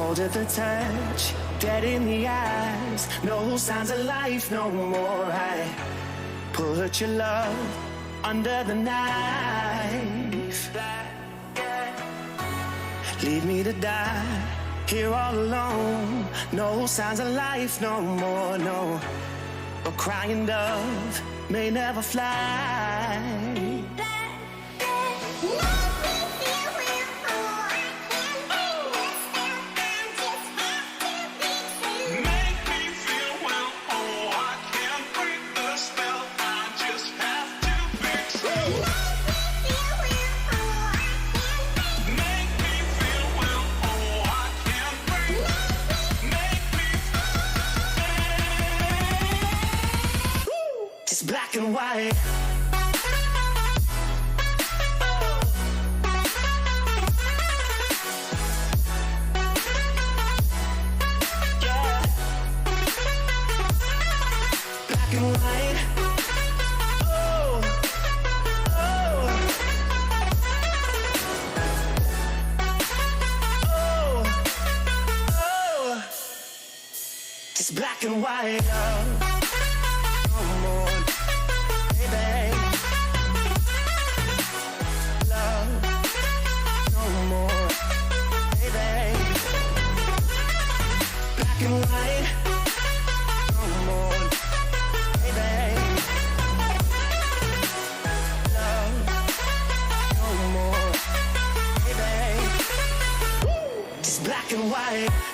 cold at the touch, dead in the eyes, no signs of life no more. I put your love under the knife. Leave me to die here all alone. No signs of life no more, no. A crying dove may never fly. Black and white. Yeah. Black and white. Oh. Oh. Oh. Oh. Just black and white. No more.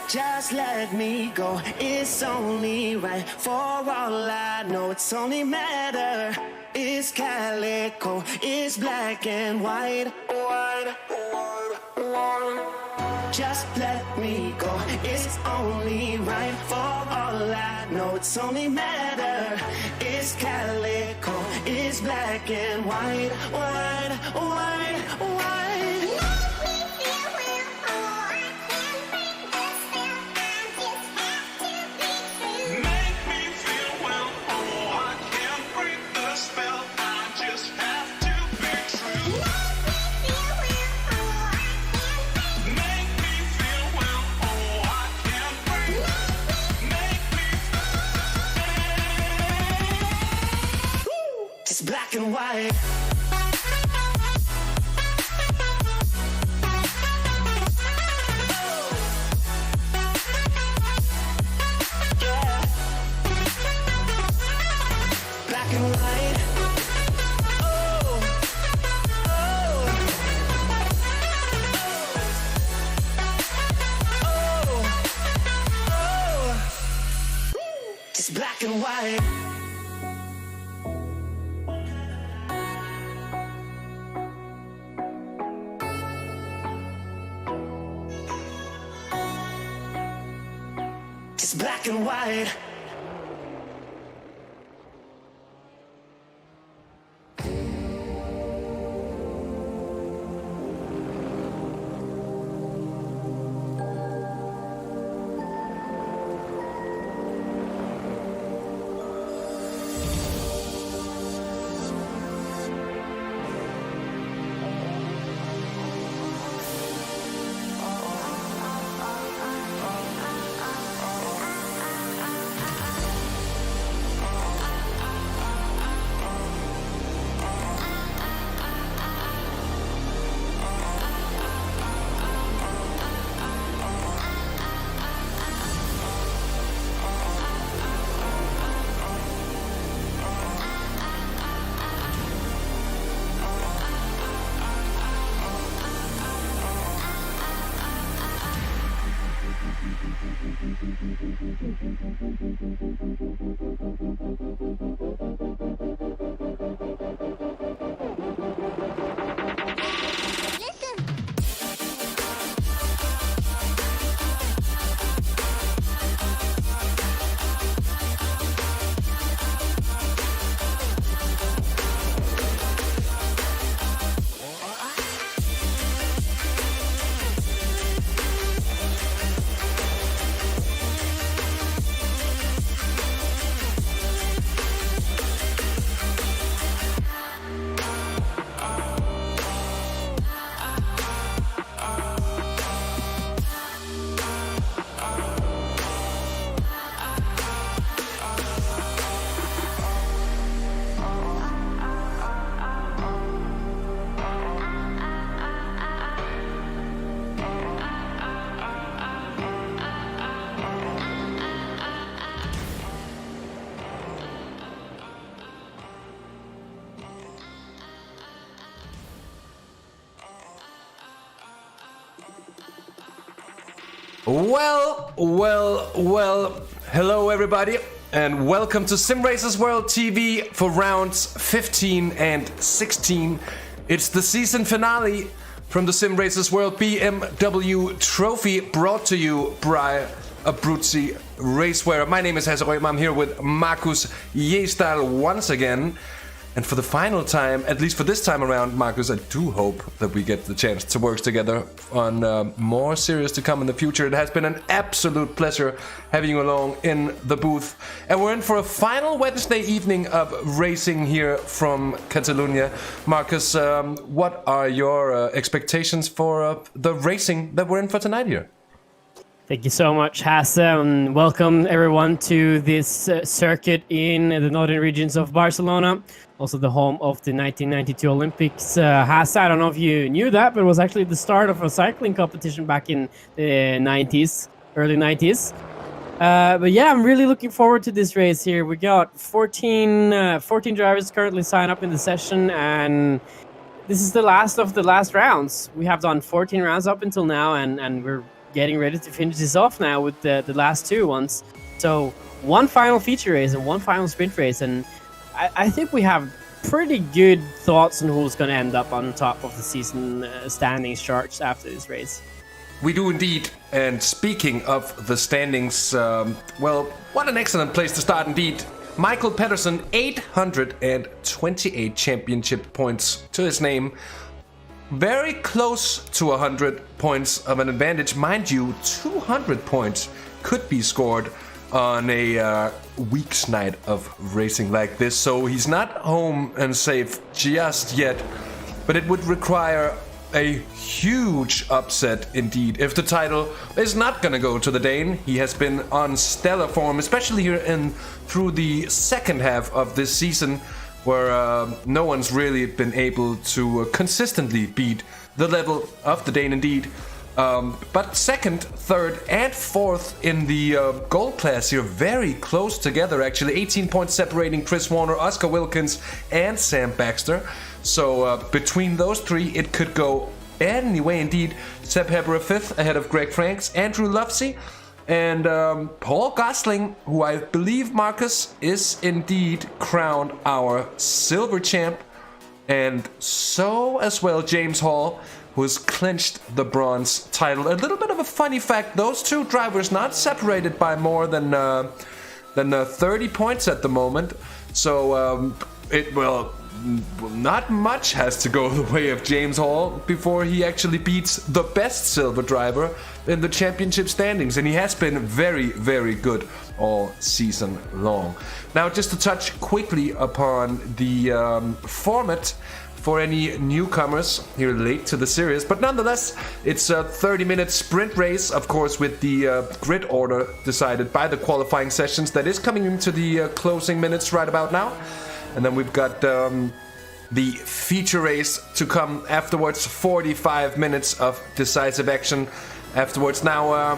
Just let me go, it's only right. For all I know, it's only matter. It's calico, it's black and white. Just let me go, it's only right. For all I know, it's only matter. It's calico, it's black and white. White, white, white. Black and white. Yeah. Black and white. Oh. Oh. Oh. Oh. Just black and white. Black and white. Well, hello everybody, and welcome to Simracersworld TV for rounds 15 and 16. It's the season finale from the Simracersworld BMW Trophy, brought to you by Abruzzi Racewear. My name is Hasse. I'm here with Markus Gjesdal once again. And for the final time, at least for this time around, Markus, I do hope that we get the chance to work together on more series to come in the future. It has been an absolute pleasure having you along in the booth. And we're in for a final Wednesday evening of racing here from Catalunya. Markus, what are your expectations for the racing that we're in for tonight here? Thank you so much, Hasse, and welcome everyone to this circuit in the northern regions of Barcelona, also the home of the 1992 Olympics. Hasse, I don't know if you knew that, but it was actually the start of a cycling competition back in the 90s, early 90s. But yeah, I'm really looking forward to this race here. We got 14 drivers currently signed up in the session, and this is the last of the last rounds. We have done 14 rounds up until now, and we're getting ready to finish this off now with the last two ones. So one final feature race and one final sprint race, and I think we have pretty good thoughts on who's going to end up on top of the season standings charts after this race. We do indeed. And speaking of the standings, well, what an excellent place to start indeed. Michael Pedersen, 828 championship points to his name. Very close to 100 points of an advantage. Mind you, 200 points could be scored on a week's night of racing like this. So he's not home and safe just yet. But it would require a huge upset indeed if the title is not going to go to the Dane. He has been on stellar form, especially here through the second half of this season, where no one's really been able to consistently beat the level of the Dane indeed. But second, third, and fourth in the gold class here, very close together actually. 18 points separating Chris Warner, Oscar Wilkins, and Sam Baxter. So between those three, it could go any way indeed. Seb Heber fifth ahead of Greg Franks, Andrew Lovesey, and Paul Gosling, who I believe, Markus, is indeed crowned our silver champ. And so as well James Hall, who has clinched the bronze title. A little bit of a funny fact, those two drivers not separated by more than 30 points at the moment. So not much has to go the way of James Hall before he actually beats the best silver driver in the championship standings, and he has been very, very good all season long. Now, just to touch quickly upon the format for any newcomers here late to the series, but nonetheless, it's a 30-minute sprint race, of course, with the grid order decided by the qualifying sessions that is coming into the closing minutes right about now. And then we've got the feature race to come afterwards, 45 minutes of decisive action afterwards. Now,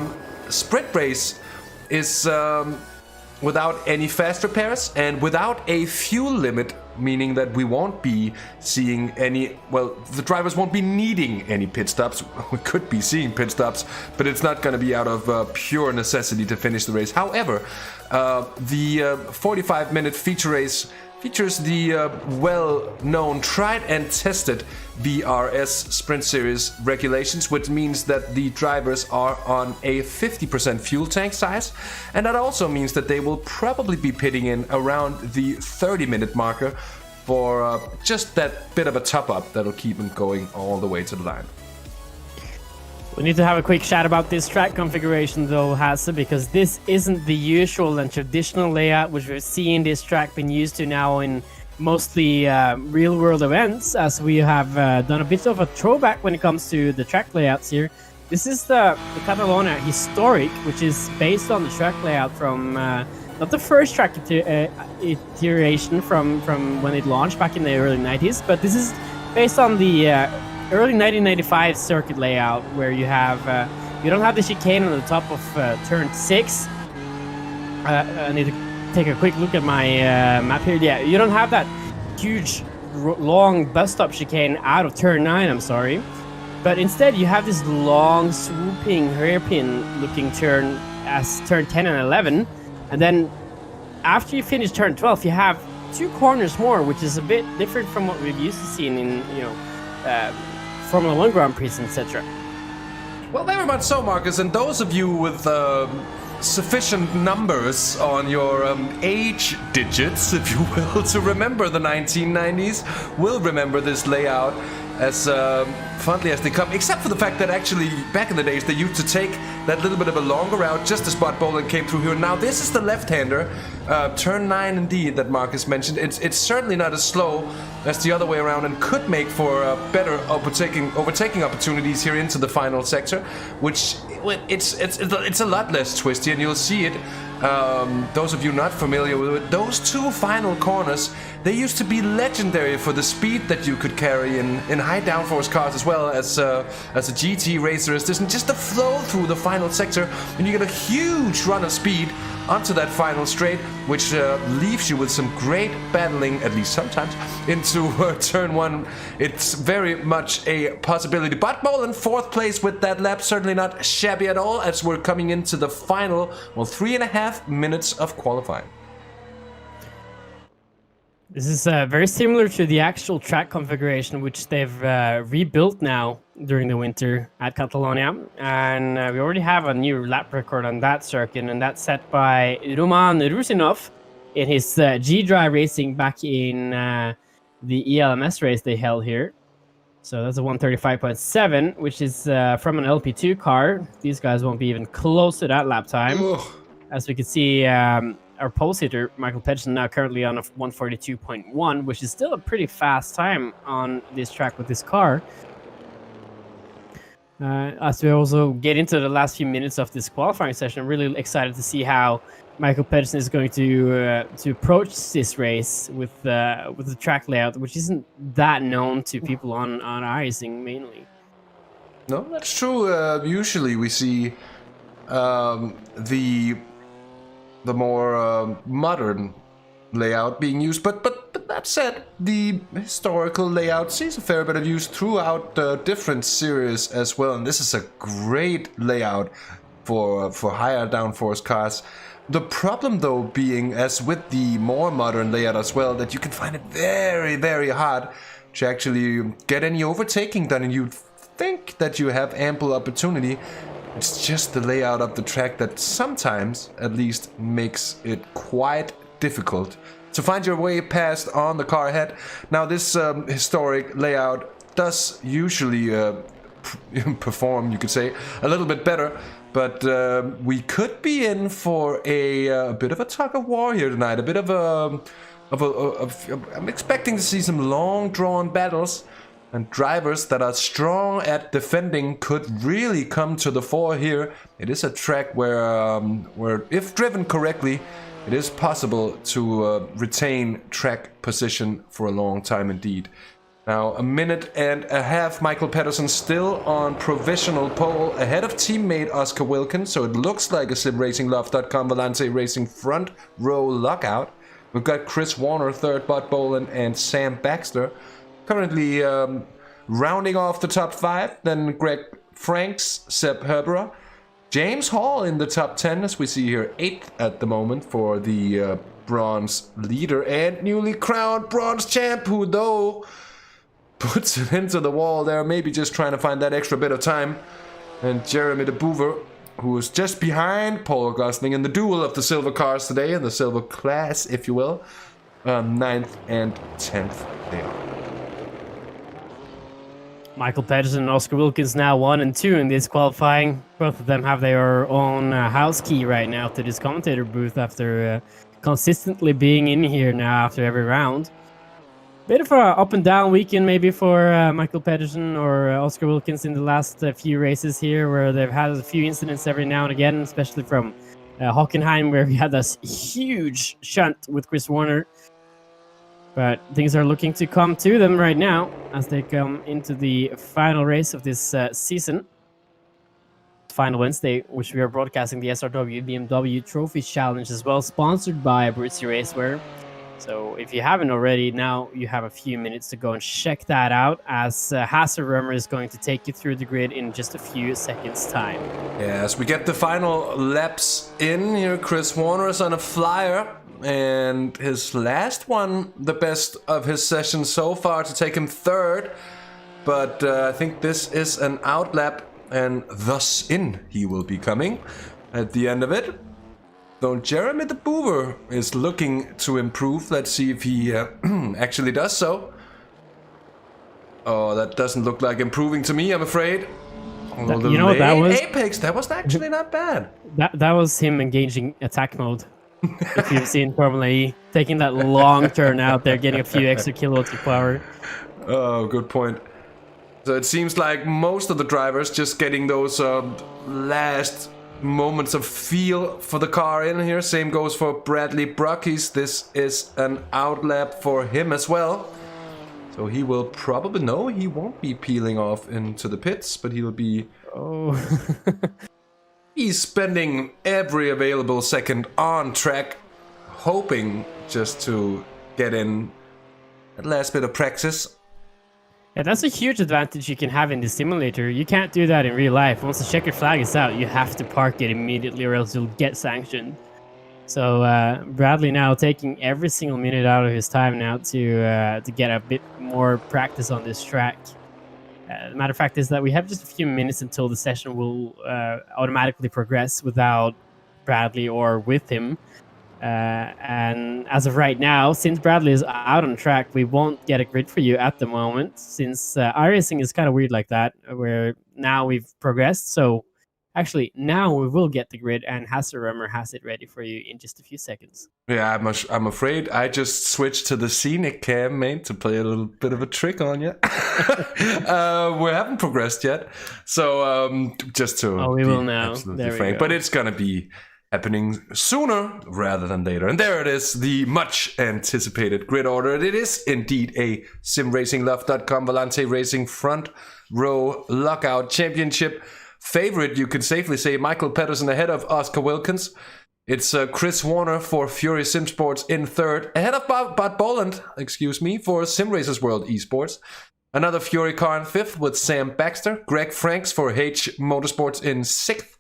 sprint race is without any fast repairs and without a fuel limit, meaning that we won't be seeing any, well, the drivers won't be needing any pit stops. We could be seeing pit stops, but it's not going to be out of pure necessity to finish the race. However, the 45-minute feature race features the well-known, tried and tested VRS Sprint Series regulations, which means that the drivers are on a 50% fuel tank size, and that also means that they will probably be pitting in around the 30-minute marker for just that bit of a top-up that'll keep them going all the way to the line. We need to have a quick chat about this track configuration though, Hasse, because this isn't the usual and traditional layout which we've seen this track been used to now in mostly real-world events, as we have done a bit of a throwback when it comes to the track layouts here. This is the Catalunya Historic, which is based on the track layout from not the first track iteration from when it launched back in the early 90s, but this is based on the early 1995 circuit layout, where you have you don't have the chicane on the top of turn 6. I need to take a quick look at my map here. Yeah, you don't have that huge long bus stop chicane out of turn 9, I'm sorry, But instead, you have this long, swooping hairpin-looking turn as turn 10 and 11, and then after you finish turn 12, you have 2 corners more, which is a bit different from what we've used to seeing in Formula 1 Grand Prix, etc. Well, very much so, Markus. And those of you with sufficient numbers on your age digits, if you will, to remember the 1990s, will remember this layout as fondly as they come, except for the fact that actually back in the days they used to take that little bit of a longer route just as Bud Bolin came through here. Now this is the left-hander, turn 9 indeed that Markus mentioned. It's certainly not as slow as the other way around and could make for better overtaking opportunities here into the final sector, which it's a lot less twisty, and you'll see it. Those of you not familiar with it, those 2 final corners, they used to be legendary for the speed that you could carry in high downforce cars as well as a GT racer. It's just the flow through the final sector, and you get a huge run of speed onto that final straight, which leaves you with some great battling, at least sometimes, into turn 1. It's very much a possibility. Bud Bolin 4th place with that lap, certainly not shabby at all, as we're coming into the final, 3.5 minutes of qualifying. This is very similar to the actual track configuration, which they've rebuilt now during the winter at Catalonia. And we already have a new lap record on that circuit, and that's set by Roman Rusinov in his G-Drive racing back in the ELMS race they held here. So that's a 135.7, which is from an LP2 car. These guys won't be even close to that lap time. Ugh. As we can see, our pole sitter, Michael Pedersen, now currently on a 142.1, which is still a pretty fast time on this track with this car. As we also get into the last few minutes of this qualifying session, I'm really excited to see how Michael Pedersen is going to approach this race with the track layout, which isn't that known to people on iRacing mainly. No, that's true. Usually we see the more modern layout being used, but that said, the historical layout sees a fair bit of use throughout different series as well, and this is a great layout for higher downforce cars. The problem though being, as with the more modern layout as well, that you can find it very, very hard to actually get any overtaking done, and you'd think that you have ample opportunity. It's just the layout of the track that sometimes, at least, makes it quite difficult to find your way past on the car ahead. Now, this historic layout does usually perform, you could say, a little bit better, but we could be in for a bit of a tug of war here tonight. A bit of I'm expecting to see some long, drawn battles. And drivers that are strong at defending could really come to the fore here. It is a track where if driven correctly, it is possible to retain track position for a long time indeed. Now, 1.5 minutes, Michael Pedersen still on provisional pole, ahead of teammate Oscar Wilkins, so it looks like a SimRacingLove.com Volante Racing front row lockout. We've got Chris Warner, 3rd, Bud Bolin, and Sam Baxter currently rounding off the top 5, then Greg Franks, Seb Herberer, James Hall in the top 10, as we see here, 8th at the moment for the bronze leader and newly crowned bronze champ, who though puts it into the wall there, maybe just trying to find that extra bit of time. And Jeremy de Boover, who is just behind Paul Gosling in the duel of the silver cars today, in the silver class, if you will, 9th and 10th they are. Michael Pedersen and Oscar Wilkins now 1 and 2 in this qualifying. Both of them have their own house key right now to this commentator booth after consistently being in here now after every round. Bit of a up and down weekend maybe for Michael Pedersen or Oscar Wilkins in the last few races here, where they've had a few incidents every now and again, especially from Hockenheim, where we had this huge shunt with Chris Warner. But things are looking to come to them right now as they come into the final race of this season. Final Wednesday, which we are broadcasting the SRW BMW Trophy Challenge as well, sponsored by Abruzzi Racewear. So if you haven't already, now you have a few minutes to go and check that out, as Hasse Rømer is going to take you through the grid in just a few seconds' time. Yes, we get the final laps in here. Chris Warner is on a flyer, and his last one, the best of his session so far, to take him third. But I think this is an outlap, and thus in he will be coming at the end of it. So Jeremy the Boover is looking to improve. Let's see if he actually does so. Oh, that doesn't look like improving to me, I'm afraid. You know what that was? Apex, that was actually not bad. That was him engaging attack mode. If you've seen Formula E, taking that long turn out there, getting a few extra kilowatts of power. Oh, good point. So it seems like most of the drivers just getting those last moments of feel for the car in here. Same goes for Bradley Brockes. This is an outlap for him as well. So he will probably, no, he won't be peeling off into the pits, but he'll be... Oh. He's spending every available second on track, hoping just to get in that last bit of practice. Yeah, that's a huge advantage you can have in the simulator. You can't do that in real life. Once the checkered flag is out, you have to park it immediately or else you'll get sanctioned. So Bradley now taking every single minute out of his time now to get a bit more practice on this track. The matter of fact is that we have just a few minutes until the session will automatically progress without Bradley or with him. And as of right now, since Bradley is out on track, we won't get a grid for you at the moment, since iRacing is kind of weird like that, where now we've progressed. So actually, now we will get the grid, and Hasse Rømer has it ready for you in just a few seconds. Yeah, I'm afraid I just switched to the scenic cam, mate, to play a little bit of a trick on you. We haven't progressed yet, so just to we be will now. absolutely There we frank, go. but it's gonna be happening sooner rather than later. And there it is, the much anticipated grid order. It is indeed a simracinglove.com Volante Racing front row lockout championship favorite. You can safely say Michael Pedersen ahead of Oscar Wilkins. It's Chris Warner for Fury Sim Sports in third, ahead of Bart Boland, for Simracersworld Esports. Another Fury car in fifth with Sam Baxter. Greg Franks for H Motorsports in sixth.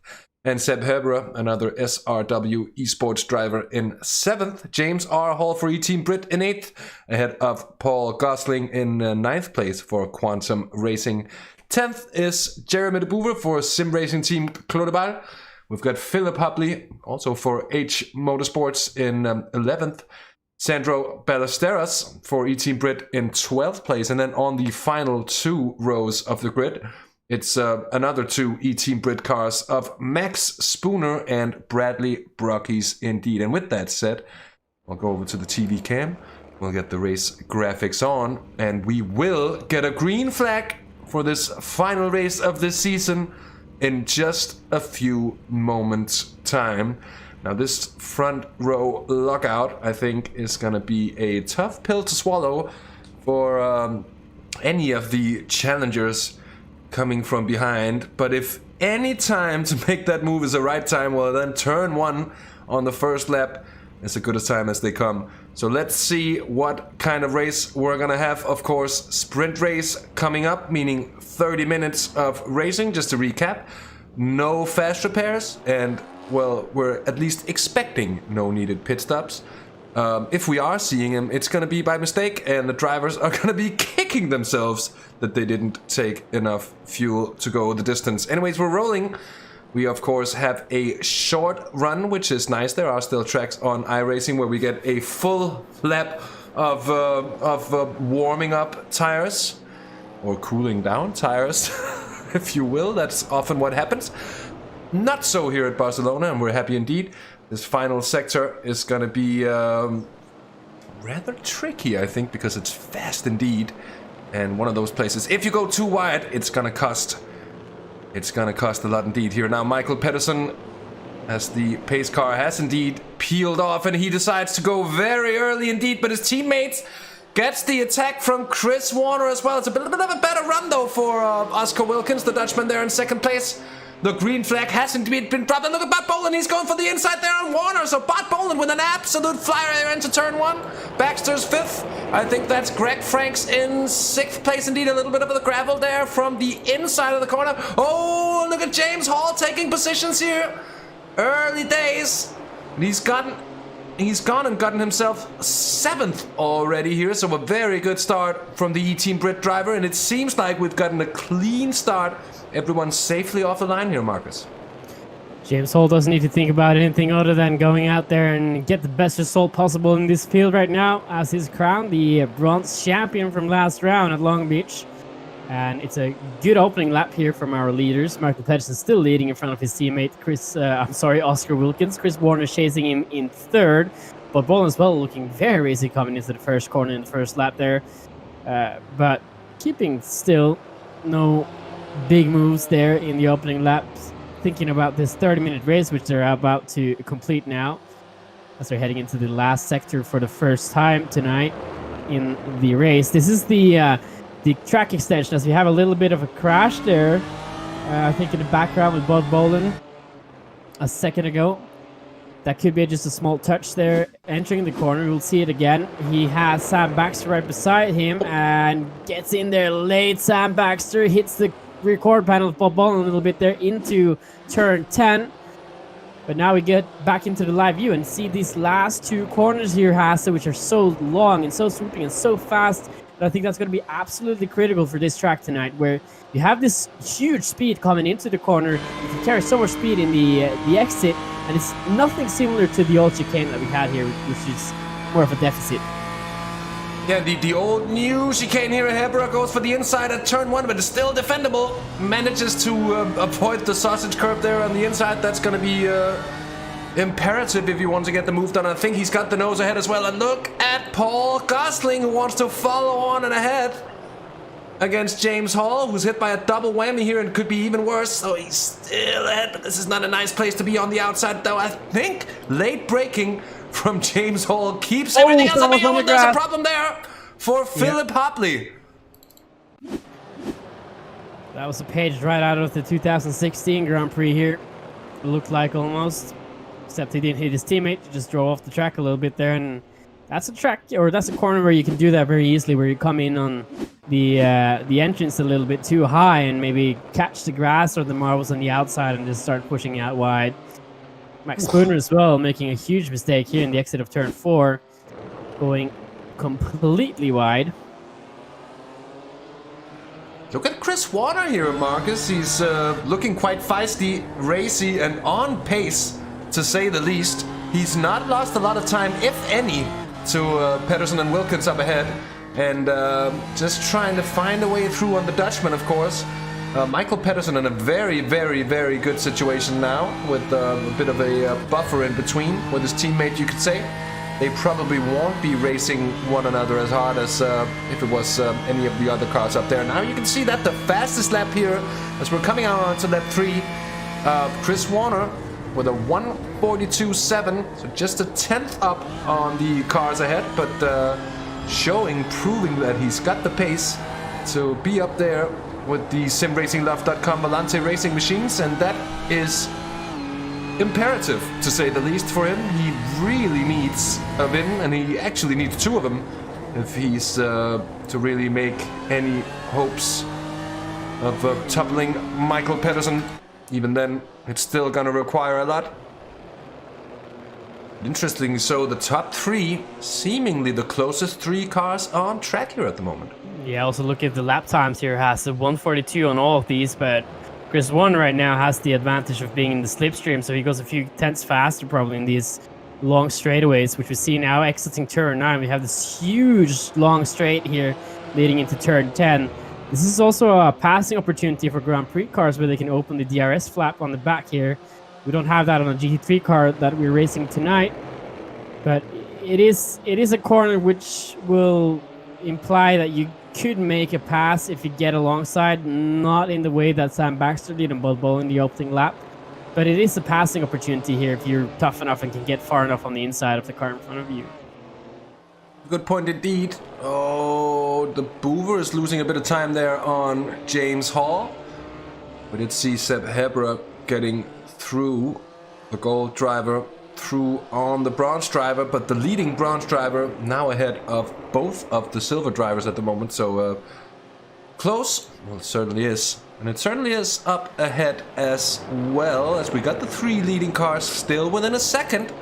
And Seb Herberer, another SRW esports driver, in seventh. James R. Hall for E-Team Brit in eighth, ahead of Paul Gosling in ninth place for Quantum Racing. 10th is Jeremy de Boover for Sim Racing Team Clodebal. We've got Philip Hubley, also for H Motorsports, in 11th. Sandro Ballesteros for E-Team Brit in 12th place. And then on the final two rows of the grid, it's another two E-Team Brit cars of Max Spooner and Bradley Brockes indeed. And with that said, I'll go over to the TV cam. We'll get the race graphics on, and we will get a green flag for this final race of this season in just a few moments' time. Now, this front row lockout, I think, is going to be a tough pill to swallow for any of the challengers coming from behind. But if any time to make that move is the right time, well, then turn one on the first lap is as good a time as they come. So let's see what kind of race we're gonna have. Of course, sprint race coming up, meaning 30 minutes of racing. Just to recap, no fast repairs, and well, we're at least expecting no needed pit stops. If we are seeing him, it's gonna be by mistake, and the drivers are gonna be kicking themselves that they didn't take enough fuel to go the distance. Anyways, we're rolling. We, of course, have a short run, which is nice. There are still tracks on iRacing where we get a full lap of warming up tires, or cooling down tires, if you will. That's often what happens. Not so here at Barcelona, and we're happy indeed. This final sector is going to be rather tricky, I think, because it's fast indeed. And one of those places, if you go too wide, it's going to cost a lot indeed here. Now, Michael Pedersen, as the pace car has indeed peeled off, and he decides to go very early indeed, but his teammates gets the attack from Chris Warner as well. It's a bit of a better run, though, for Oscar Wilkins, the Dutchman there in second place. The green flag hasn't been dropped. And look at Bot Boland. He's going for the inside there on Warner. So Bot Boland with an absolute flyer into turn 1. Baxter's 5th. I think that's Greg Franks in 6th place indeed. A little bit of the gravel there from the inside of the corner. Oh, look at James Hall taking positions here. Early days. And he's gone and gotten himself 7th already here. So a very good start from the E-Team Brit driver. And it seems like we've gotten a clean start. Everyone's safely off the line here, Markus. James Hall doesn't need to think about anything other than going out there and get the best result possible in this field right now, as he's crowned the bronze champion from last round at Long Beach. And it's a good opening lap here from our leaders. Michael Pedersen still leading in front of his teammate Oscar Wilkins. Chris Warner chasing him in 3rd. But Boland as well looking very easy coming into the first corner in the first lap there. But keeping still no big moves there in the opening laps. Thinking about this 30-minute race, which they're about to complete now, as they're heading into the last sector for the first time tonight in the race. This is the track extension, as we have a little bit of a crash there. I think in the background with Bob Boland a second ago. That could be just a small touch there. Entering the corner, we'll see it again. He has Sam Baxter right beside him and gets in there late. Sam Baxter hits the record panel of Bob Boland a little bit there into turn 10. But now we get back into the live view and see these last 2 corners here, Hasse, which are so long and so swooping and so fast. But I think that's going to be absolutely critical for this track tonight, where you have this huge speed coming into the corner. You can carry so much speed in the exit, and it's nothing similar to the old chicane that we had here, which is more of a deficit. Yeah, the old new chicane here. Hebra goes for the inside at turn 1, but it's still defendable. Manages to avoid the sausage curve there on the inside. That's going to be imperative if you want to get the move done. I think he's got the nose ahead as well. And look at Paul Gosling, who wants to follow on and ahead against James Hall, who's hit by a double whammy here and could be even worse. So he's still ahead, but this is not a nice place to be on the outside, though. I think late braking from James Hall keeps everything else up. There's a problem there for Philip Hopley. That was a page right out of the 2016 Grand Prix here. It looked like almost. Except he didn't hit his teammate, he just drove off the track a little bit there, and that's a track, or that's a corner where you can do that very easily, where you come in on the entrance a little bit too high and maybe catch the grass or the marbles on the outside and just start pushing out wide. Max Spooner as well, making a huge mistake here in the exit of turn 4, going completely wide. Look at Chris Warner here, Markus. He's looking quite feisty, racy, and on pace, to say the least. He's not lost a lot of time, if any, to Pedersen and Wilkins up ahead. And just trying to find a way through on the Dutchman, of course. Michael Pedersen in a very, very, very good situation now, with a bit of a buffer in between with his teammate, you could say. They probably won't be racing one another as hard as if it was any of the other cars up there. Now you can see that the fastest lap here, as we're coming out onto lap 3, Chris Warner with a 1:42.7, so just a 10th up on the cars ahead, but proving that he's got the pace to be up there with the simracinglove.com Volante racing machines, and that is imperative, to say the least, for him. He really needs a win, and he actually needs 2 of them if he's to really make any hopes of toppling Michael Pedersen. Even then, it's still gonna require a lot. Interestingly so, the top 3, seemingly the closest 3 cars on track here at the moment. Yeah, also look at the lap times here. Has a 1:42 on all of these, but Chris Warner right now has the advantage of being in the slipstream, so he goes a few tenths faster probably in these long straightaways, which we see now exiting turn 9. We have this huge long straight here leading into turn 10. This is also a passing opportunity for Grand Prix cars where they can open the DRS flap on the back here. We don't have that on a GT3 car that we're racing tonight, but it is a corner which will imply that you could make a pass if you get alongside, not in the way that Sam Baxter did on Bob in the opening lap, but it is a passing opportunity here if you're tough enough and can get far enough on the inside of the car in front of you. Good point indeed. Oh, the Boover is losing a bit of time there on James Hall. We did see Seb Hebra getting through the gold driver, through on the bronze driver, but the leading bronze driver now ahead of both of the silver drivers at the moment. So close, well, it certainly is. And it certainly is up ahead as well, as we got the 3 leading cars still within a second.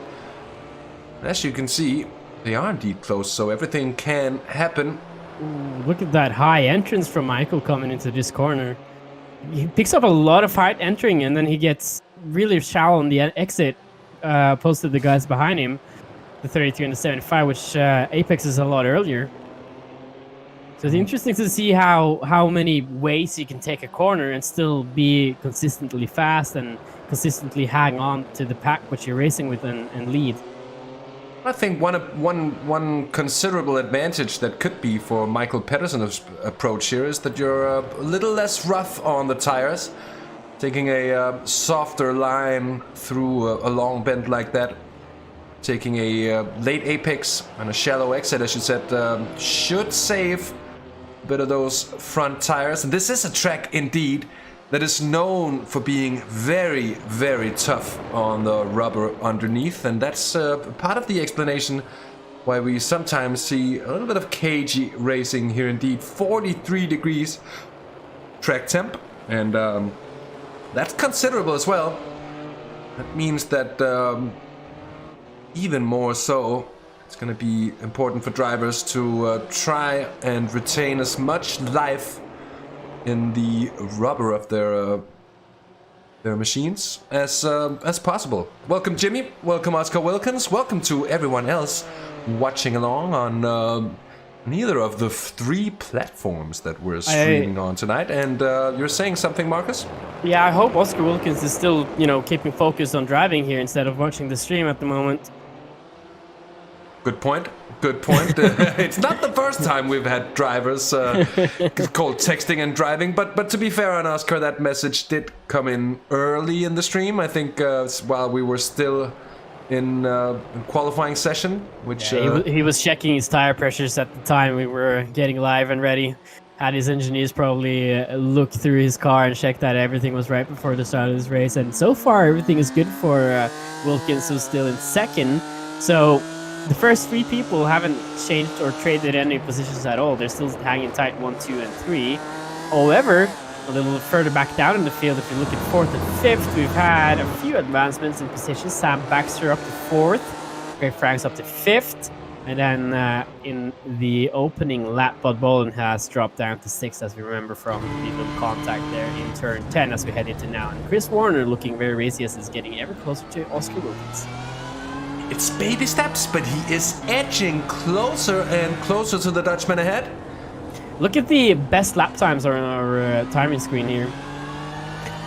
As you can see, they are indeed close, so everything can happen. Ooh, look at that high entrance from Michael coming into this corner. He picks up a lot of height entering, and then he gets really shallow on the exit, opposed to the guys behind him, the 33 and the 75, which Apex is a lot earlier. So it's interesting to see how many ways you can take a corner and still be consistently fast and consistently hang on to the pack which you're racing with and lead. I think one considerable advantage that could be for Michael Pedersen's approach here is that you're a little less rough on the tires, taking a softer line through a long bend like that, taking a late apex and a shallow exit, as you said, should save a bit of those front tires. And this is a track indeed that is known for being very, very tough on the rubber underneath, and that's part of the explanation why we sometimes see a little bit of cagey racing here indeed. 43 degrees track temp, and that's considerable as well. That means that even more so, it's going to be important for drivers to try and retain as much life in the rubber of their machines as possible. Welcome Jimmy, welcome Oscar Wilkins, welcome to everyone else watching along on neither of the 3 platforms that we're streaming on tonight. And you're saying something, Markus? Yeah, I hope Oscar Wilkins is still, keeping focused on driving here instead of watching the stream at the moment. Good point. Good point. It's not the first time we've had drivers called texting and driving, but to be fair on Oscar, that message did come in early in the stream. I think while we were still in qualifying session, which he was checking his tire pressures at the time we were getting live and ready. Had his engineers probably look through his car and check that everything was right before the start of this race. And so far, everything is good for Wilkins, who's still in second. So the first 3 people haven't changed or traded any positions at all. They're still hanging tight 1, 2, and 3. However, a little further back down in the field, if you look at 4th and 5th, we've had a few advancements in positions. Sam Baxter up to 4th, Greg Franks up to 5th, and then in the opening lap, Bud Bolin has dropped down to 6th, as we remember from the little contact there in turn 10 as we head into now. And Chris Warner looking very racy as he's getting ever closer to Oscar Wilkins. It's baby steps, but he is edging closer and closer to the Dutchman ahead. Look at the best lap times on our timing screen here.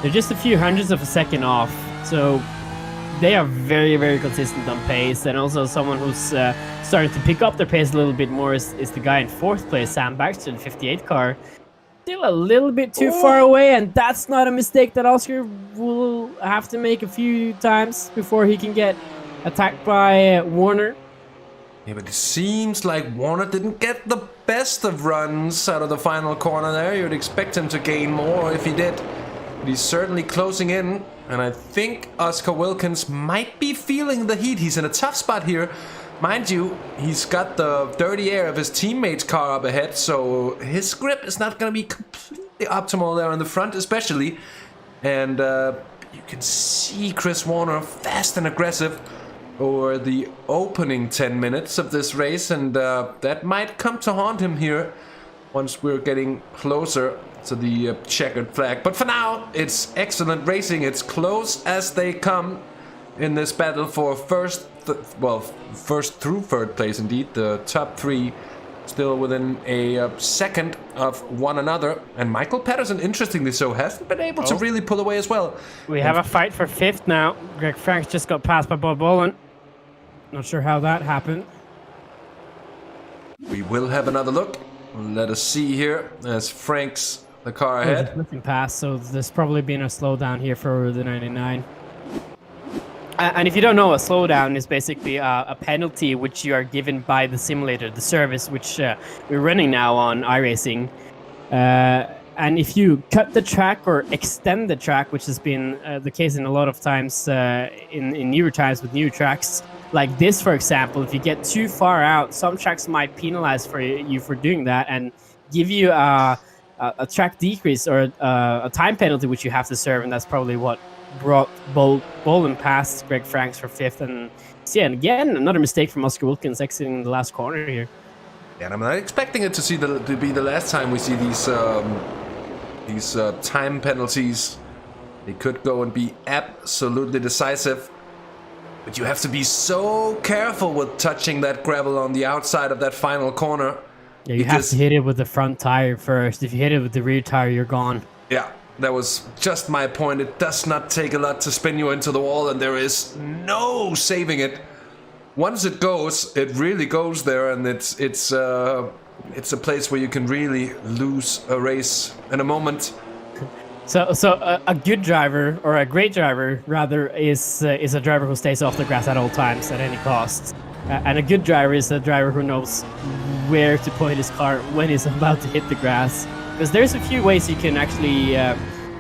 They're just a few hundredths of a second off, so they are very, very consistent on pace. And also someone who's starting to pick up their pace a little bit more is the guy in 4th place, Sam Baxter, the 58 car. Still a little bit too far away, and that's not a mistake that Oscar will have to make a few times before he can get attacked by Warner. Yeah, but it seems like Warner didn't get the best of runs out of the final corner there. You'd expect him to gain more if he did. But he's certainly closing in, and I think Oscar Wilkins might be feeling the heat. He's in a tough spot here. Mind you, he's got the dirty air of his teammate's car up ahead, so his grip is not going to be completely optimal there in the front especially. And you can see Chris Warner fast and aggressive over the opening 10 minutes of this race, and that might come to haunt him here once we're getting closer to the checkered flag. But for now, it's excellent racing. It's close as they come in this battle for first through 3rd place indeed. The top 3 still within a second of one another, and Michael Pedersen, interestingly so, hasn't been able to really pull away as well. We have a fight for 5th now. Greg Franks just got passed by Bob Bolin. Not sure how that happened. We will have another look. Let us see here as Franks, the car ahead. Nothing passed, so there's probably been a slowdown here for the 99. And if you don't know, a slowdown is basically a penalty which you are given by the simulator, the service which we're running now on iRacing. and if you cut the track or extend the track, which has been the case in a lot of times in newer times with new tracks, like this, for example, if you get too far out, some tracks might penalize for you for doing that and give you a track decrease or a time penalty, which you have to serve, and that's probably what brought Boland past Greg Franks for 5th. And and again, another mistake from Oscar Wilkins exiting the last corner here. Yeah, and I'm not expecting it to be the last time we see these time penalties. They could go and be absolutely decisive, but you have to be so careful with touching that gravel on the outside of that final corner. Yeah, you have to hit it with the front tire first. If you hit it with the rear tire, you're gone. Yeah, that was just my point. It does not take a lot to spin you into the wall, and there is no saving it. Once it goes, it really goes there, and it's a place where you can really lose a race in a moment. So a good driver, or a great driver rather, is a driver who stays off the grass at all times at any cost. And a good driver is a driver who knows where to point his car when he's about to hit the grass. Because there's a few ways you can actually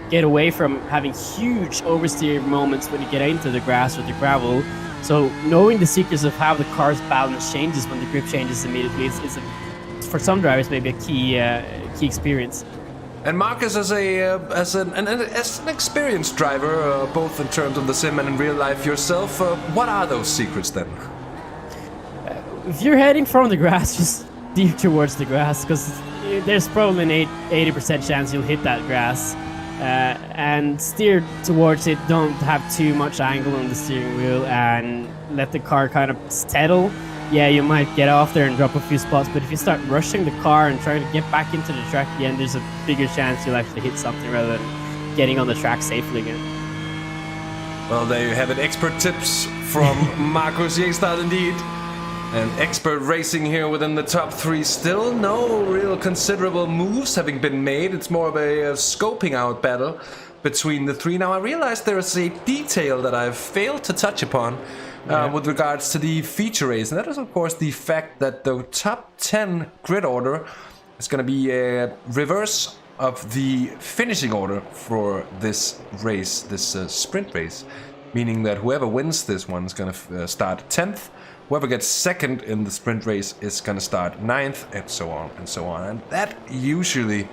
get away from having huge oversteer moments when you get into the grass or the gravel. So knowing the secrets of how the car's balance changes when the grip changes immediately is for some drivers maybe a key experience. And Markus, as an experienced driver, both in terms of the sim and in real life yourself, what are those secrets then? If you're heading from the grass, just steer towards the grass, because there's probably an 80% chance you'll hit that grass. And steer towards it. Don't have too much angle on the steering wheel, and let the car kind of settle. Yeah, you might get off there and drop a few spots, but if you start rushing the car and trying to get back into the track again, there's a bigger chance you'll actually hit something rather than getting on the track safely again. Well, there you have it. Expert tips from Markus Gjesdal indeed. And expert racing here within the top 3. Still no real considerable moves having been made. It's more of a scoping out battle between the 3. Now I realize there is a detail that I've failed to touch upon with regards to the feature race. And that is of course the fact that the top 10 grid order is going to be a reverse of the finishing order for this race, this sprint race. Meaning that whoever wins this one is going to start 10th. Whoever gets second in the sprint race is going to start 9th, and so on and so on. And that usually,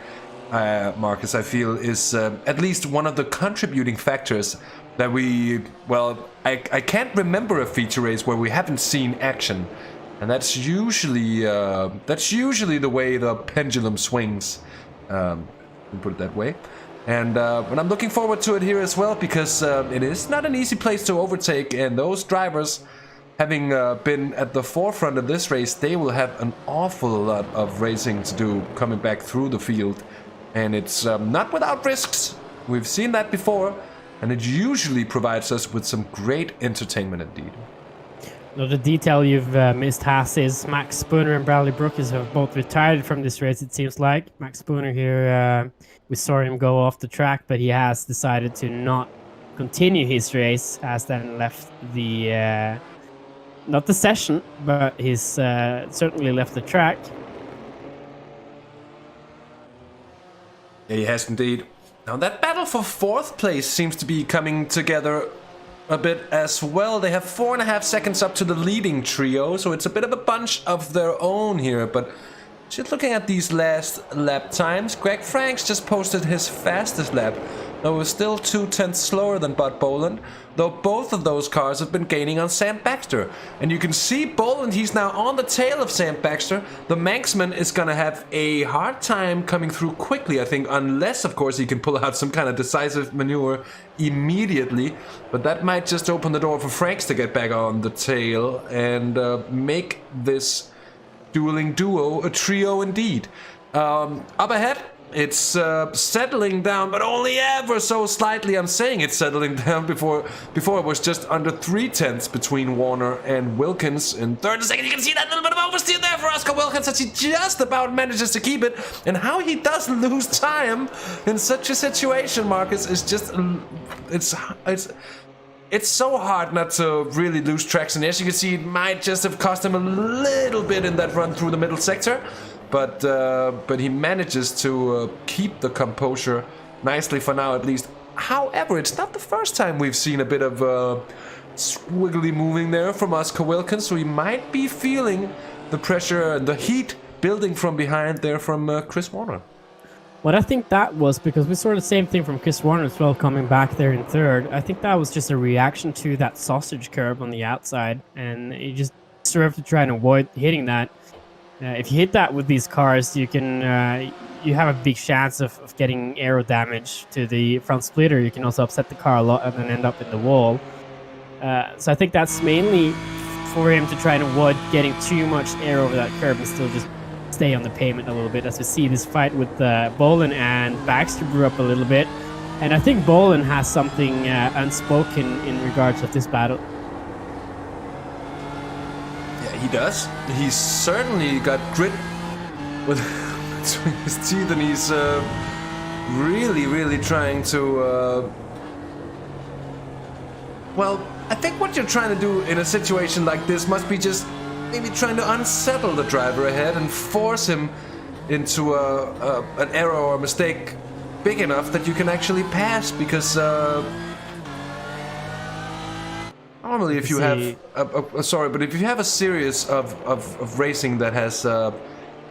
Markus, I feel is at least one of the contributing factors that I can't remember a feature race where we haven't seen action. And that's usually the way the pendulum swings, put it that way. And I'm looking forward to it here as well, because it is not an easy place to overtake, and those drivers, having been at the forefront of this race, they will have an awful lot of racing to do coming back through the field. And it's not without risks. We've seen that before, and it usually provides us with some great entertainment indeed. Another detail you've missed, Hasse, is Max Spooner and Bradley Brookes have both retired from this race, it seems like. Max Spooner here, we saw him go off the track, but he has decided to not continue his race, has then left the... not the session, but he's certainly left the track. Yeah, he has indeed. Now that battle for 4th place seems to be coming together a bit as well. They have 4.5 seconds up to the leading trio, so it's a bit of a bunch of their own here. But just looking at these last lap times, Greg Franks just posted his fastest lap. Though it was still 0.2 slower than Bud Boland, though both of those cars have been gaining on Sam Baxter. And you can see Boland, he's now on the tail of Sam Baxter. The Manxman is going to have a hard time coming through quickly, I think, unless, of course, he can pull out some kind of decisive maneuver immediately. But that might just open the door for Franks to get back on the tail and make this dueling duo a trio indeed. Up ahead, it's settling down, but only ever so slightly. I'm saying it's settling down. Before it was just under 0.3 between Warner and Wilkins. In 3rd and 2nd, you can see that little bit of oversteer there for Oscar Wilkins as he just about manages to keep it. And how he doesn't lose time in such a situation, Markus, is just... it's so hard not to really lose traction. As you can see, it might just have cost him a little bit in that run through the middle sector, but he manages to keep the composure nicely for now, at least. However, it's not the first time we've seen a bit of squiggly moving there from Oscar Wilkins, so he might be feeling the pressure and the heat building from behind there from Chris Warner. What I think that was, because we saw the same thing from Chris Warner as well, coming back there in third. I think that was just a reaction to that sausage curb on the outside, and you just sort of have to try and avoid hitting that. If you hit that with these cars, you can you have a big chance of getting aero damage to the front splitter. You can also upset the car a lot and then end up in the wall. So I think that's mainly for him to try and avoid getting too much air over that curb and still just stay on the pavement a little bit. As we see this fight with Bolin and Baxter grew up a little bit, and I think Bolin has something unspoken in regards of this battle. Yeah, he does. He's certainly got grit with between his teeth, and he's really trying to well, I think what you're trying to do in a situation like this must be just maybe trying to unsettle the driver ahead and force him into an error or a mistake big enough that you can actually pass, because normally if you have if you have a series of racing that has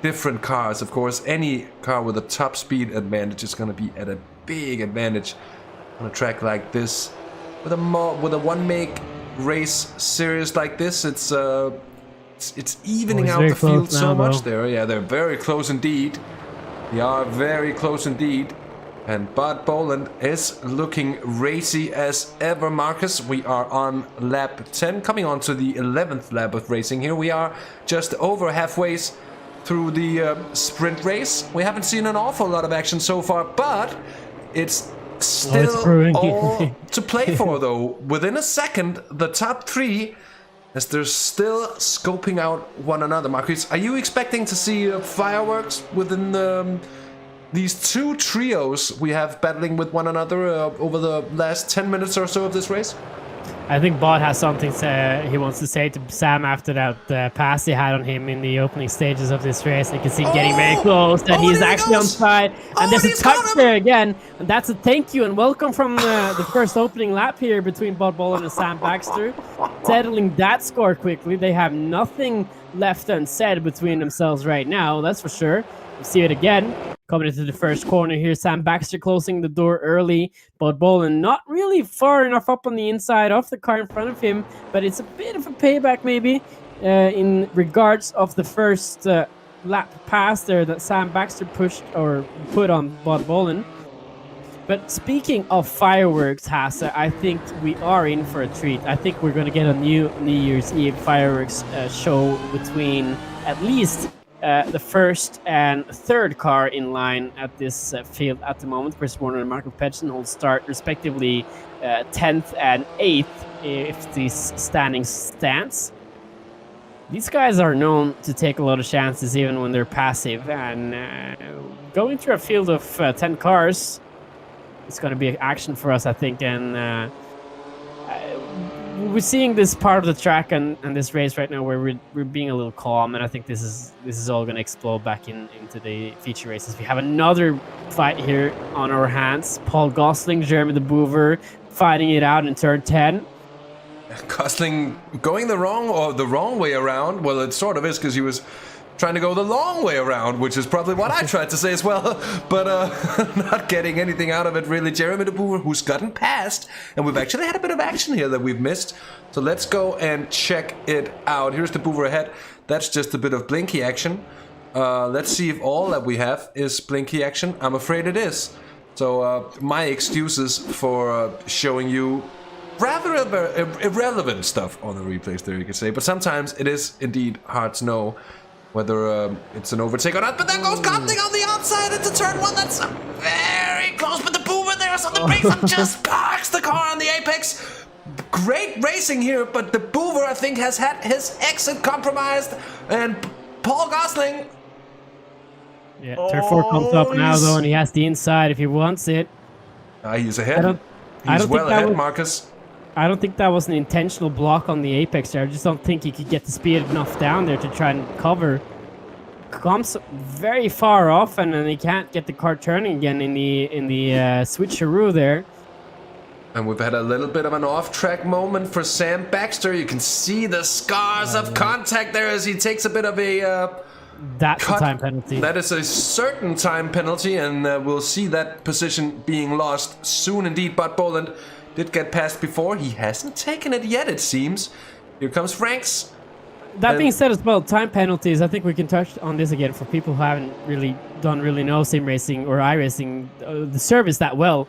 different cars, of course any car with a top speed advantage is going to be at a big advantage on a track like this. With a one-make race series like this, it's evening out the field so much there. Yeah, they're very close indeed. They are very close indeed. And Bud Boland is looking racy as ever, Marcus. We are on lap 10, coming on to the 11th lap of racing here. We are just over halfway through the sprint race. We haven't seen an awful lot of action so far, but it's still all to play for, though. Within a second, the top three, as they're still scoping out one another. Markus, are you expecting to see fireworks within these two trios we have battling with one another over the last 10 minutes or so of this race? I think Bod has something he wants to say to Sam after that pass he had on him in the opening stages of this race. You can see getting very close, and he's actually on side. And there's a touch there again. And that's a thank you and welcome from the first opening lap here between Bod Boland and Sam Baxter. Settling that score quickly. They have nothing left unsaid between themselves right now, that's for sure. We'll see it again. Coming into the first corner here, Sam Baxter closing the door early. Bod Boland not really far enough up on the inside of the car in front of him, but it's a bit of a payback maybe in regards of the first lap pass there that Sam Baxter put on Bod Boland. But speaking of fireworks, Hasse, I think we are in for a treat. I think we're going to get a new New Year's Eve fireworks show between at least the first and third car in line at this field at the moment. Chris Warner and Markus Pettersen will start respectively 10th and 8th if this standing stands. These guys are known to take a lot of chances even when they're passive, and going through a field of 10 cars, it's going to be action for us, I think, and we're seeing this part of the track and this race right now where we're being a little calm, and I think this is all going to explode back into the feature races. We have another fight here on our hands. Paul Gosling, Jeremy the Boover fighting it out in turn 10. Gosling going the wrong way around. Well, it sort of is, because he was trying to go the long way around, which is probably what I tried to say as well, but not getting anything out of it really. Jeremy de Boer, who's gotten past, and we've actually had a bit of action here that we've missed, so let's go and check it out. Here's de Boer ahead. That's just a bit of blinky action. Let's see if all that we have is blinky action. I'm afraid it is. So my excuses for showing you rather irrelevant stuff on the replays there, you could say, but sometimes it is indeed hard to know whether it's an overtake or not. But there goes Gosling on the outside into turn 1. That's very close, but the Boomer there is on the brakes and just parks the car on the apex. Great racing here, but the Boomer, I think, has had his exit compromised, and Paul Gosling... Yeah, turn 4 comes up now, though, and he has the inside if he wants it. He's ahead. He's well ahead, Marcus. I don't think that was an intentional block on the apex there. I just don't think he could get the speed enough down there to try and cover. Comes very far off, and then he can't get the car turning again in the switcheroo there. And we've had a little bit of an off-track moment for Sam Baxter. You can see the scars of contact there as he takes a bit of a That's cut. a time penalty. That is a certain time penalty, and we'll see that position being lost soon indeed. But Boland did get past before. He hasn't taken it yet, it seems. Here comes Franks. That being said as well, time penalties, I think we can touch on this again for people who haven't don't really know sim racing or iRacing, the service that well.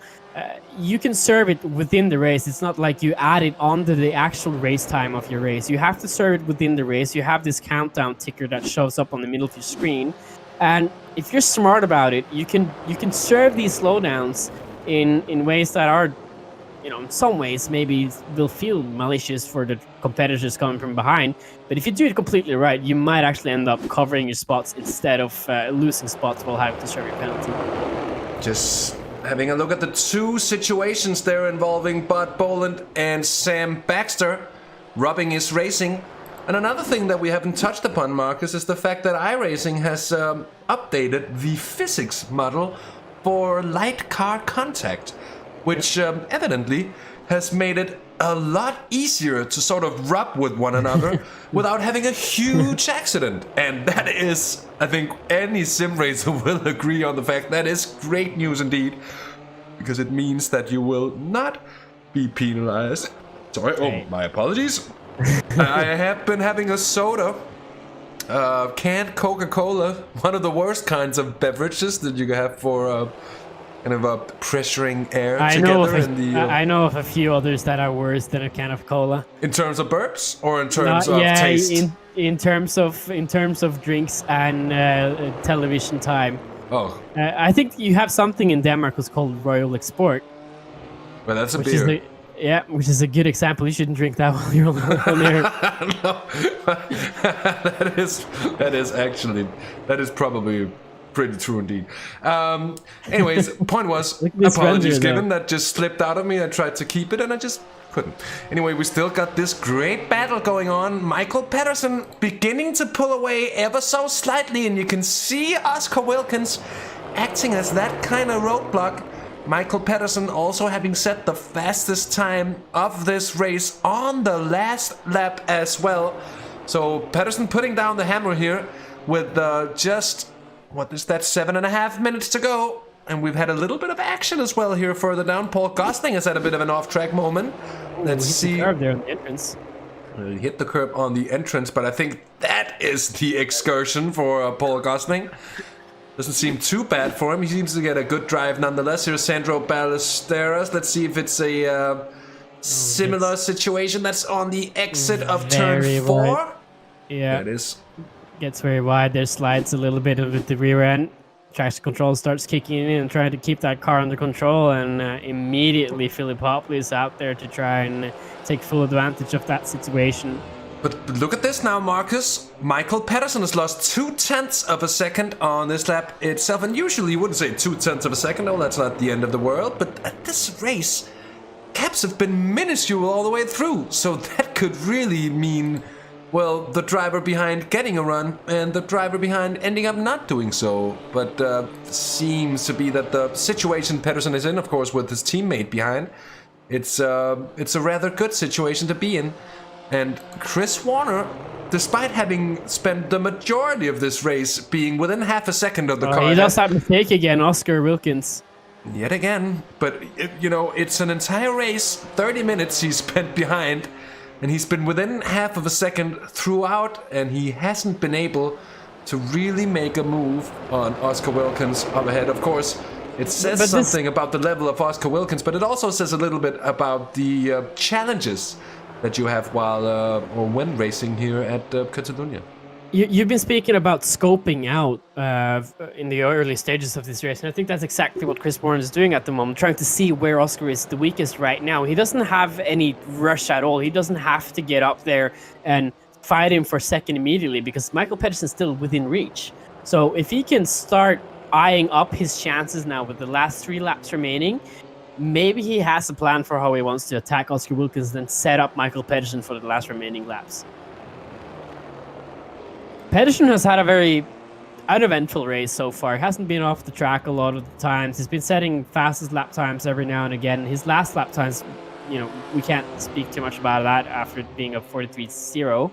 You can serve it within the race. It's not like you add it onto the actual race time of your race. You have to serve it within the race. You have this countdown ticker that shows up on the middle of your screen. And if you're smart about it, you can serve these slowdowns in ways that are, in some ways maybe will feel malicious for the competitors coming from behind. But if you do it completely right, you might actually end up covering your spots instead of losing spots while having to serve your penalty. Just having a look at the two situations there involving Bud Boland and Sam Baxter. Rubbing is racing. And another thing that we haven't touched upon, Markus, is the fact that iRacing has updated the physics model for light car contact, which evidently has made it a lot easier to sort of rub with one another without having a huge accident. And that is, I think any sim racer will agree on the fact that is great news indeed, because it means that you will not be penalized. Sorry, oh, my apologies. I have been having a soda, canned Coca-Cola, one of the worst kinds of beverages that you can have for kind of pressuring air together. I know of a few others that are worse than a can of cola. In terms of burps or in terms of taste? In terms of drinks and television time. Oh. I think you have something in Denmark that's called Royal Export. Well, that's a beer. Which is a good example. You shouldn't drink that while you're on air. No, that is probably pretty true indeed. Anyways, point was, apologies given, that just slipped out of me. I tried to keep it and I just couldn't. Anyway, we still got this great battle going on. Michael Pedersen beginning to pull away ever so slightly, and you can see Oscar Wilkins acting as that kind of roadblock. Michael Pedersen also having set the fastest time of this race on the last lap as well. So Pedersen putting down the hammer here with just, 7.5 minutes to go. And we've had a little bit of action as well here further down. Paul Gosling has had a bit of an off-track moment. Let's see. The curb there on the entrance. He hit the curb on the entrance, but I think that is the excursion for Paul Gosling. Doesn't seem too bad for him. He seems to get a good drive nonetheless. Here's Sandro Ballesteros. Let's see if it's a similar situation. That's on the exit of turn 4. Wide. Yeah. That is. Gets very wide. There slides a little bit with the rear end. Traction control starts kicking in and trying to keep that car under control. And immediately Philip Hopley is out there to try and take full advantage of that situation. But look at this now, Markus. Michael Pedersen has lost 0.2 of a second on this lap itself. And usually you wouldn't say 0.2 of a second. Oh, that's not the end of the world. But at this race, gaps have been minuscule all the way through. So that could really mean, well, the driver behind getting a run and the driver behind ending up not doing so. But seems to be that the situation Pedersen is in, of course, with his teammate behind, it's a rather good situation to be in. And Chris Warner, despite having spent the majority of this race being within half a second of the car. He does that mistake again, Oscar Wilkins. Yet again. But, it's an entire race, 30 minutes he's spent behind. And he's been within half of a second throughout. And he hasn't been able to really make a move on Oscar Wilkins up ahead. Of course, it says something about the level of Oscar Wilkins. But it also says a little bit about the challenges that you have while or when racing here at Catalunya. You've been speaking about scoping out in the early stages of this race, and I think that's exactly what Chris Warren is doing at the moment, trying to see where Oscar is the weakest right now. He doesn't have any rush at all. He doesn't have to get up there and fight him for second immediately because Michael Pedersen's still within reach. So if he can start eyeing up his chances now with the last 3 laps remaining, maybe he has a plan for how he wants to attack Oscar Wilkins, then set up Michael Pedersen for the last remaining laps. Pedersen has had a very uneventful race so far. He hasn't been off the track a lot of the times. He's been setting fastest lap times every now and again. His last lap times, you know, we can't speak too much about that after it being a 43.0.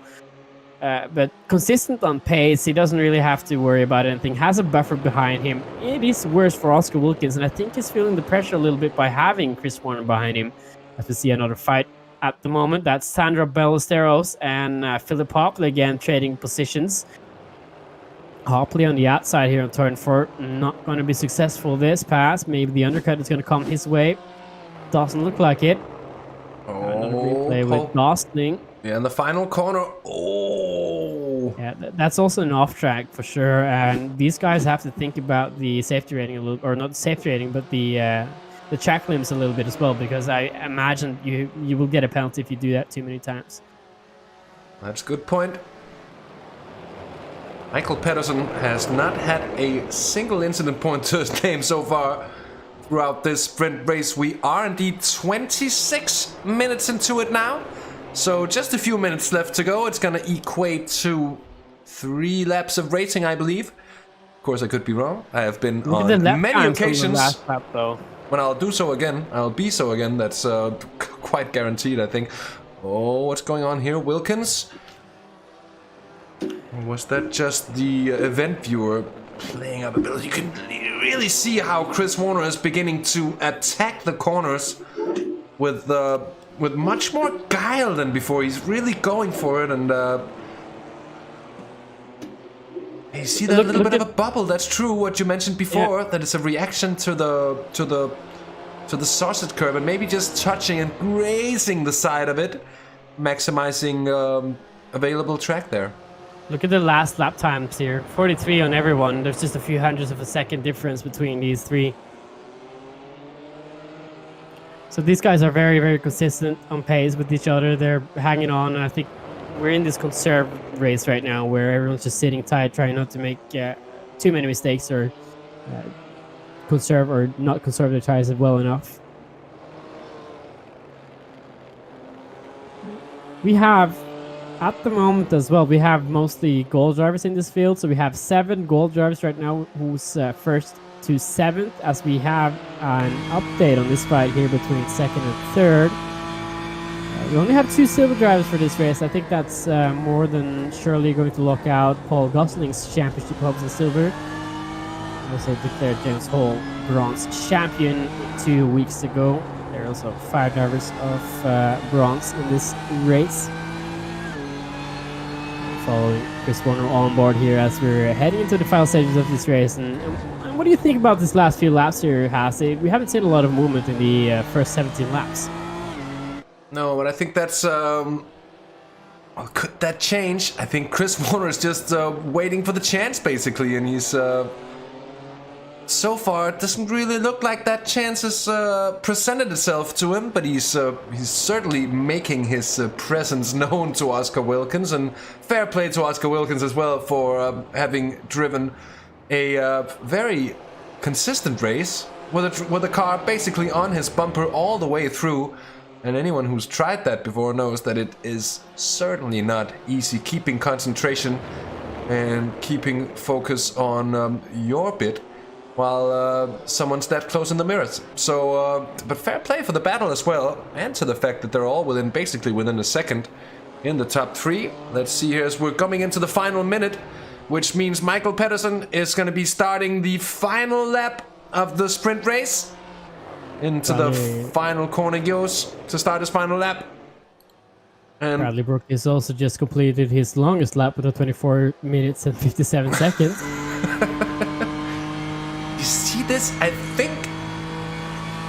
But consistent on pace, he doesn't really have to worry about anything. Has a buffer behind him. It is worse for Oscar Wilkins, and I think he's feeling the pressure a little bit by having Chris Warner behind him. As we see another fight at the moment, that's Sandra Ballesteros and Philip Hopley again trading positions. Hopley on the outside here on turn 4, not going to be successful this pass. Maybe the undercut is going to come his way. Doesn't look like it. Another replay with Gosling. Yeah, in the final corner. Oh. Yeah, that's also an off track for sure. And these guys have to think about the safety rating a little, or not the safety rating, but the track limits a little bit as well, because I imagine you will get a penalty if you do that too many times. That's a good point. Michael Pedersen has not had a single incident point to his name so far throughout this sprint race. We are indeed 26 minutes into it now. So just a few minutes left to go. It's going to equate to 3 laps of racing, I believe. Of course, I could be wrong. I have been on many occasions. Last lap, though. When I'll do so again, I'll be so again. That's quite guaranteed, I think. Oh, what's going on here? Wilkins? Or was that just the event viewer playing up a bit? You can really see how Chris Warner is beginning to attack the corners with much more guile than before. He's really going for it, and you see that little bit of a bubble. That's true. What you mentioned before, yeah. That it's a reaction to the sausage curb, and maybe just touching and grazing the side of it, maximizing available track there. Look at the last lap times here. 43 on everyone. There's just a few hundredths of a second difference between these 3. So these guys are very, very consistent on pace with each other. They're hanging on. And I think we're in this conserve race right now where everyone's just sitting tight, trying not to make too many mistakes or conserve or not conserve their tires well enough. We have, at the moment as well, we have mostly gold drivers in this field. So we have 7 gold drivers right now, who's first to 7th, as we have an update on this fight here between 2nd and 3rd. We only have 2 silver drivers for this race. I think that's more than surely going to lock out Paul Gosling's championship hopes in silver. Also declared James Hall bronze champion 2 weeks ago. There are also 5 drivers of bronze in this race. Following Chris Warner on board here as we're heading into the final stages of this race. And what do you think about this last few laps here, Hasse? We haven't seen a lot of movement in the first 17 laps. No, but I think that's... well, could that change? I think Chris Warner is just waiting for the chance, basically, and he's... so far, it doesn't really look like that chance has presented itself to him, but he's certainly making his presence known to Oscar Wilkins, and fair play to Oscar Wilkins as well for having driven a very consistent race with a car basically on his bumper all the way through. And anyone who's tried that before knows that it is certainly not easy keeping concentration and keeping focus on your bit while someone's that close in the mirrors. So, but fair play for the battle as well, and to the fact that they're all basically within a second in the top 3. Let's see here as we're coming into the final minute, which means Michael Pedersen is going to be starting the final lap of the sprint race. Into the final corner goes to start his final lap. And Bradley Brooke has also just completed his longest lap with a 24 minutes and 57 seconds. You see this? I think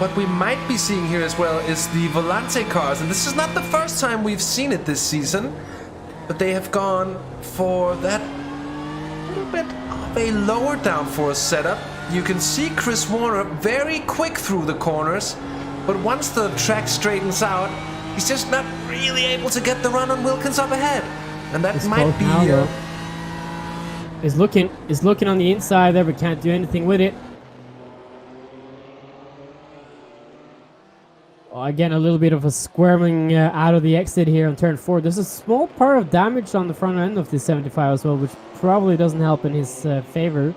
what we might be seeing here as well is the Volante cars. And this is not the first time we've seen it this season, but they have gone for that little bit of a lower downforce setup. You can see Chris Warner very quick through the corners, but once the track straightens out, he's just not really able to get the run on Wilkins up ahead. And that might be... He's looking on the inside there, but can't do anything with it. again, a little bit of a squirming out of the exit here on turn 4. There's a small part of damage on the front end of this 75 as well, which probably doesn't help in his favor.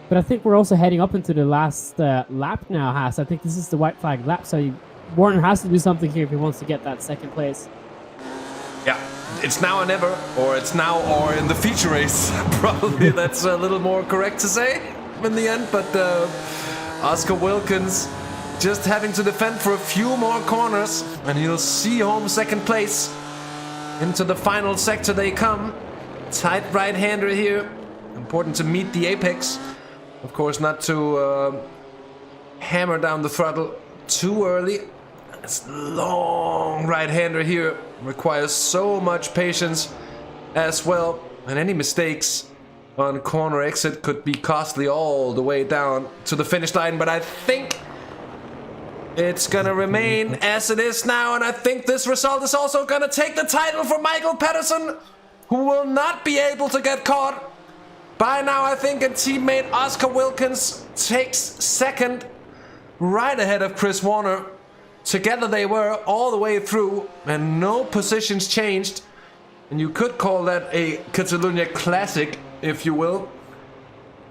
But I think we're also heading up into the last lap now, Hasse. I think this is the white flag lap, so Warner has to do something here if he wants to get that second place. Yeah, it's now or never, or it's now or in the feature race. Probably that's a little more correct to say in the end, but Oscar Wilkins just having to defend for a few more corners, and he'll see home second place. Into the final sector they come. Tight right-hander here. Important to meet the apex. Of course, not to hammer down the throttle too early. This long right-hander here requires so much patience as well. And any mistakes on corner exit could be costly all the way down to the finish line. But I think it's gonna remain as it is now, and I think this result is also gonna take the title for Michael Pedersen, who will not be able to get caught. By now, I think, and teammate Oscar Wilkins takes second, right ahead of Chris Warner. Together they were all the way through, and no positions changed. And you could call that a Catalunya classic, if you will.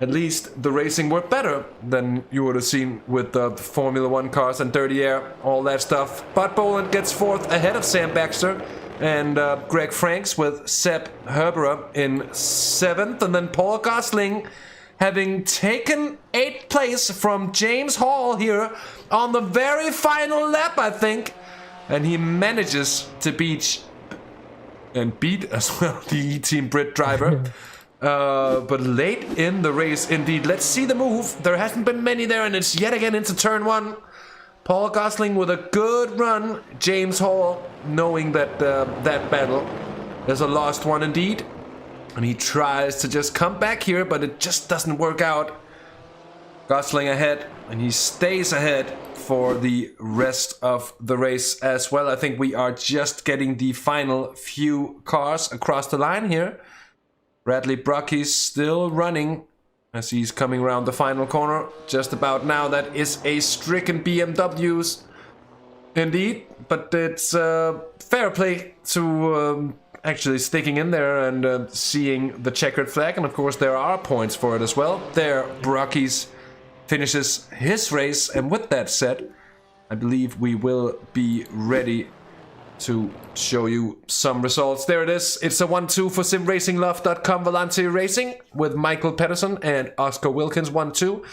At least the racing worked better than you would have seen with the Formula 1 cars and dirty air, all that stuff. Bud Boland gets fourth ahead of Sam Baxter and Greg Franks, with Seb Herberer in 7th. And then Paul Gosling having taken 8th place from James Hall here on the very final lap, I think. And he manages to beat as well the Team Brit driver. But late in the race, indeed. Let's see the move. There hasn't been many there, and it's yet again into turn 1. Paul Gosling with a good run. James Hall knowing that that battle is a lost one indeed. And he tries to just come back here, but it just doesn't work out. Gosling ahead, and he stays ahead for the rest of the race as well. I think we are just getting the final few cars across the line here. Bradley Brocky's still running as he's coming around the final corner. Just about now, that is a stricken BMW's indeed. But it's fair play to actually sticking in there and seeing the checkered flag. And of course there are points for it as well. There, Brocky's finishes his race. And with that said, I believe we will be ready to show you some results. There it is. It's a 1-2 for simracinglove.com Volante Racing with Michael Pedersen and Oscar Wilkins 1-2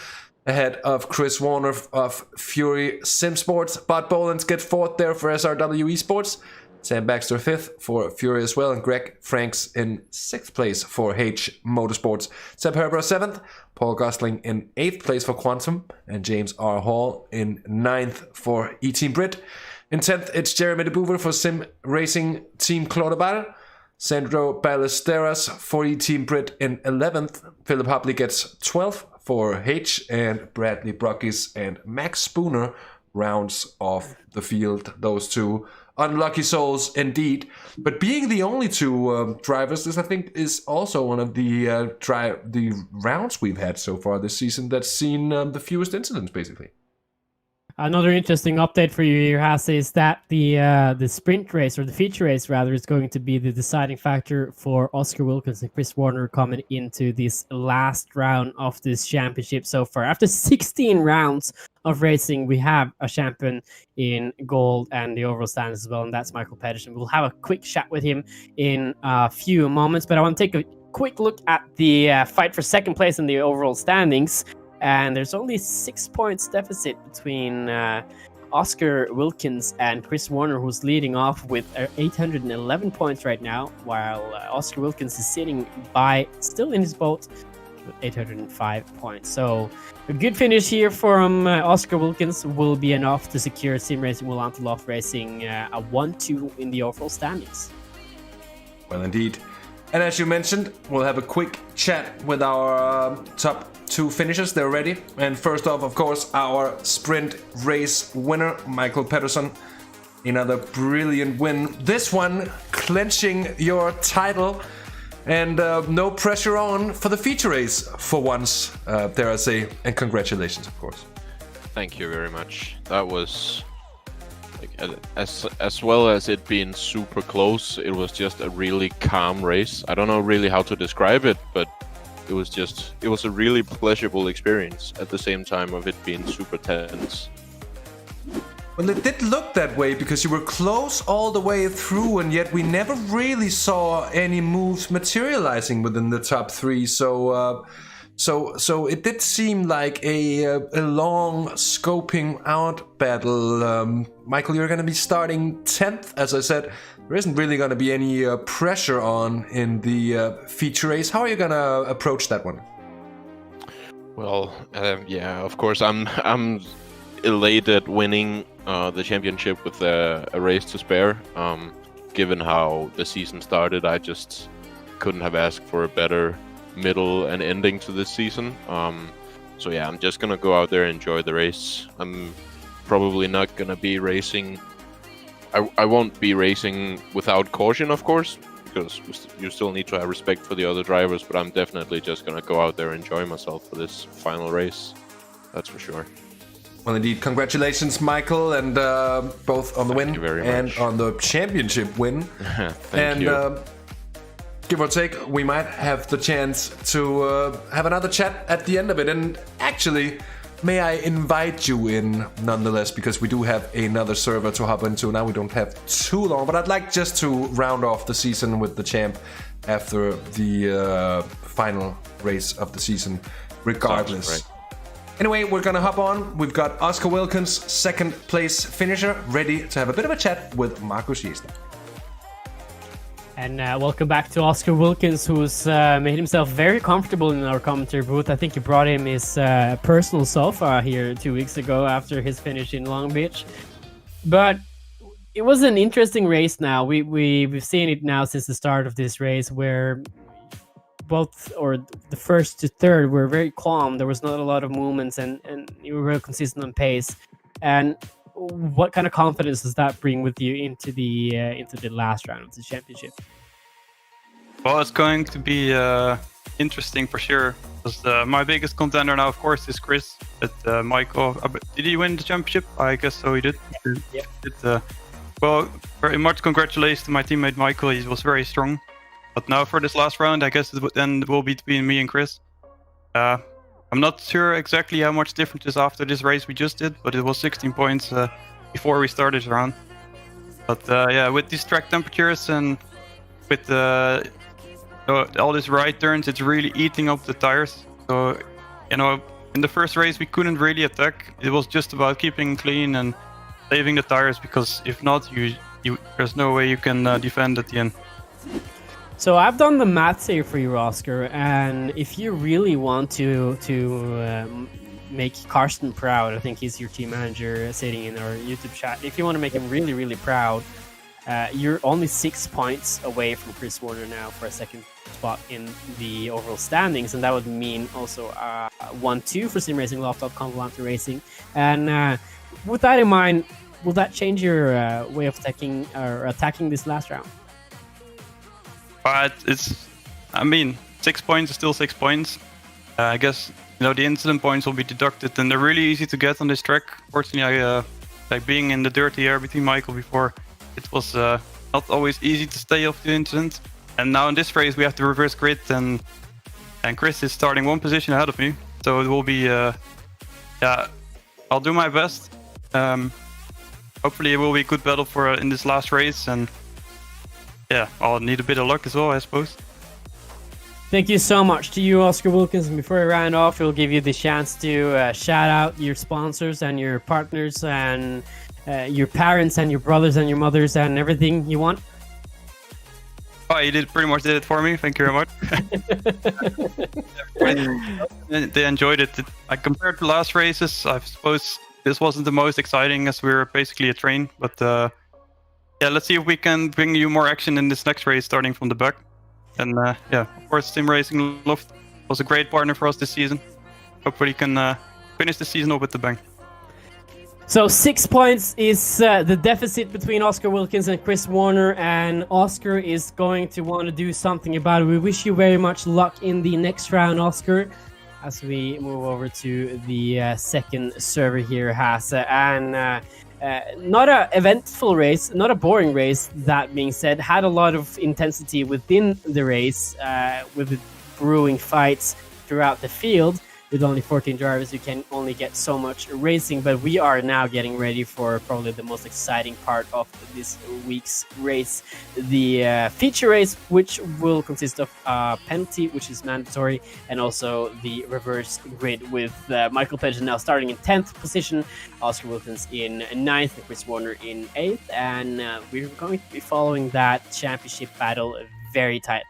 ahead of Chris Warner of Fury Sim Sports. Bud Boland gets 4th there for SRW Esports. Sam Baxter 5th for Fury as well, and Greg Franks in 6th place for H Motorsports. Seb Herber 7th, Paul Gosling in 8th place for Quantum, and James R. Hall in 9th for E-Team Brit. In 10th, it's Jeremy de Boever for Sim Racing Team Clodabal. Sandro Ballesteros for E-Team Brit in 11th. Philip Hopley gets 12th for H, and Bradley Brockis and Max Spooner rounds off the field. Those two unlucky souls indeed. But being the only two drivers, this I think is also one of the rounds we've had so far this season that's seen the fewest incidents, basically. Another interesting update for you here, Hasse, is that the sprint race, or the feature race rather, is going to be the deciding factor for Oscar Wilkins and Chris Warner coming into this last round of this championship so far. After 16 rounds of racing, we have a champion in gold and the overall standings as well, and that's Michael Pedersen. We'll have a quick chat with him in a few moments, but I want to take a quick look at the fight for second place in the overall standings. And there's only 6 points deficit between Oscar Wilkins and Chris Warner, who's leading off with 811 points right now, while Oscar Wilkins is sitting by, still in his boat, with 805 points. So a good finish here from Oscar Wilkins will be enough to secure Sim Racing Volante Loft Racing a 1-2 in the overall standings. Well, indeed. And as you mentioned, we'll have a quick chat with our top 2 finishers. They're ready. And first off, of course, our sprint race winner, Michael Pedersen. Another brilliant win. This one clenching your title. And no pressure on for the feature race for once, dare I say. And congratulations, of course. Thank you very much. That was As well as it being super close, it was just a really calm race. I don't know really how to describe it, but it was a really pleasurable experience at the same time of it being super tense. Well, it did look that way because you were close all the way through, and yet we never really saw any moves materializing within the top three. So it did seem like a long scoping out battle. Michael, you're going to be starting 10th. As I said, there isn't really going to be any pressure on in the feature race. How are you going to approach that one? Well, yeah, of course, I'm elated winning the championship with a race to spare. Given how the season started, I just couldn't have asked for a better middle and ending to this season. So yeah, I'm just gonna go out there and enjoy the race. I'm probably not gonna be racing. I won't be racing without caution, of course, because you still need to have respect for the other drivers, but I'm definitely just gonna go out there and enjoy myself for this final race. That's for sure. Well, indeed, congratulations, Michael, and both on the win and on the championship win. Thank you. Give or take, we might have the chance to have another chat at the end of it. And actually, may I invite you in nonetheless, because we do have another server to hop into. Now we don't have too long, but I'd like just to round off the season with the champ after the final race of the season, regardless. Right. Anyway, we're gonna hop on. We've got Oscar Wilkins, second place finisher, ready to have a bit of a chat with Markus Gjesdal. And welcome back to Oscar Wilkins, who's made himself very comfortable in our commentary booth. I think he brought him his personal sofa here 2 weeks ago after his finish in Long Beach. But it was an interesting race now. We've seen it now since the start of this race, where both, or the first to third, were very calm. There was not a lot of movements, and you were very consistent on pace. And what kind of confidence does that bring with you into the last round of the championship? Well, it's going to be interesting for sure. Because my biggest contender now, of course, is Chris. But Michael, did he win the championship? I guess so. He did. Yeah. Well, very much congratulations to my teammate Michael. He was very strong. But now for this last round, I guess it will be between me and Chris. I'm not sure exactly how much difference is after this race we just did, but it was 16 points before we started this round. But yeah, with these track temperatures and with all these right turns, it's really eating up the tires. So, you know, in the first race we couldn't really attack. It was just about keeping clean and saving the tires, because if not, there's no way you can defend at the end. So I've done the maths here for you, Oscar, and if you really want to make Karsten proud, I think he's your team manager sitting in our YouTube chat. If you want to make him really, really proud, you're only 6 points away from Chris Warner now for a second spot in the overall standings, and that would mean also 1-2 for SimRacingLoft.com Volante Racing. And with that in mind, will that change your way of attacking this last round? But I mean, 6 points is still 6 points. I guess, you know, the incident points will be deducted, and they're really easy to get on this track. Fortunately, like being in the dirty air between Michael before, it was not always easy to stay off the incident. And now in this race, we have to reverse grid, and Chris is starting one position ahead of me. So it will be, yeah, I'll do my best. Hopefully, it will be a good battle for in this last race, and yeah, I'll need a bit of luck as well, I suppose. Thank you so much to you, Oscar Wilkins. And before we round off, we'll give you the chance to shout out your sponsors and your partners and your parents and your brothers and your mothers and everything you want. Oh, you pretty much did it for me. Thank you very much. They enjoyed it. Like, compared to last races, I suppose this wasn't the most exciting, as we were basically a train, but yeah, let's see if we can bring you more action in this next race starting from the back. And yeah, of course, SimRacing was a great partner for us this season. Hopefully, can finish the season off with the bang. So 6 points is the deficit between Oscar Wilkins and Chris Warner, and Oscar is going to want to do something about it. We wish you very much luck in the next round, Oscar, as we move over to the second server here, Hasse. And Not a eventful race, not a boring race. That being said, had a lot of intensity within the race, with brewing fights throughout the field. With only 14 drivers, you can only get so much racing, but we are now getting ready for probably the most exciting part of this week's race, the feature race, which will consist of penalty, which is mandatory, and also the reverse grid with Michael Page now starting in 10th position, Oscar Wilkins in 9th, and Chris Warner in 8th, and we're going to be following that championship battle very tightly.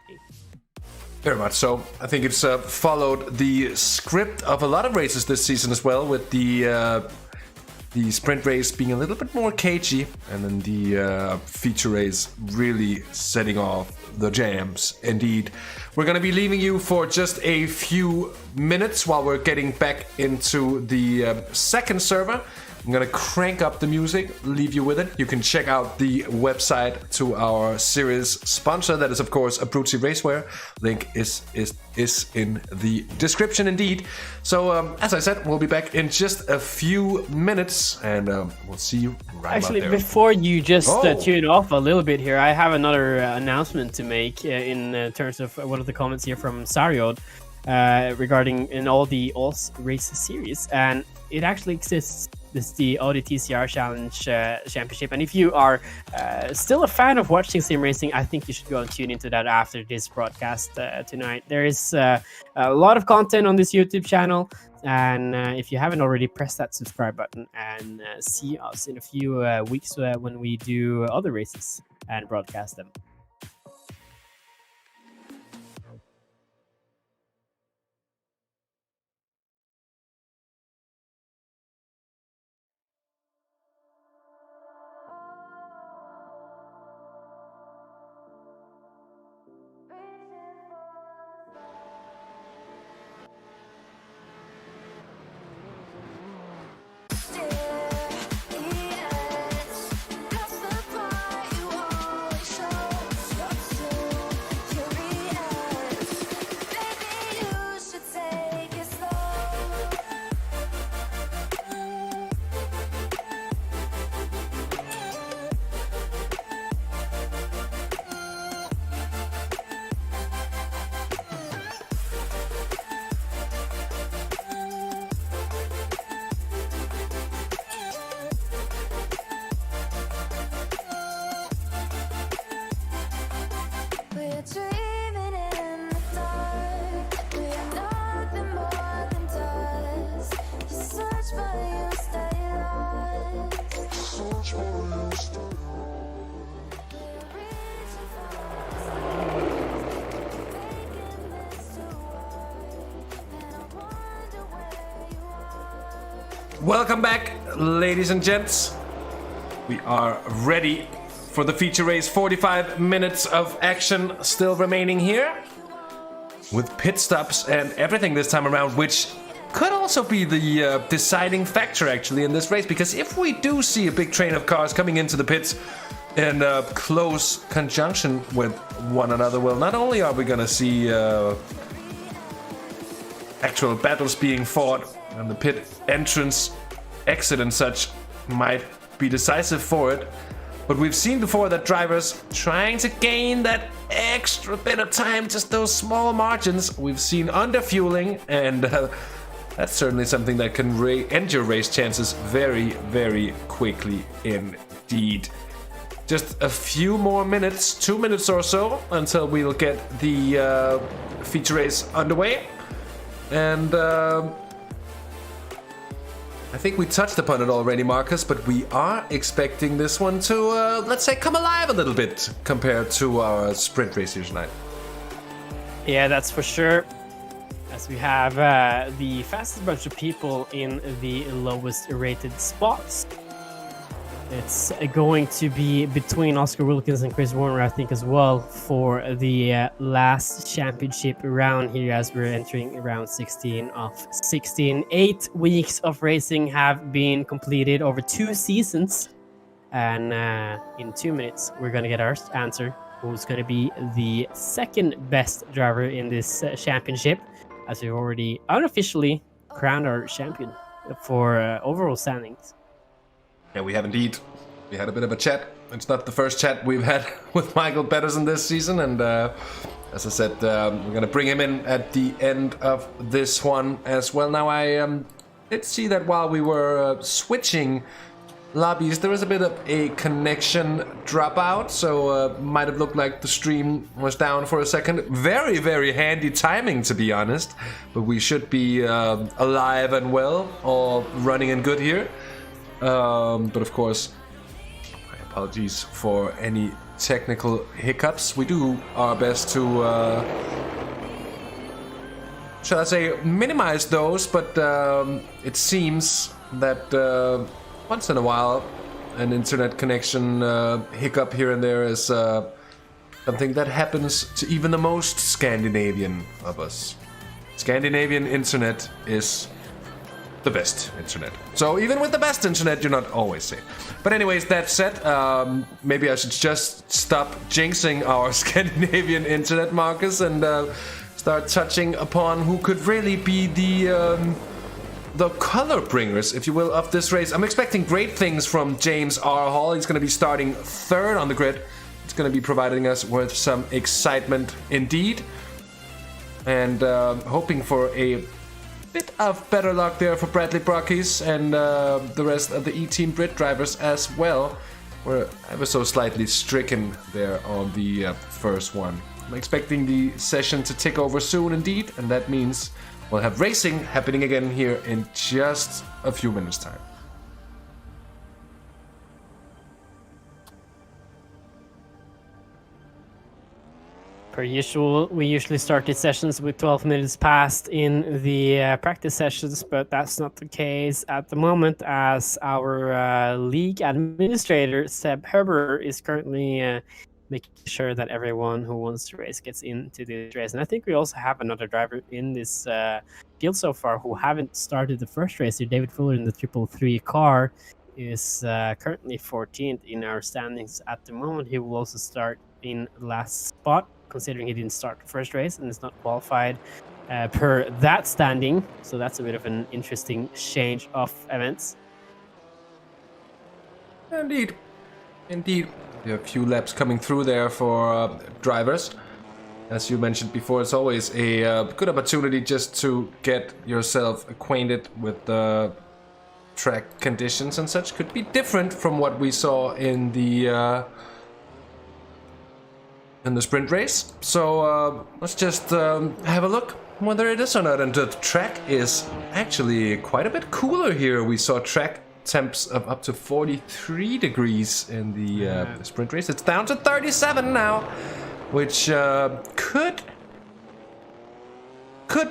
Very much so. I think it's followed the script of a lot of races this season as well, with the sprint race being a little bit more cagey, and then the feature race really setting off the jams. Indeed. We're going to be leaving you for just a few minutes while we're getting back into the second server. I'm going to crank up the music, leave you with it. You can check out the website to our series sponsor. That is, of course, Abruzzi Racewear. Link is in the description, indeed. So, as I said, we'll be back in just a few minutes, and we'll see you right Actually, about there. before you just tune off a little bit here, I have another announcement to make in terms of one of the comments here from Sariod regarding in all the Alls race series, and it actually exists. This is the Audi TCR Challenge Championship, and if you are still a fan of watching sim racing, I think you should go and tune into that after this broadcast tonight. There is a lot of content on this YouTube channel, and if you haven't already, press that subscribe button and see us in a few weeks when we do other races and broadcast them. Welcome back, ladies and gents. We are ready for the feature race. 45 minutes of action still remaining here, with pit stops and everything this time around, which could also be the deciding factor actually in this race, because if we do see a big train of cars coming into the pits in close conjunction with one another, well, not only are we going to see actual battles being fought, and the pit entrance, exit and such might be decisive for it, but we've seen before that drivers trying to gain that extra bit of time, just those small margins, we've seen underfueling, and that's certainly something that can end your race chances very, very quickly indeed. Just a few more minutes, 2 minutes or so, until we'll get the feature race underway. And I think we touched upon it already, Markus, but we are expecting this one to, let's say, come alive a little bit compared to our sprint race here tonight. Yeah, that's for sure. As we have the fastest bunch of people in the lowest rated spots. It's going to be between Oscar Wilkins and Chris Warner, I think, as well, for the last championship round here, as we're entering round 16 of 16. 8 weeks of racing have been completed over 2 seasons. And in 2 minutes, we're going to get our answer. Who's going to be the second best driver in this championship, as we've already unofficially crowned our champion for overall standings. Yeah, we have indeed. We had a bit of a chat. It's not the first chat we've had with Michael Pedersen this season, and as I said, we're gonna bring him in at the end of this one as well. Now, I did see that while we were switching lobbies, there was a bit of a connection dropout, so might have looked like the stream was down for a second. Very, very handy timing, to be honest, but we should be alive and well, all running and good here. But of course, my apologies for any technical hiccups. We do our best to, shall I say, minimize those, but it seems that once in a while an internet connection hiccup here and there is something that happens to even the most Scandinavian of us. Scandinavian internet is the best internet. So even with the best internet, you're not always safe. But anyways, that said, maybe I should just stop jinxing our Scandinavian internet, Markus, and start touching upon who could really be the color bringers, if you will, of this race. I'm expecting great things from James R. Hall. He's going to be starting third on the grid. It's going to be providing us with some excitement indeed. And hoping for a bit of better luck there for Bradley Brockies and the rest of the E-Team Brit drivers as well. We're ever so slightly stricken there on the first one. I'm expecting the session to tick over soon indeed, and that means we'll have racing happening again here in just a few minutes' time. Per usual, we usually start these sessions with 12 minutes past in the practice sessions, but that's not the case at the moment, as our league administrator, Seb Herber, is currently making sure that everyone who wants to race gets into this race. And I think we also have another driver in this field so far who haven't started the first race here. David Fuller in the 333 car is currently 14th in our standings at the moment. He will also start in last spot, considering he didn't start the first race and is not qualified per that standing. So that's a bit of an interesting change of events. Indeed. Indeed. We have a few laps coming through there for drivers. As you mentioned before, it's always a good opportunity just to get yourself acquainted with the track conditions and such. Could be different from what we saw in the sprint race. So let's just have a look whether it is or not. And the track is actually quite a bit cooler here. We saw track temps of up to 43 degrees in the sprint race. It's down to 37 now, which could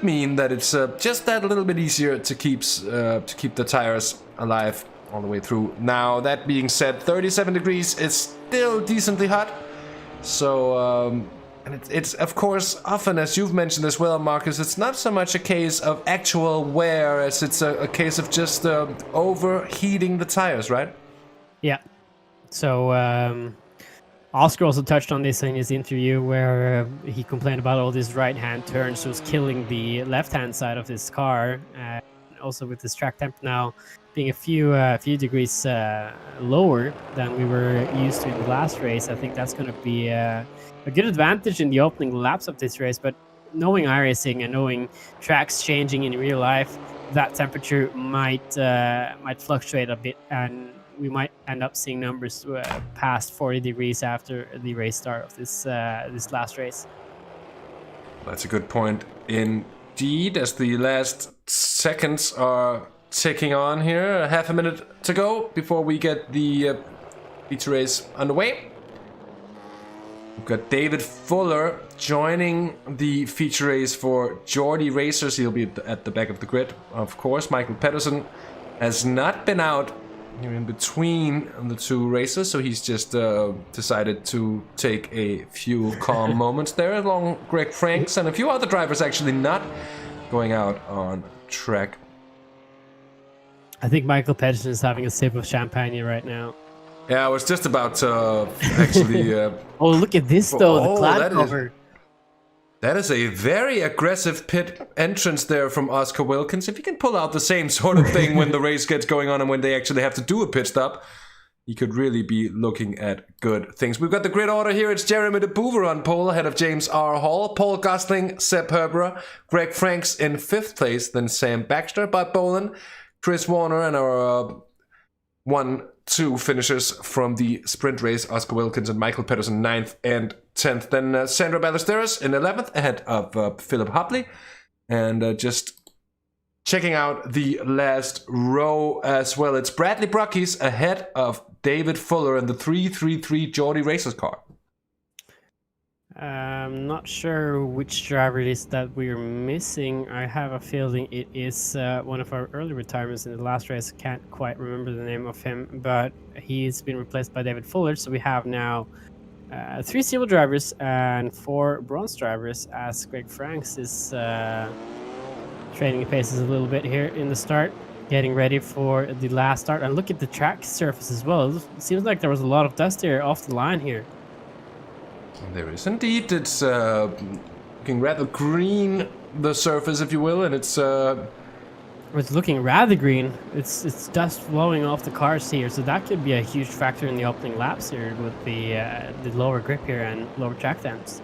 mean that it's just that little bit easier to keep the tires alive all the way through. Now, that being said, 37 degrees is still decently hot. So, and it's of course often, as you've mentioned as well, Markus, it's not so much a case of actual wear as it's a case of just overheating the tires, right? Yeah. So Oscar also touched on this in his interview, where he complained about all these right-hand turns was killing the left-hand side of this car. Also with this track temp now being a few degrees lower than we were used to in the last race, I think that's going to be a good advantage in the opening laps of this race. But knowing iRacing and knowing tracks changing in real life, that temperature might fluctuate a bit, and we might end up seeing numbers past 40 degrees after the race start of this last race. That's a good point indeed, as the last seconds are ticking on here. A half a minute to go before we get the feature race underway. We've got David Fuller joining the feature race for Geordie Racers. He'll be at the back of the grid, of course. Michael Pedersen has not been out here in between the two races, so he's just decided to take a few calm moments there, along Greg Franks and a few other drivers actually not going out on track. I think Michael Pedersen is having a sip of champagne right now. Yeah, I was just about to actually... Oh, look at this though, the cloud cover. That is a very aggressive pit entrance there from Oscar Wilkins. If he can pull out the same sort of thing when the race gets going on and when they actually have to do a pit stop, he could really be looking at good things. We've got the grid order here. It's Jeremy de Boever on pole, ahead of James R. Hall, Paul Gosling, Sepp Herberer, Greg Franks in 5th place, then Sam Baxter, Bud Bolin, Chris Warner, and our 1-2 finishers from the sprint race, Oscar Wilkins and Michael Pedersen 9th and 10th. Then Sandra Ballesteros in 11th, ahead of Philip Hopley. And just checking out the last row as well, it's Bradley Brockies ahead of David Fuller in the 333 Geordie Racers car. I'm not sure which driver it is that we're missing. I have a feeling it is one of our early retirements in the last race. Can't quite remember the name of him, but he's been replaced by David Fuller. So we have now 3 silver drivers and 4 bronze drivers, as Greg Franks is trading paces a little bit here in the start, getting ready for the last start. And look at the track surface as well. It seems like there was a lot of dust here off the line here. There is indeed. It's looking rather green, the surface, if you will, and it's looking rather green. It's dust blowing off the cars here, so that could be a huge factor in the opening laps here with the lower grip here and lower track temps.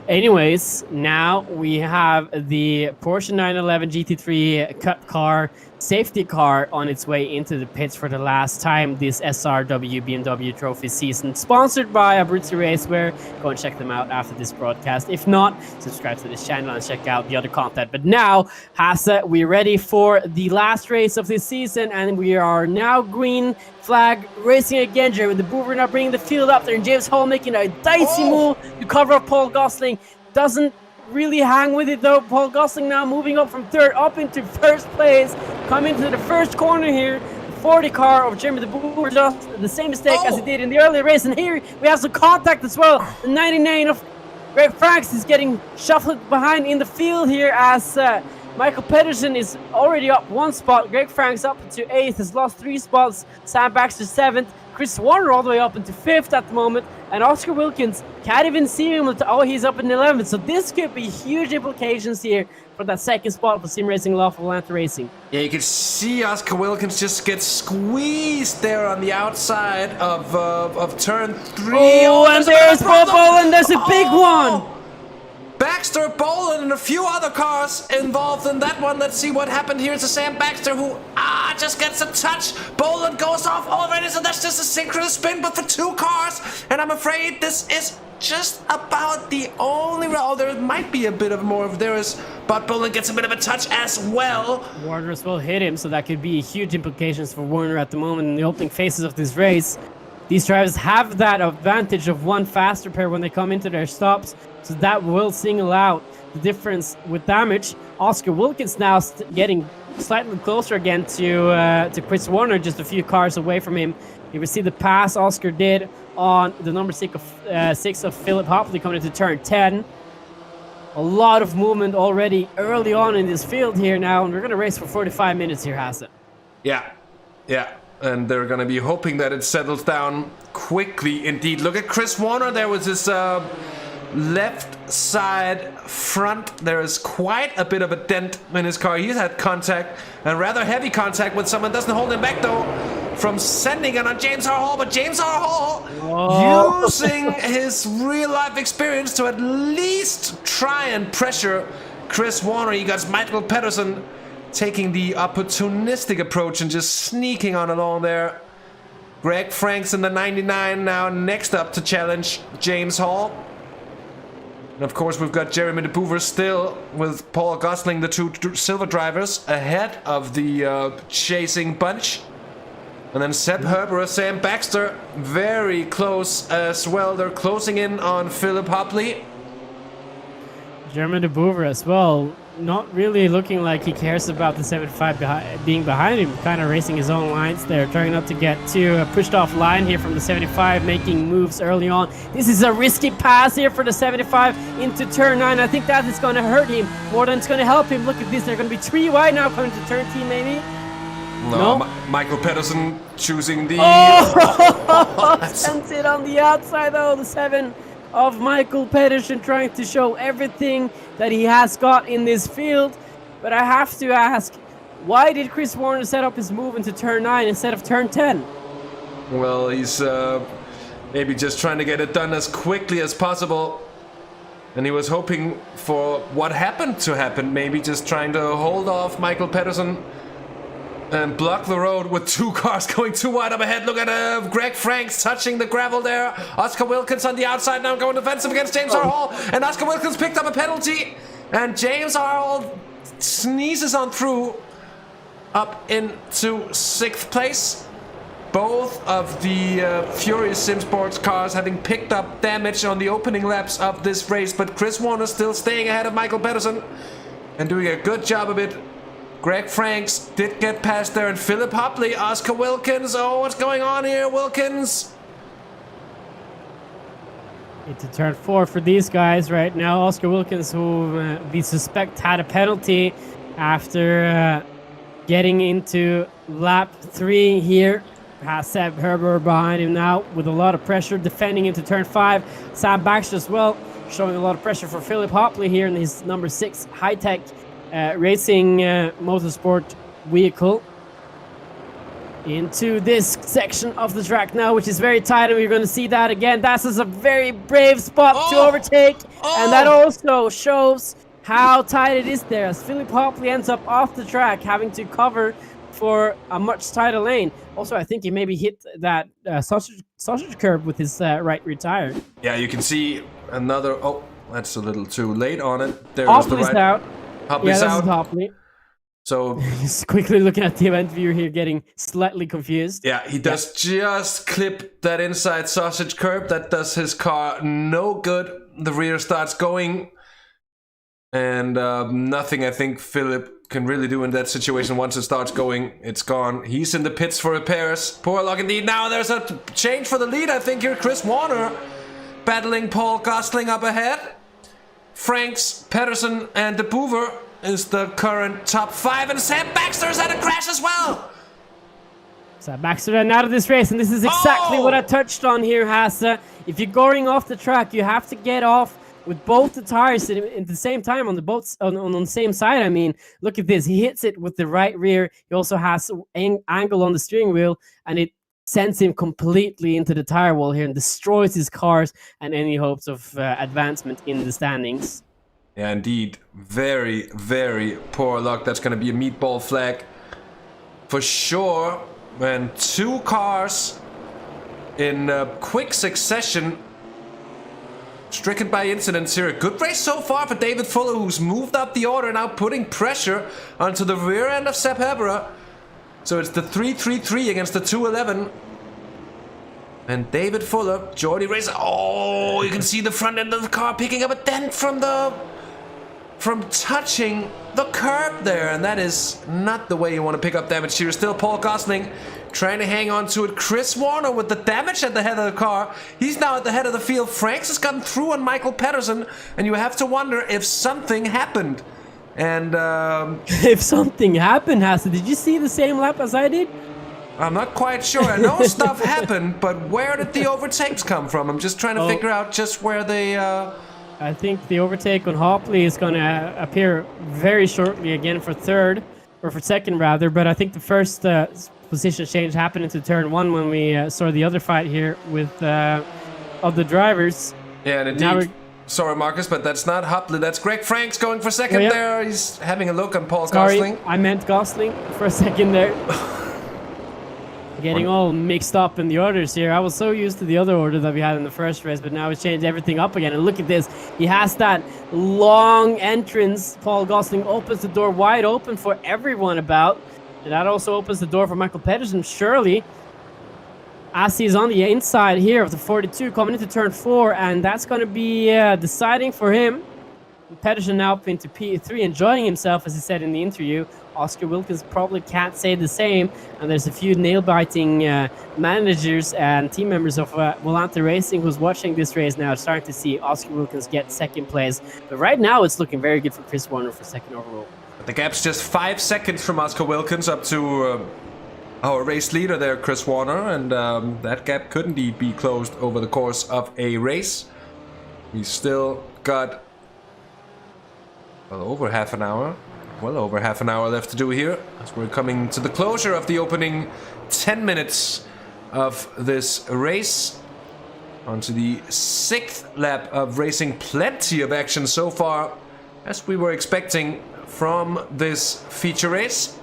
Anyways, now we have the Porsche 911 GT3 Cup car, safety car, on its way into the pits for the last time this SRW BMW Trophy season, sponsored by Abruzzi Racewear. Go and check them out after this broadcast. If not, subscribe to this channel and check out the other content. But now, Hasse, we're ready for the last race of this season, and we are now green flag racing again. Jeremy de Boever now bringing the field up there, and James Hall making a dicey move to cover up Paul Gosling. Doesn't really hang with it though. Paul Gosling now moving up from 3rd up into 1st place, coming to the first corner here. The 40 car of Jeremy de Boever does the same mistake as he did in the earlier race, and here we have some contact as well. The 99 of Greg Franks is getting shuffled behind in the field here as Michael Pedersen is already up 1 spot. Greg Franks up to 8th, has lost 3 spots. Sam Baxter 7th. Chris Warner all the way up into 5th at the moment. And Oscar Wilkins can't even see him. Oh, he's up in 11th. So this could be huge implications here for that 2nd spot for Sim Racing Lawful Atlanta Racing. Yeah, you can see Oscar Wilkins just get squeezed there on the outside of turn 3. Oh, and there's Bob Bolin. There's a big one. Baxter, Bolin, and a few other cars involved in that one. Let's see what happened here. It's a Sam Baxter who just gets a touch. Bolin goes off already, so that's just a synchronous spin, but for 2 cars. And I'm afraid this is just about the only round. There might be a bit of more if there is, but Bolin gets a bit of a touch as well. Warner as well hit him, so that could be huge implications for Warner at the moment in the opening phases of this race. These drivers have that advantage of 1 faster pair when they come into their stops, so that will single out the difference with damage. Oscar Wilkins now getting slightly closer again to Chris Warner, just a few cars away from him. You will see the pass Oscar did on the number 6 of Philip Hopley coming into turn 10. A lot of movement already early on in this field here now, and we're going to race for 45 minutes here, Hasse. Yeah. And they're going to be hoping that it settles down quickly indeed. Look at Chris Warner there with his left side front. There is quite a bit of a dent in his car. He's had contact, and rather heavy contact, with someone doesn't hold him back though from sending it on James R. Hall. But James R. Hall using his real life experience to at least try and pressure Chris Warner. You got Michael Pedersen taking the opportunistic approach and just sneaking on along there. Greg Franks in the 99 now next up to challenge James Hall. And of course we've got Jeremy de Boever still with Paul Gosling, the 2 silver drivers, ahead of the chasing bunch. And then Sepp Herberer, Sam Baxter very close as well. They're closing in on Philip Hopley. Jeremy de Boever as well, not really looking like he cares about the 75 being behind him, kind of racing his own lines there, trying not to get too pushed off line here from the 75, making moves early on. This is a risky pass here for the 75 into turn 9. I think that is going to hurt him more than it's going to help him. Look at this, they're going to be 3 wide now coming to turn 10 maybe. No. Michael Pedersen choosing the... Sends it on the outside though, the 7 of Michael Pedersen trying to show everything that he has got in this field. But I have to ask, why did Chris Warner set up his move into turn 9 instead of turn 10? Well, he's maybe just trying to get it done as quickly as possible. And he was hoping for what happened to happen, maybe just trying to hold off Michael Pedersen and block the road with 2 cars going too wide up ahead. Look at Greg Franks touching the gravel there. Oscar Wilkins on the outside now going defensive against James R. Hall. And Oscar Wilkins picked up a penalty. And James R. Hall sneezes on through up into 6th place. Both of the Furious Sim Sports cars having picked up damage on the opening laps of this race. But Chris Warner still staying ahead of Michael Pedersen and doing a good job of it. Greg Franks did get past there, and Philip Hopley, Oscar Wilkins. Oh, what's going on here, Wilkins? Into turn 4 for these guys right now. Oscar Wilkins, who we suspect had a penalty after getting into lap 3 here. Has Seb Herber behind him now with a lot of pressure, defending into turn 5. Sam Baxter as well, showing a lot of pressure for Philip Hopley here in his number 6 high-tech racing motorsport vehicle. Into this section of the track now, which is very tight, and we're going to see that again. That's a very brave spot to overtake, and that also shows how tight it is there, as Philip Hopley ends up off the track, having to cover for a much tighter lane. Also, I think he maybe hit that sausage curb with his right rear tire. Yeah, you can see another... Oh, that's a little too late on it. There was the right... out. Hopley's out. Hopley. So he's quickly looking at the event viewer here, getting slightly confused. Yeah, he does just clip that inside sausage curb. That does his car no good. The rear starts going. And nothing I think Philip can really do in that situation. Once it starts going, it's gone. He's in the pits for repairs. Poor luck indeed. Now there's a change for the lead, I think, here. Chris Warner battling Paul Gosling up ahead. Franks, Pedersen, and De Boever is the current top 5. And Sam Baxter's had a crash as well. Sam Baxter ran out of this race, and this is exactly what I touched on here, Hasse. If you're going off the track, you have to get off with both the tires at the same time on the same side. I mean, look at this. He hits it with the right rear. He also has an angle on the steering wheel, and it sends him completely into the tire wall here and destroys his cars and any hopes of advancement in the standings. Yeah, indeed. Very, very poor luck. That's going to be a meatball flag for sure. When 2 cars in quick succession stricken by incidents here. A good race so far for David Fuller, who's moved up the order, now putting pressure onto the rear end of Sepp Herberer. So it's the 3-3-3 against the 2-11. And David Fuller, Jordy Racer. Oh, you can see the front end of the car picking up a dent from touching the curb there. And that is not the way you want to pick up damage here. Still Paul Gosling trying to hang on to it. Chris Warner with the damage at the head of the car. He's now at the head of the field. Franks has gotten through on Michael Pedersen. And you have to wonder if something happened. And if something happened, Hasse, did you see the same lap as I did? I'm not quite sure. I know stuff happened, but where did the overtakes come from? I'm just trying to figure out just where they... I think the overtake on Hopley is going to appear very shortly again for third, or for second rather, but I think the first position change happened into turn 1 when we saw the other fight here with of the drivers. Yeah, and indeed. Sorry, Markus, but that's not Hopley. That's Greg Franks going for second there. He's having a look on Paul Gosling. I meant Gosling for a second there. Getting all mixed up in the orders here. I was so used to the other order that we had in the first race, but now it's changed everything up again. And look at this. He has that long entrance. Paul Gosling opens the door wide open for everyone about. And that also opens the door for Michael Pedersen, surely. Hasse is on the inside here of the 42 coming into turn 4, and that's going to be deciding for him. Pedersen now up into P3, enjoying himself, as he said in the interview. Oscar Wilkins probably can't say the same, and there's a few nail-biting managers and team members of Volante Racing who's watching this race now, starting to see Oscar Wilkins get second place. But right now, it's looking very good for Chris Warner for second overall. The gap's just 5 seconds from Oscar Wilkins up to our race leader there, Chris Warner, and that gap could indeed be closed over the course of a race. We still got well over half an hour left to do here, as we're coming to the closure of the opening 10 minutes of this race. Onto the 6th lap of racing. Plenty of action so far, as we were expecting from this feature race.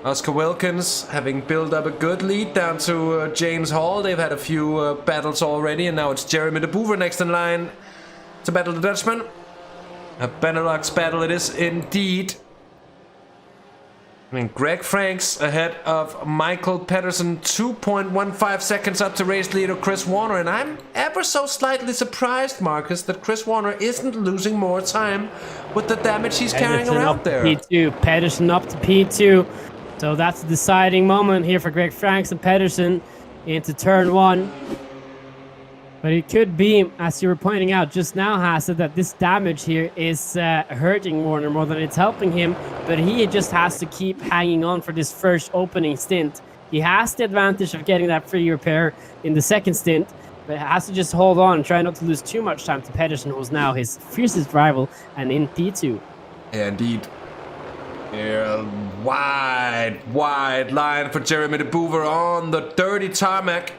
Oscar Wilkins having built up a good lead down to James Hall. They've had a few battles already, and now it's Jeremy de Boever next in line to battle the Dutchman. A Benelux battle it is indeed. I mean, Greg Franks ahead of Michael Pedersen, 2.15 seconds up to race leader Chris Warner, and I'm ever so slightly surprised, Markus, that Chris Warner isn't losing more time with the damage he's carrying around there. P2, Pedersen up to P2, so that's a deciding moment here for Greg Franks and Pedersen into turn 1. But it could be, as you were pointing out just now, Hasse, that this damage here is hurting Warner more than it's helping him. But he just has to keep hanging on for this first opening stint. He has the advantage of getting that free repair in the second stint, but has to just hold on and try not to lose too much time to Pedersen, who's now his fiercest rival and in P2. Yeah, indeed. Yeah, wide line for Jeremy de Boever on the dirty tarmac,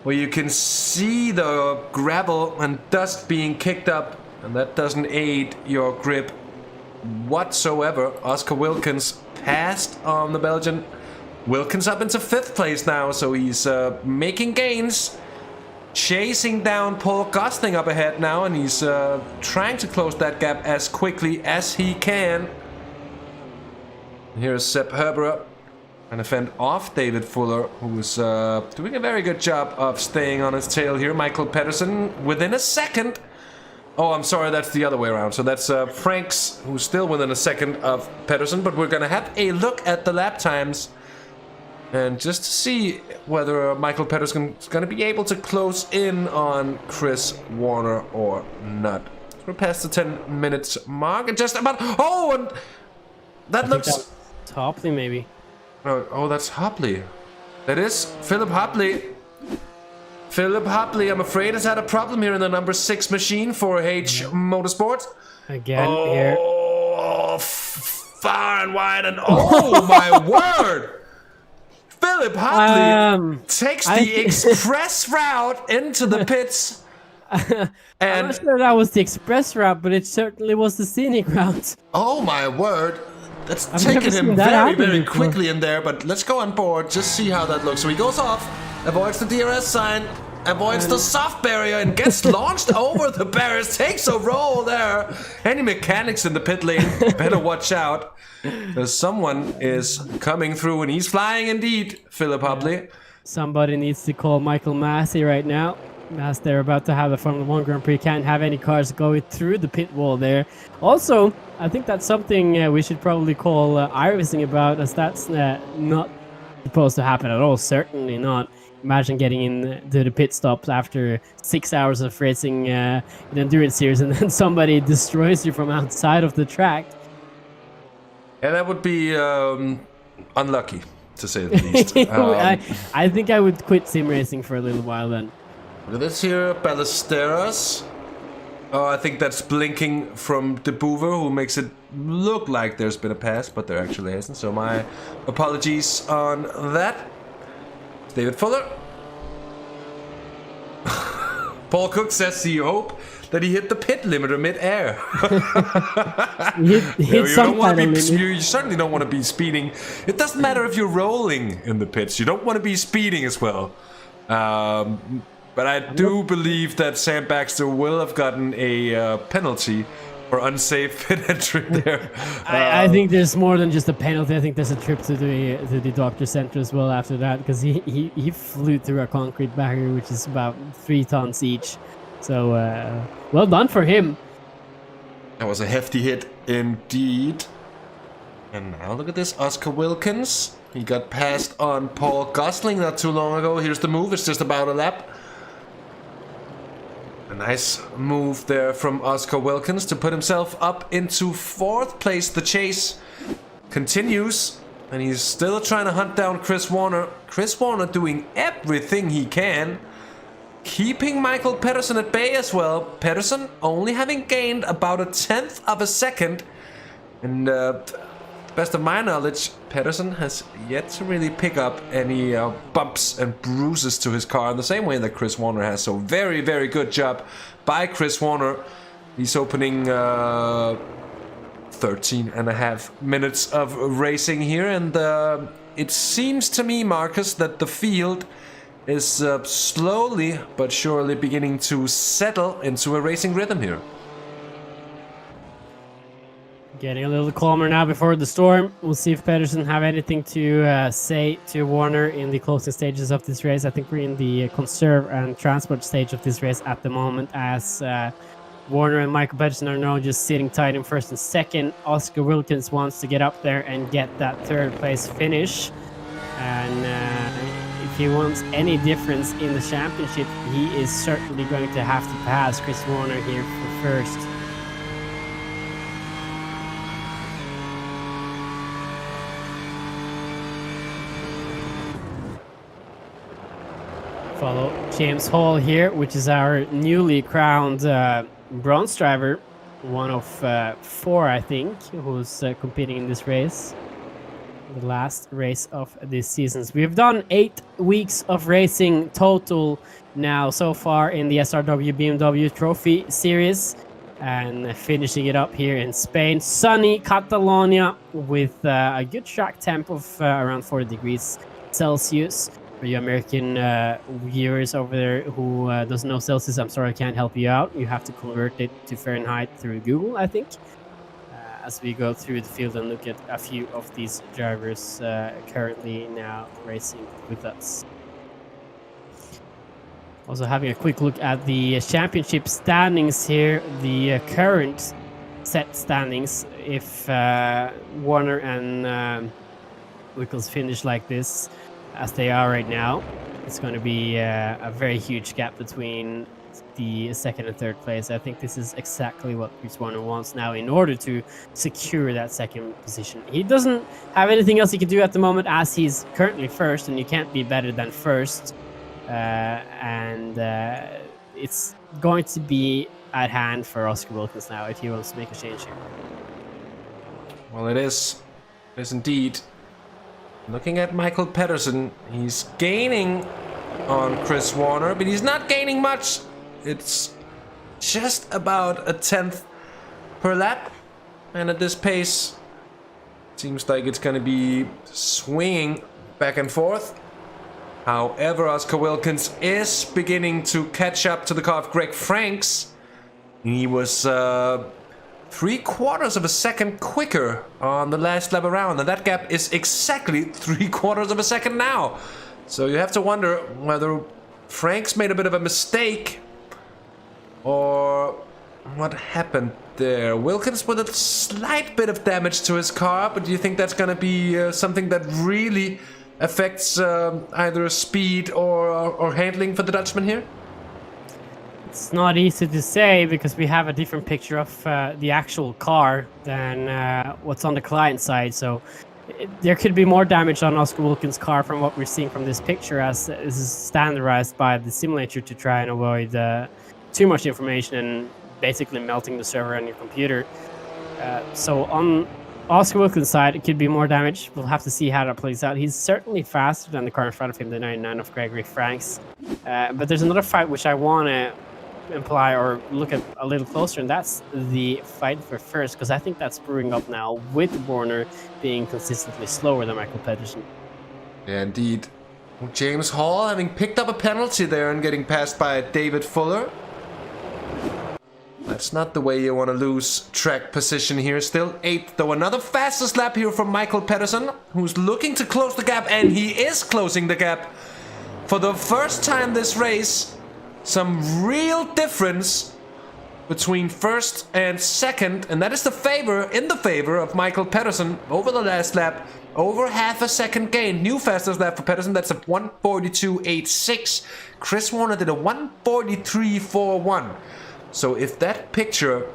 where you can see the gravel and dust being kicked up, and that doesn't aid your grip whatsoever. Oscar Wilkins passed on the Belgian. Wilkins up into 5th place now, so he's making gains, chasing down Paul Gosling up ahead now, and he's trying to close that gap as quickly as he can. Here's Sepp Herberer trying to fend off David Fuller, who's doing a very good job of staying on his tail here. Michael Pedersen within a second. Oh, I'm sorry, that's the other way around. So that's Franks, who's still within a second of Pedersen. But we're going to have a look at the lap times, and just to see whether Michael Pedersen is going to be able to close in on Chris Warner or not. We're past the 10 minutes mark, and just about... Oh, and that looks... Topley, maybe. Oh, that's Hopley. That is Philip Hopley. Philip Hopley, I'm afraid, has had a problem here in the number 6 machine for H Motorsport. Again, here. Oh, far and wide, and oh my word! Philip Hopley takes the express route into the pits. And I'm not sure that was the express route, but it certainly was the scenic route. Oh my word! That's taken him very quickly in there, but let's go on board, just see how that looks. So he goes off, avoids the DRS sign, avoids the soft barrier, and gets launched over the barriers, takes a roll there. Any mechanics in the pit lane better watch out, because someone is coming through, and he's flying indeed, Philip Hopley. Somebody needs to call Michael Massey right now, as they're about to have a Formula 1 Grand Prix. Can't have any cars going through the pit wall there. Also, I think that's something we should probably call iRacing about, as that's not supposed to happen at all. Certainly not. Imagine getting into the pit stops after 6 hours of racing in endurance series, and then somebody destroys you from outside of the track. Yeah, that would be unlucky, to say the least. I think I would quit sim racing for a little while then. Look at this here, Ballesteros. Oh, I think that's blinking from de Boever, who makes it look like there's been a pass, but there actually isn't. So my apologies on that. David Fuller. Paul Cook says he hope that he hit the pit limiter mid-air. You certainly don't want to be speeding. It doesn't matter if you're rolling in the pits. You don't want to be speeding as well. But I do believe that Sam Baxter will have gotten a penalty for unsafe pit entry there. I think there's more than just a penalty. I think there's a trip to the doctor center as well after that, because he flew through a concrete barrier, which is about 3 tons each. So well done for him. That was a hefty hit indeed. And now look at this, Oscar Wilkins. He got passed on Paul Gosling not too long ago. Here's the move. It's just about a lap. A nice move there from Oscar Wilkins to put himself up into 4th place. The chase continues, and he's still trying to hunt down Chris Warner. Chris Warner doing everything he can, keeping Michael Pedersen at bay as well. Pedersen only having gained about 1/10 of a second. And best of my knowledge, Pedersen has yet to really pick up any bumps and bruises to his car in the same way that Chris Warner has. So very, very good job by Chris Warner. He's opening 13 and a half minutes of racing here. And it seems to me, Markus, that the field is slowly but surely beginning to settle into a racing rhythm here. Getting a little calmer now before the storm. We'll see if Pedersen have anything to say to Warner in the closing stages of this race. I think we're in the conserve and transport stage of this race at the moment, as Warner and Michael Pedersen are now just sitting tight in first and second. Oscar Wilkins wants to get up there and get that third place finish. And if he wants any difference in the championship, he is certainly going to have to pass Chris Warner here for first. Follow James Hall here, which is our newly crowned bronze driver, one of 4, I think, who's competing in this race. The last race of this season. So we've done 8 weeks of racing total now so far in the SRW BMW Trophy series, and finishing it up here in Spain, sunny Catalonia, with a good track temp of around 40 degrees Celsius. For you American viewers over there who doesn't know Celsius, I'm sorry, I can't help you out. You have to convert it to Fahrenheit through Google, I think. As we go through the field and look at a few of these drivers currently now racing with us. Also having a quick look at the championship standings here, the current set standings. If Warner and Wickles finish like this, as they are right now, it's going to be a very huge gap between the second and third place. I think this is exactly what Chris Warner wants now in order to secure that second position. He doesn't have anything else he can do at the moment, as he's currently first, and you can't be better than first. It's going to be at hand for Oscar Wilkins now if he wants to make a change here. Well, it is. It is indeed. Looking at Michael Pedersen, he's gaining on Chris Warner, but he's not gaining much. It's just about 1/10 per lap, and at this pace, it seems like it's going to be swinging back and forth. However, Oscar Wilkins is beginning to catch up to the car of Greg Franks. He was 3/4 of a second quicker on the last lap around, and that gap is exactly 3/4 of a second now. So you have to wonder whether Franks made a bit of a mistake or what happened there. Wilkins with a slight bit of damage to his car, but do you think that's going to be something that really affects either speed or handling for the Dutchman here? It's not easy to say because we have a different picture of the actual car than what's on the client side. So there could be more damage on Oscar Wilkins' car from what we're seeing from this picture, as this is standardized by the simulator to try and avoid too much information and basically melting the server on your computer. So on Oscar Wilkins' side, it could be more damage. We'll have to see how that plays out. He's certainly faster than the car in front of him, the 99 of Gregory Franks. But there's another fight which I want to imply or look at a little closer, and that's the fight for first, because I think that's brewing up now with Warner being consistently slower than Michael Pedersen. Yeah, indeed. James Hall having picked up a penalty there and getting passed by David Fuller. That's not the way you want to lose track position here. Still 8th, though. Another fastest lap here from Michael Pedersen, who's looking to close the gap, and he is closing the gap. For the first time this race, some real difference between first and second, and that is in the favor of Michael Pedersen over the last lap. Over half a second gain. New fastest lap for Pedersen. That's a 1:42.86. Chris Warner did a 1:43.41. So if that picture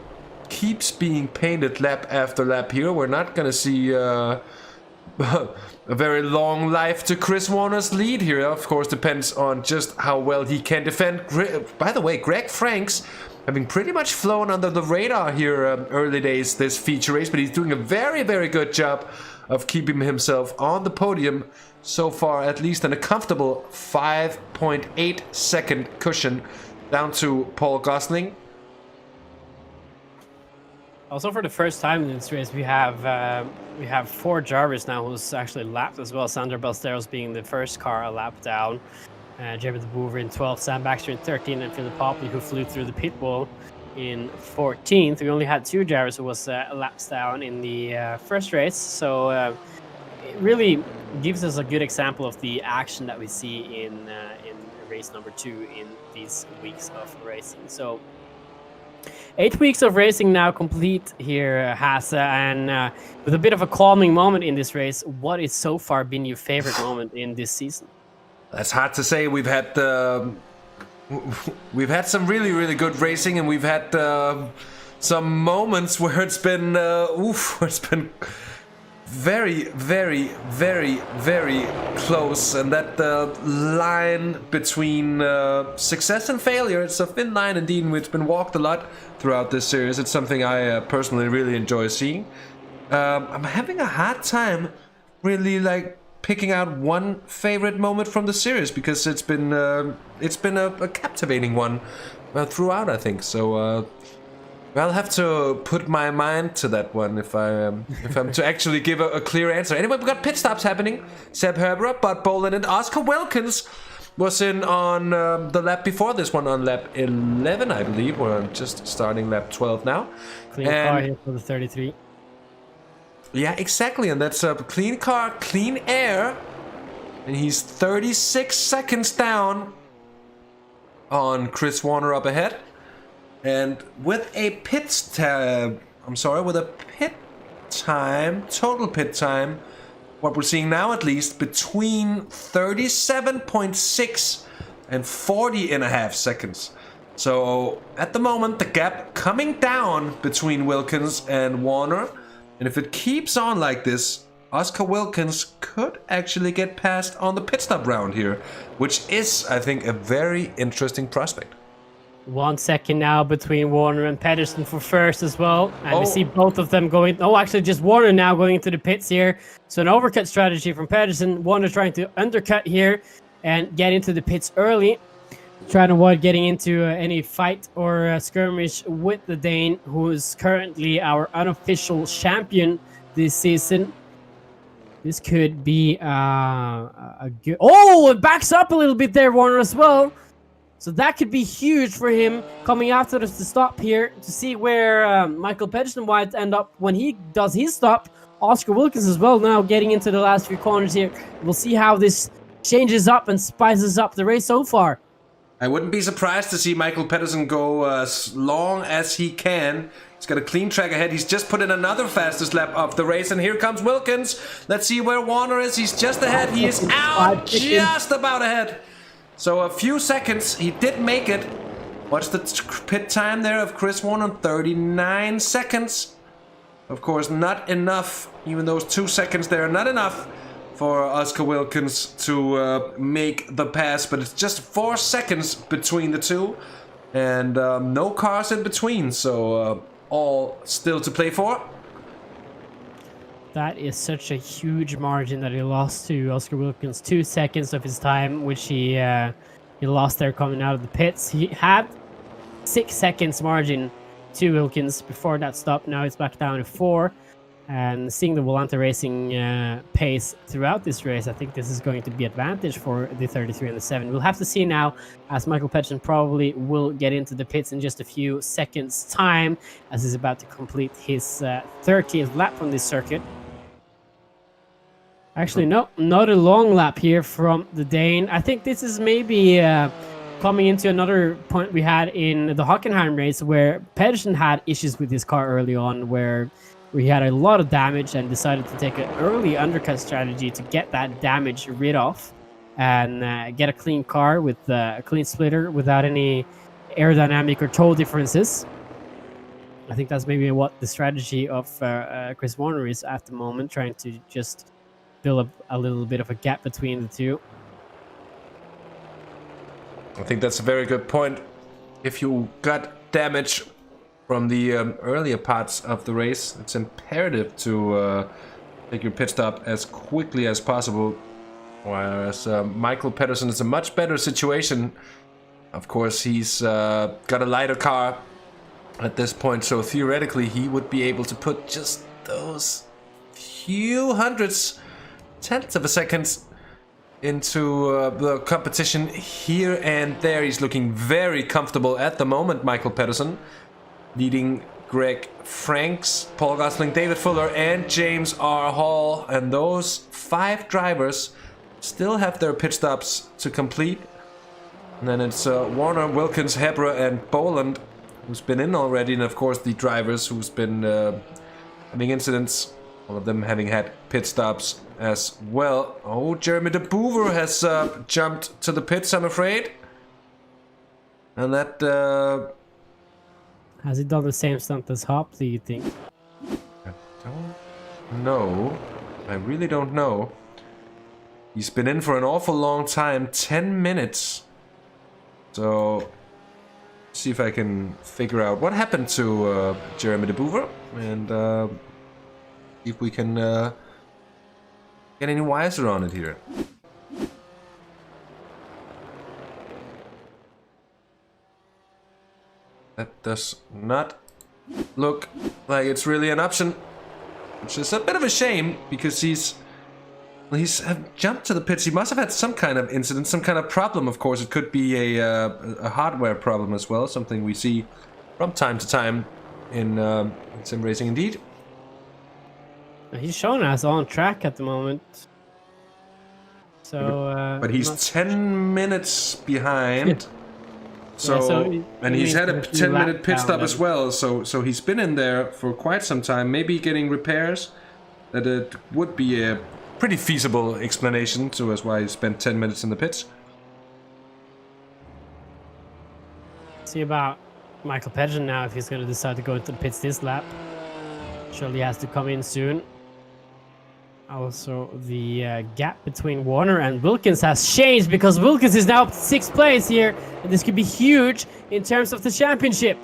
keeps being painted lap after lap here, we're not going to see a very long life to Chris Warner's lead here. Of course, depends on just how well he can defend. By the way, Greg Franks having pretty much flown under the radar here early days this feature race, but he's doing a very, very good job of keeping himself on the podium so far, at least in a comfortable 5.8 second cushion down to Paul Gosling. Also, for the first time in this race, we have 4 drivers now who's actually lapped as well. Sander Ballesteros being the first car a lap down. Jeremy de Boer in 12th, Sam Baxter in 13th, and Philip Popley, who flew through the pit wall in 14th. We only had 2 drivers who was laps down in the first race, so it really gives us a good example of the action that we see in race number 2 in these weeks of racing. So 8 weeks of racing now complete here, Hasse, and with a bit of a calming moment in this race, what is so far been your favorite moment in this season? That's hard to say. We've had some really, really good racing, and we've had some moments where it's been it's been very, very, very, very close, and that line between success and failure, it's a thin line indeed, and it's been walked a lot throughout this series. It's something I personally really enjoy seeing. I'm having a hard time really picking out one favorite moment from the series, because it's been a captivating one throughout, I think. So I'll have to put my mind to that one if I'm to actually give a clear answer. Anyway, we've got pit stops happening. Seb Herberer, Bud Boland, and Oscar Wilkins was in on the lap before this one, on lap 11, I believe. We're just starting lap 12 now. Clean car here for the 33. Yeah, exactly, and that's a clean car, clean air, and he's 36 seconds down on Chris Warner up ahead, and with a total pit time, what we're seeing now at least, between 37.6 and 40.5 seconds. So at the moment, the gap coming down between Wilkins and Warner. And if it keeps on like this, Oscar Wilkins could actually get past on the pit stop round here, which is, I think, a very interesting prospect. 1 second now between Warner and Pedersen for first as well. And we see both of them going... Oh, actually, just Warner now going into the pits here. So an overcut strategy from Pedersen. Warner trying to undercut here and get into the pits early. Trying to avoid getting into any fight or skirmish with the Dane, who is currently our unofficial champion this season. This could be a good... Oh, it backs up a little bit there, Warner, as well. So that could be huge for him coming after us to stop here to see where Michael Pedersen might end up when he does his stop. Oscar Wilkins as well now getting into the last few corners here. We'll see how this changes up and spices up the race so far. I wouldn't be surprised to see Michael Pedersen go as long as he can. He's got a clean track ahead. He's just put in another fastest lap of the race. And here comes Wilkins. Let's see where Warner is. He's just ahead. He is out, just about ahead. So a few seconds. He did make it. What's the pit time there of Chris Warner? 39 seconds. Of course, not enough. Even those 2 seconds there are not enough for Oscar Wilkins to make the pass, but it's just 4 seconds between the two, and no cars in between, so all still to play for. That is such a huge margin that he lost to Oscar Wilkins. 2 seconds of his time, which he lost there coming out of the pits. He had 6 seconds margin to Wilkins before that stop. Now it's back down to 4. And seeing the Volante Racing pace throughout this race, I think this is going to be advantage for the 33 and the 7. We'll have to see now, as Michael Pedersen probably will get into the pits in just a few seconds' time, as he's about to complete his 30th lap on this circuit. Actually, no, not a long lap here from the Dane. I think this is maybe coming into another point we had in the Hockenheim race, where Pedersen had issues with his car early on, where he had a lot of damage and decided to take an early undercut strategy to get that damage rid of and get a clean car with a clean splitter without any aerodynamic or toe differences. I think that's maybe what the strategy of Chris Warner is at the moment, trying to just build up a little bit of a gap between the two. I think that's a very good point. If you got damage from the earlier parts of the race, it's imperative to take your pit stop as quickly as possible. Whereas Michael Pedersen is a much better situation. Of course, he's got a lighter car at this point, so theoretically he would be able to put just those few tenths of a second into the competition here and there. He's looking very comfortable at the moment, Michael Pedersen, leading Greg Franks, Paul Gosling, David Fuller, and James R. Hall. And those 5 drivers still have their pit stops to complete. And then it's Warner, Wilkins, Hebra, and Boland who's been in already, and of course the drivers who's been having incidents, all of them having had pit stops as well. Oh, Jeremy de Boever has jumped to the pits, I'm afraid. And that... Has he done the same stunt as Hop, do you think? I don't know. I really don't know. He's been in for an awful long time, 10 minutes. So, see if I can figure out what happened to Jeremy de Boever, and see if we can get any wiser on it here. That does not look like it's really an option, which is a bit of a shame, because he's jumped to the pits. He must have had some kind of incident, some kind of problem. Of course, it could be a hardware problem as well, something we see from time to time in sim racing indeed. He's shown us on track at the moment. So, but he's 10 minutes behind. So, and he's had a 10-minute pit stop as well. So he's been in there for quite some time, maybe getting repairs. That it would be a pretty feasible explanation to us why he spent 10 minutes in the pits. See about Michael Pedersen now, if he's going to decide to go into the pits this lap. Surely has to come in soon. Also, the gap between Warner and Wilkins has changed, because Wilkins is now up to 6th place here, and this could be huge in terms of the championship.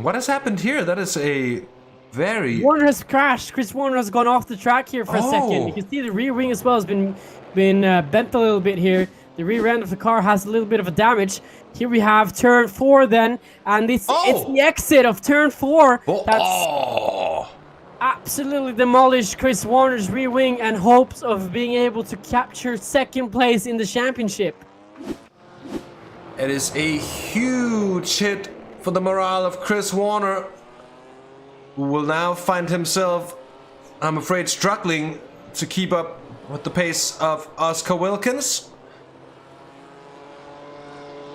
What has happened here? That is a very... Warner has crashed. Chris Warner has gone off the track here for a second. You can see the rear wing as well has been bent a little bit here. The rear end of the car has a little bit of a damage. Here we have turn 4 then, and it's the exit of turn 4 that's absolutely demolished Chris Warner's rear wing and hopes of being able to capture 2nd place in the championship. It is a huge hit for the morale of Chris Warner, who will now find himself, I'm afraid, struggling to keep up with the pace of Oscar Wilkins.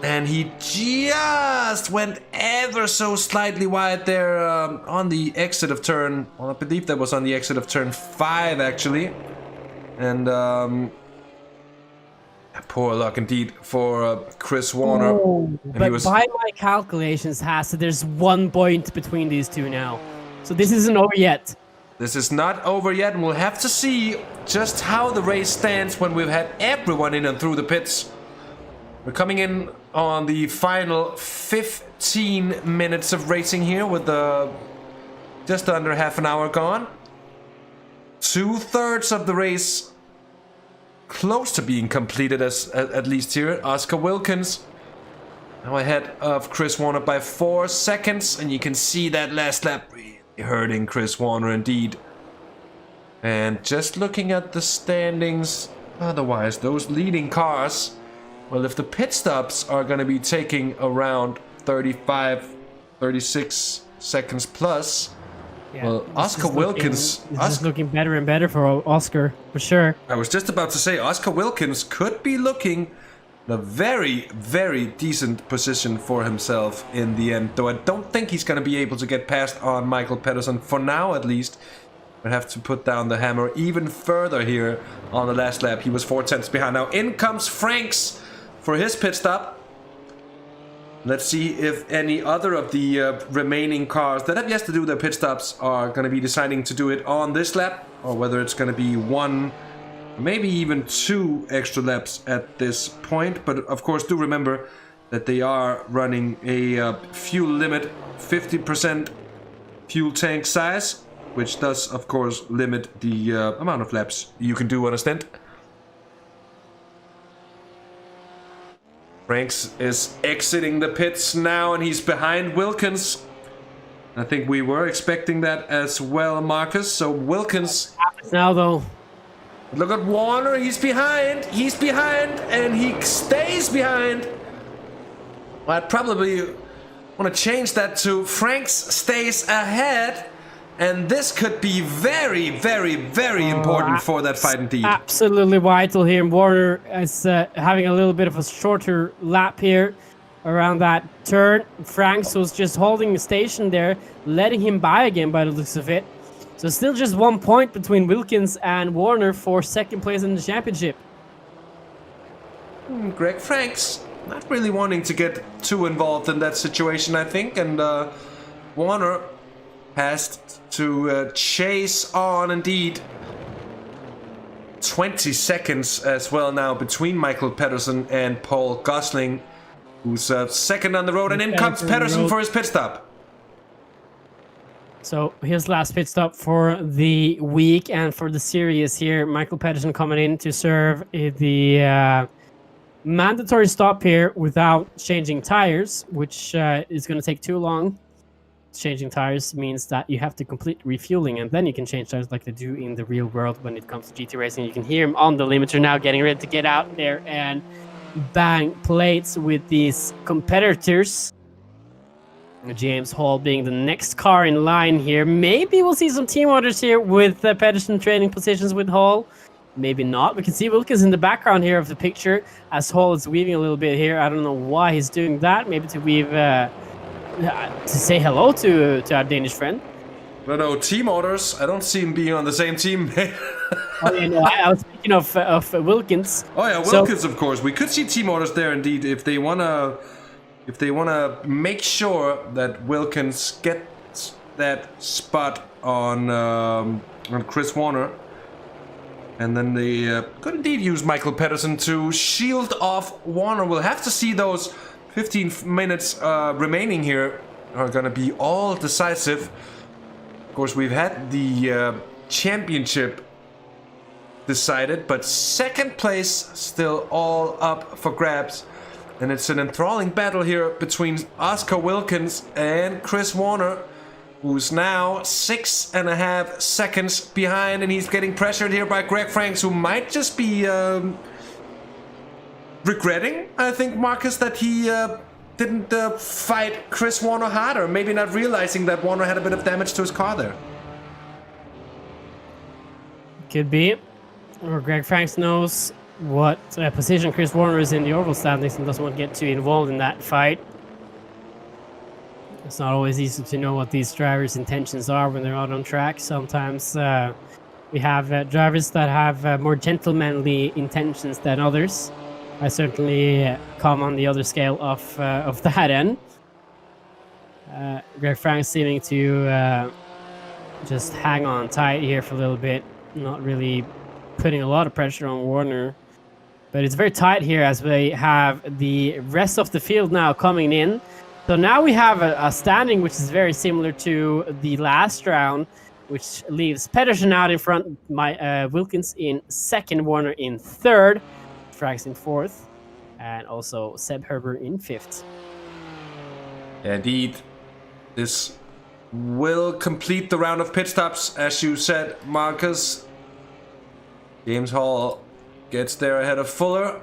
And he just went ever so slightly wide there on the exit of turn... Well, I believe that was on the exit of turn 5, actually. And poor luck indeed for Chris Warner. But by my calculations, Hasse, there's 1 point between these two now. So this isn't over yet. This is not over yet, and we'll have to see just how the race stands when we've had everyone in and through the pits. We're coming in on the final 15 minutes of racing here, with just under half an hour gone. 2/3 of the race close to being completed, at least here. Oscar Wilkins now ahead of Chris Warner by 4 seconds, and you can see that last lap really hurting Chris Warner indeed. And just looking at the standings, otherwise those leading cars, well, if the pit stops are going to be taking around 35, 36 seconds plus, well, Oscar Wilkins... This is looking better and better for Oscar, for sure. I was just about to say, Oscar Wilkins could be looking in a very, very decent position for himself in the end. Though I don't think he's going to be able to get past on Michael Pedersen, for now at least. We'll have to put down the hammer even further here on the last lap. He was 4 tenths behind. Now in comes Franks for his pit stop. Let's see if any other of the remaining cars that have yet to do their pit stops are going to be deciding to do it on this lap, or whether it's going to be 1, maybe even 2 extra laps at this point. But of course, do remember that they are running a fuel limit, 50% fuel tank size, which does, of course, limit the amount of laps you can do on a stint. Franks is exiting the pits now, and he's behind Wilkins. I think we were expecting that as well, Markus. So Wilkins... Now, though. Look at Warner, he's behind, and he stays behind. I'd probably want to change that to Franks stays ahead. And this could be very, very, very important for that fight indeed. Absolutely vital here. Warner is having a little bit of a shorter lap here around that turn. Franks was just holding the station there, letting him by again by the looks of it. So still just 1 point between Wilkins and Warner for second place in the championship. Greg Franks not really wanting to get too involved in that situation, I think. And Warner has to chase on indeed. 20 seconds as well now between Michael Pedersen and Paul Gosling, who's second on the road, and in comes Pedersen for his pit stop. So his last pit stop for the week and for the series here. Michael Pedersen coming in to serve the mandatory stop here without changing tires, which is going to take too long. Changing tires means that you have to complete refueling, and then you can change tires like they do in the real world when it comes to GT racing. You can hear him on the limiter now, getting ready to get out there and bang plates with these competitors. James Hall being the next car in line here. Maybe we'll see some team orders here with Pedersen trading positions with Hall. Maybe not. We can see Wilkins in the background here of the picture as Hall is weaving a little bit here. I don't know why he's doing that. Maybe to weave... to say hello to our Danish friend. No, team orders. I don't see him being on the same team. Oh, yeah, no, I was speaking of Wilkins. Oh yeah, Wilkins, of course. We could see team orders there indeed if they wanna make sure that Wilkins gets that spot on Chris Warner, and then they could indeed use Michael Pedersen to shield off Warner. We'll have to see those 15 minutes remaining here are going to be all decisive. Of course, we've had the championship decided, but second place still all up for grabs. And it's an enthralling battle here between Oscar Wilkins and Chris Warner, who's now 6.5 seconds behind, and he's getting pressured here by Greg Franks, who might just be... regretting, I think, Markus, that he didn't fight Chris Warner harder. Maybe not realizing that Warner had a bit of damage to his car there. Could be. Or Greg Franks knows what position Chris Warner is in the overall standings and doesn't want to get too involved in that fight. It's not always easy to know what these drivers' intentions are when they're out on track. Sometimes we have drivers that have more gentlemanly intentions than others. I certainly come on the other scale of that end. Greg Franks seeming to just hang on tight here for a little bit, not really putting a lot of pressure on Warner. But it's very tight here as we have the rest of the field now coming in. So now we have a standing which is very similar to the last round, which leaves Pedersen out in front, Wilkins in second, Warner in third, Franks in fourth, and also Seb Herbert in fifth. Indeed, this will complete the round of pit stops, as you said, Markus. James Hall gets there ahead of Fuller.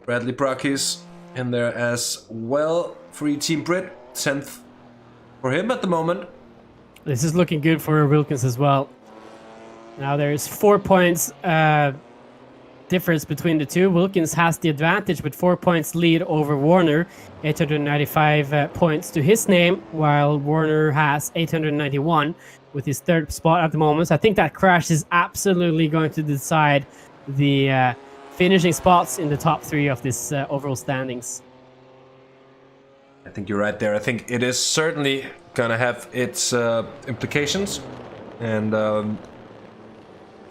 Bradley Brockies in there as well. Free Team Brit, 10th for him at the moment. This is looking good for Wilkins as well. Now there's 4 points difference between the two. Wilkins has the advantage with 4 points lead over Warner, 895 points to his name, while Warner has 891 with his third spot at the moment. So I think that crash is absolutely going to decide the finishing spots in the top three of this overall standings. I think you're right there. I think it is certainly gonna have its implications. And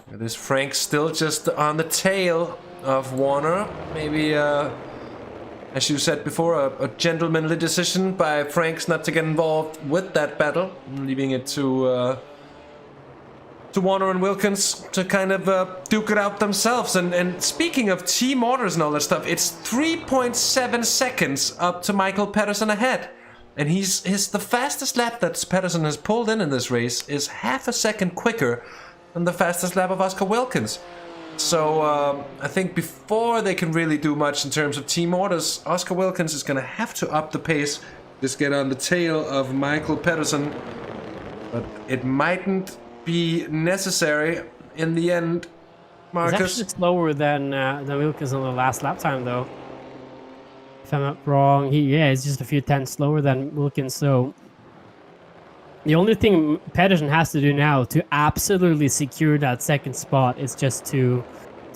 this Frank still just on the tail of Warner. Maybe, as you said before, a gentlemanly decision by Franks not to get involved with that battle, leaving it to Warner and Wilkins to kind of duke it out themselves. And speaking of team orders and all that stuff, it's 3.7 seconds up to Michael Pedersen ahead. And the fastest lap that Pedersen has pulled in this race is half a second quicker than the fastest lap of Oscar Wilkins. So I think before they can really do much in terms of team orders, Oscar Wilkins is going to have to up the pace, just get on the tail of Michael Pedersen. But it mightn't be necessary in the end, Markus. He's actually slower than Wilkins on the last lap time, though. If I'm not wrong, he's just a few tenths slower than Wilkins. So the only thing Pedersen has to do now to absolutely secure that second spot is just to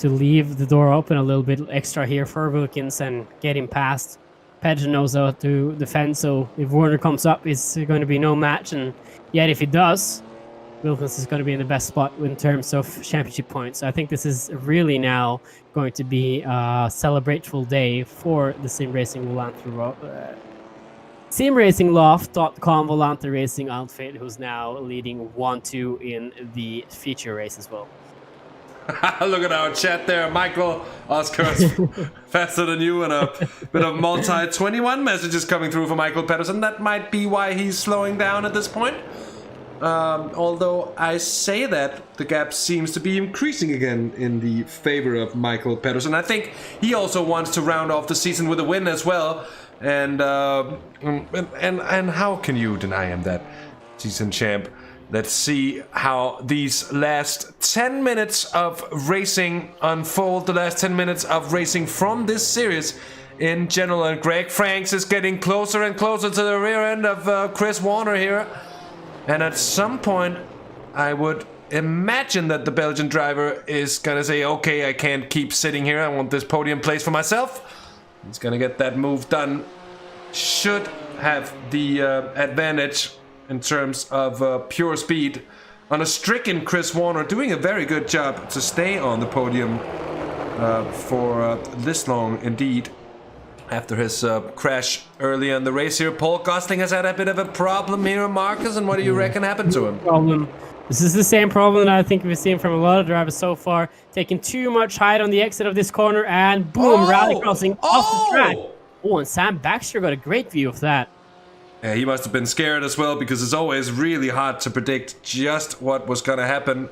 leave the door open a little bit extra here for Wilkins and get him past. Pedersen knows how to defend, so if Warner comes up, it's going to be no match. And yet if he does, Wilkins is going to be in the best spot in terms of championship points. So I think this is really now going to be a celebrateful day for the Simracing Simracingloft.com Volante Racing outfit, who's now leading 1-2 in the feature race as well. Look at our chat there, Michael. Oscar's faster than you, and a bit of multi-21 messages coming through for Michael Pedersen. That might be why he's slowing down at this point. Although I say that, the gap seems to be increasing again in the favor of Michael Pedersen. I think he also wants to round off the season with a win as well. And how can you deny him that, season champ? Let's see how these last 10 minutes of racing unfold. The last 10 minutes of racing from this series in general. And Greg Franks is getting closer and closer to the rear end of Chris Warner here. And at some point, I would imagine that the Belgian driver is going to say, okay, I can't keep sitting here. I want this podium place for myself. He's going to get that move done. Should have the advantage in terms of pure speed on a stricken Chris Warner, doing a very good job to stay on the podium for this long indeed. After his crash early in the race here, Paul Gosling has had a bit of a problem here, Markus, and what do you reckon happened to him? This is the same problem that I think we've seen from a lot of drivers so far. Taking too much height on the exit of this corner, and boom, rally crossing off the track. Oh, and Sam Baxter got a great view of that. Yeah, he must have been scared as well, because it's always really hard to predict just what was going to happen.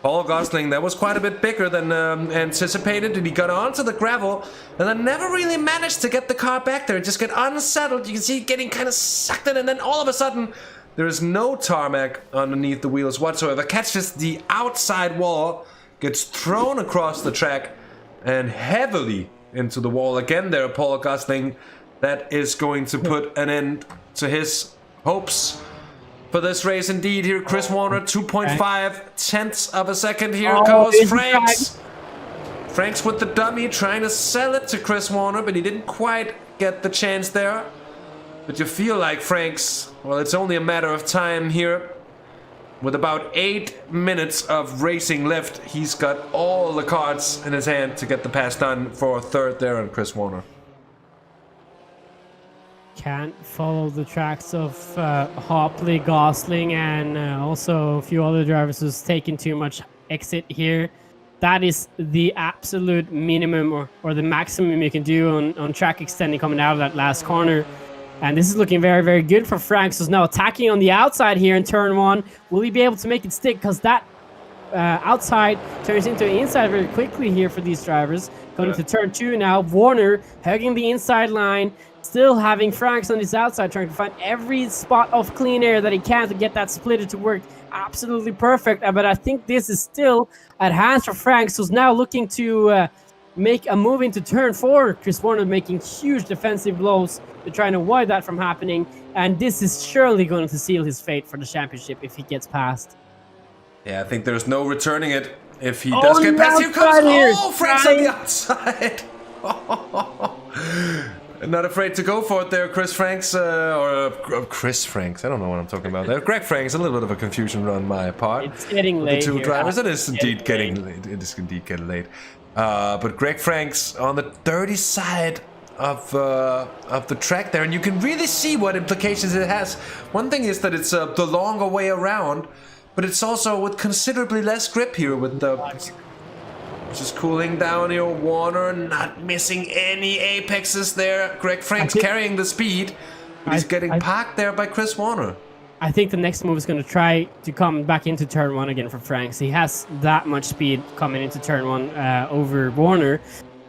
Paul Gosling, that was quite a bit bigger than anticipated, and he got onto the gravel, and then never really managed to get the car back there. It just got unsettled. You can see it getting kind of sucked in, and then all of a sudden, there is no tarmac underneath the wheels whatsoever. Catches the outside wall, gets thrown across the track, and heavily into the wall again there, Paul Gosling. That is going to put an end to his hopes for this race indeed. Here, Chris Warner, 2.5 tenths of a second. Here goes Franks. Franks with the dummy, trying to sell it to Chris Warner, but he didn't quite get the chance there. But you feel like Franks, well, it's only a matter of time here. With about 8 minutes of racing left, he's got all the cards in his hand to get the pass done for third there on Chris Warner. Can't follow the tracks of Hopley, Gosling, and also a few other drivers who's taken too much exit here. That is the absolute minimum or the maximum you can do on track extending coming out of that last corner. And this is looking very, very good for Franks, who's now attacking on the outside here in turn one. Will he be able to make it stick? Because that outside turns into an inside very quickly here for these drivers. Going to turn two now. Warner hugging the inside line. Still having Franks on this outside, trying to find every spot of clean air that he can to get that splitter to work absolutely perfect. But I think this is still at hands for Franks, who's now looking to make a move into turn four. Chris Warner making huge defensive blows to try and avoid that from happening. And this is surely going to seal his fate for the championship if he gets past. Yeah, I think there's no returning it if he does get past. Here comes Franks on the outside. Not afraid to go for it there, Chris Franks, Chris Franks. I don't know what I'm talking about there. Greg Franks. A little bit of a confusion on my part. It's getting late. The two here. drivers. It is indeed getting late. It is indeed getting late. But Greg Franks on the dirty side of the track there, and you can really see what implications it has. One thing is that it's the longer way around, but it's also with considerably less grip here with the. Just cooling down here, Warner not missing any apexes there. Greg Franks carrying the speed, but he's getting parked there by Chris Warner. I think the next move is going to try to come back into turn 1 again for Franks. He has that much speed coming into turn 1 over Warner,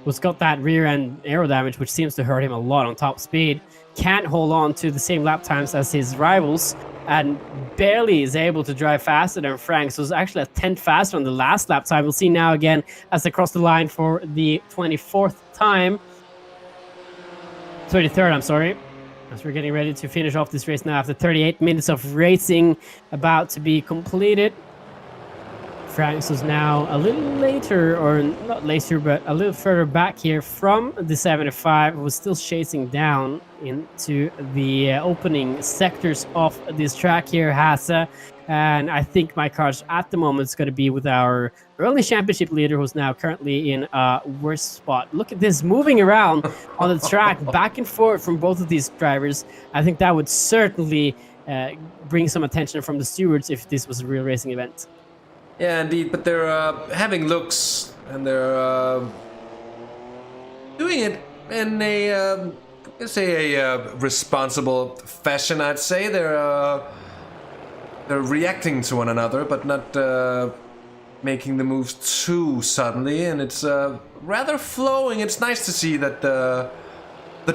who's got that rear end aero damage, which seems to hurt him a lot on top speed. Can't hold on to the same lap times as his rivals, and barely is able to drive faster than Franks. Was actually a tenth faster on the last lap time. We'll see now again as they cross the line for the 24th time. 33rd, I'm sorry. As we're getting ready to finish off this race now after 38 minutes of racing about to be completed. Franks was now a little later, or not later, but a little further back here from the 75. Was still chasing down into the opening sectors of this track here, Hasse. And I think my cars at the moment is going to be with our early championship leader, who's now currently in a worse spot. Look at this, moving around on the track, back and forth from both of these drivers. I think that would certainly bring some attention from the stewards if this was a real racing event. Yeah, indeed, but they're having looks, and they're doing it in a, responsible fashion, I'd say. They're reacting to one another, but not making the moves too suddenly, and it's rather flowing. It's nice to see that the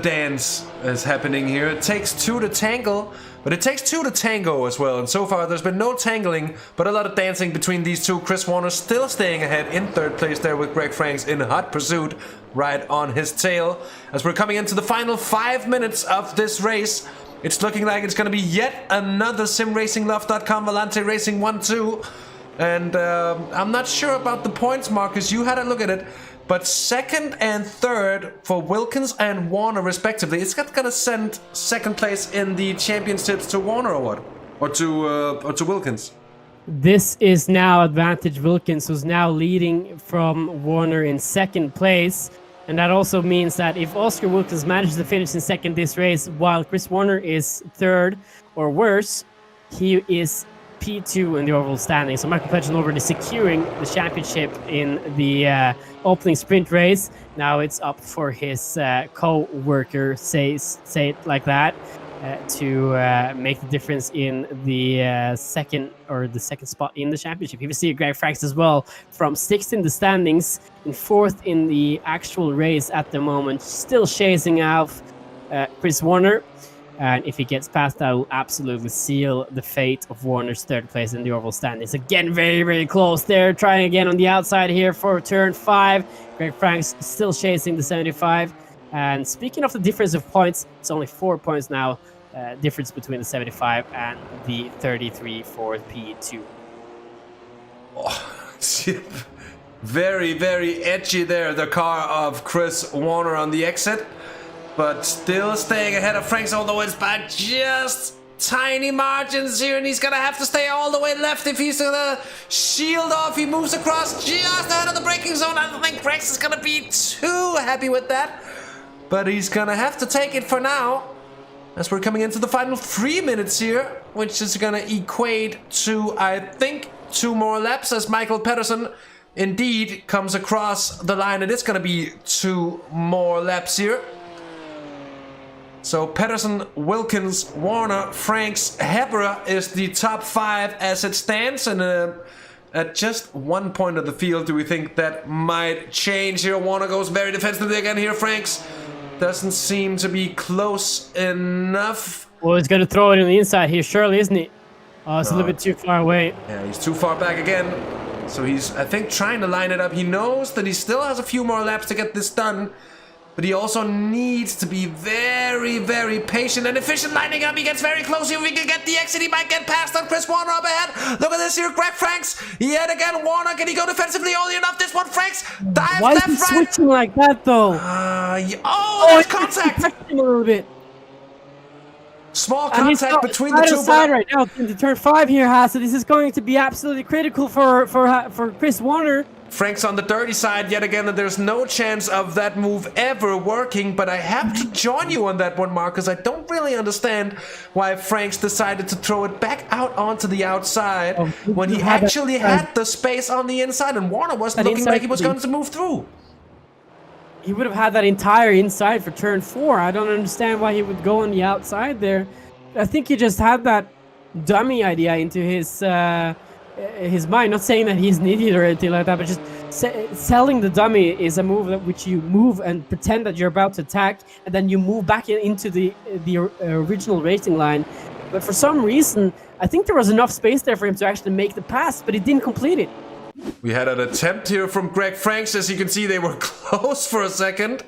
dance is happening here. It takes two to tangle, but it takes two to tango as well. And so far, there's been no tangling, but a lot of dancing between these two. Chris Warner still staying ahead in third place there with Greg Franks in hot pursuit, right on his tail. As we're coming into the final 5 minutes of this race, it's looking like it's going to be yet another SimRacingLove.com Volante Racing 1-2. And I'm not sure about the points, Markus. You had a look at it. But second and third for Wilkins and Warner, respectively. It's going to send second place in the championships to Warner or what? Or to Wilkins? This is now advantage Wilkins, who's now leading from Warner in second place. And that also means that if Oscar Wilkins manages to finish in second this race, while Chris Warner is third or worse, he is P2 in the overall standing. So Michael Pettersson already securing the championship in the opening sprint race. Now it's up for his co-worker, say it like that, to make the difference in the second spot in the championship. You will see Greg Franks as well from 6th in the standings and 4th in the actual race at the moment, still chasing out Chris Warner. And if he gets past that, will absolutely seal the fate of Warner's third place in the overall standings. Again, very, very close there. Trying again on the outside here for turn 5. Greg Franks still chasing the 75. And speaking of the difference of points, it's only 4 points now. Difference between the 75 and the 33 for P2. Oh, very, very edgy there. The car of Chris Warner on the exit. But still staying ahead of Franks, although it's by just tiny margins here, and he's gonna have to stay all the way left if he's gonna shield off. He moves across just out of the braking zone. I don't think Franks is gonna be too happy with that, but he's gonna have to take it for now, as we're coming into the final 3 minutes here, which is gonna equate to, I think, 2 more laps, as Michael Pettersson indeed comes across the line. It is gonna be 2 more laps here. So Pettersson, Wilkins, Warner, Franks, Hebra is the top 5 as it stands. And at just 1 point of the field, do we think that might change here? Warner goes very defensively again here. Franks doesn't seem to be close enough. Well, he's going to throw it on the inside here, surely, isn't he? Oh, it's a little bit too far away. Yeah, he's too far back again. So he's, I think, trying to line it up. He knows that he still has a few more laps to get this done. but he also needs to be very, very patient and efficient. Lining up, he gets very close. If we can get the exit, he might get past on Chris Warner up ahead. Look at this here, Greg Franks. Yet again, Warner, can he go defensively early enough? This one, Franks dives Why is left, he right. switching like that, though? There's contact. Him a little bit. Small And he's contact got between the side two. to side right now into turn 5 here, Hasse. This is going to be absolutely critical for Chris Warner. Frank's on the dirty side yet again, and there's no chance of that move ever working, but I have to join you on that one, Markus. I don't really understand why Frank's decided to throw it back out onto the outside when he actually had the space on the inside, and Warner wasn't looking like he was going to move through. He would have had that entire inside for turn 4. I don't understand why he would go on the outside there. I think he just had that dummy idea into his mind. Not saying that he's an idiot or anything like that, but just selling the dummy is a move that which you move and pretend that you're about to attack, and then you move back into the original racing line. But for some reason, I think there was enough space there for him to actually make the pass, but he didn't complete it. We had an attempt here from Greg Franks. As you can see, they were close for a second.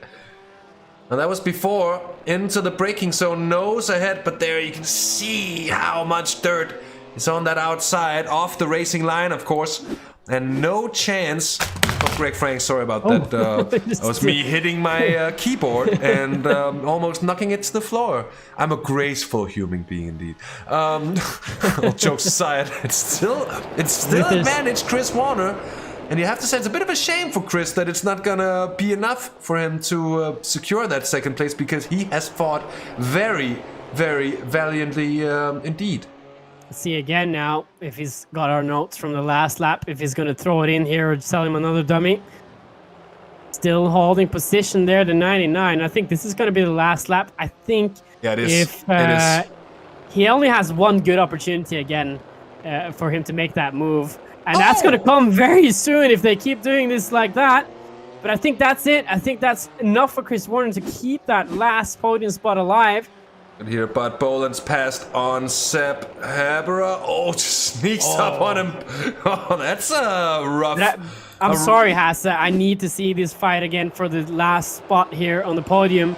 And that was before into the braking zone, nose ahead, but there you can see how much dirt is on that outside, off the racing line, of course. And no chance of Greg Franks. Sorry about that. That was me hitting my keyboard and almost knocking it to the floor. I'm a graceful human being indeed. All jokes aside, it's still advantage Chris Warner. And you have to say it's a bit of a shame for Chris that it's not gonna be enough for him to secure that second place, because he has fought very, very valiantly indeed. Let's see again now if he's got our notes from the last lap, if he's going to throw it in here or sell him another dummy. Still holding position there, the 99. I think this is going to be the last lap. I think it is. If he only has one good opportunity again for him to make that move. And that's going to come very soon if they keep doing this like that. But I think that's it. I think that's enough for Chris Warner to keep that last podium spot alive. And here, Bud Boland's passed on Seb Habera. Oh, just sneaks up on him. Oh, that's a rough... I'm sorry, Hasse. I need to see this fight again for the last spot here on the podium.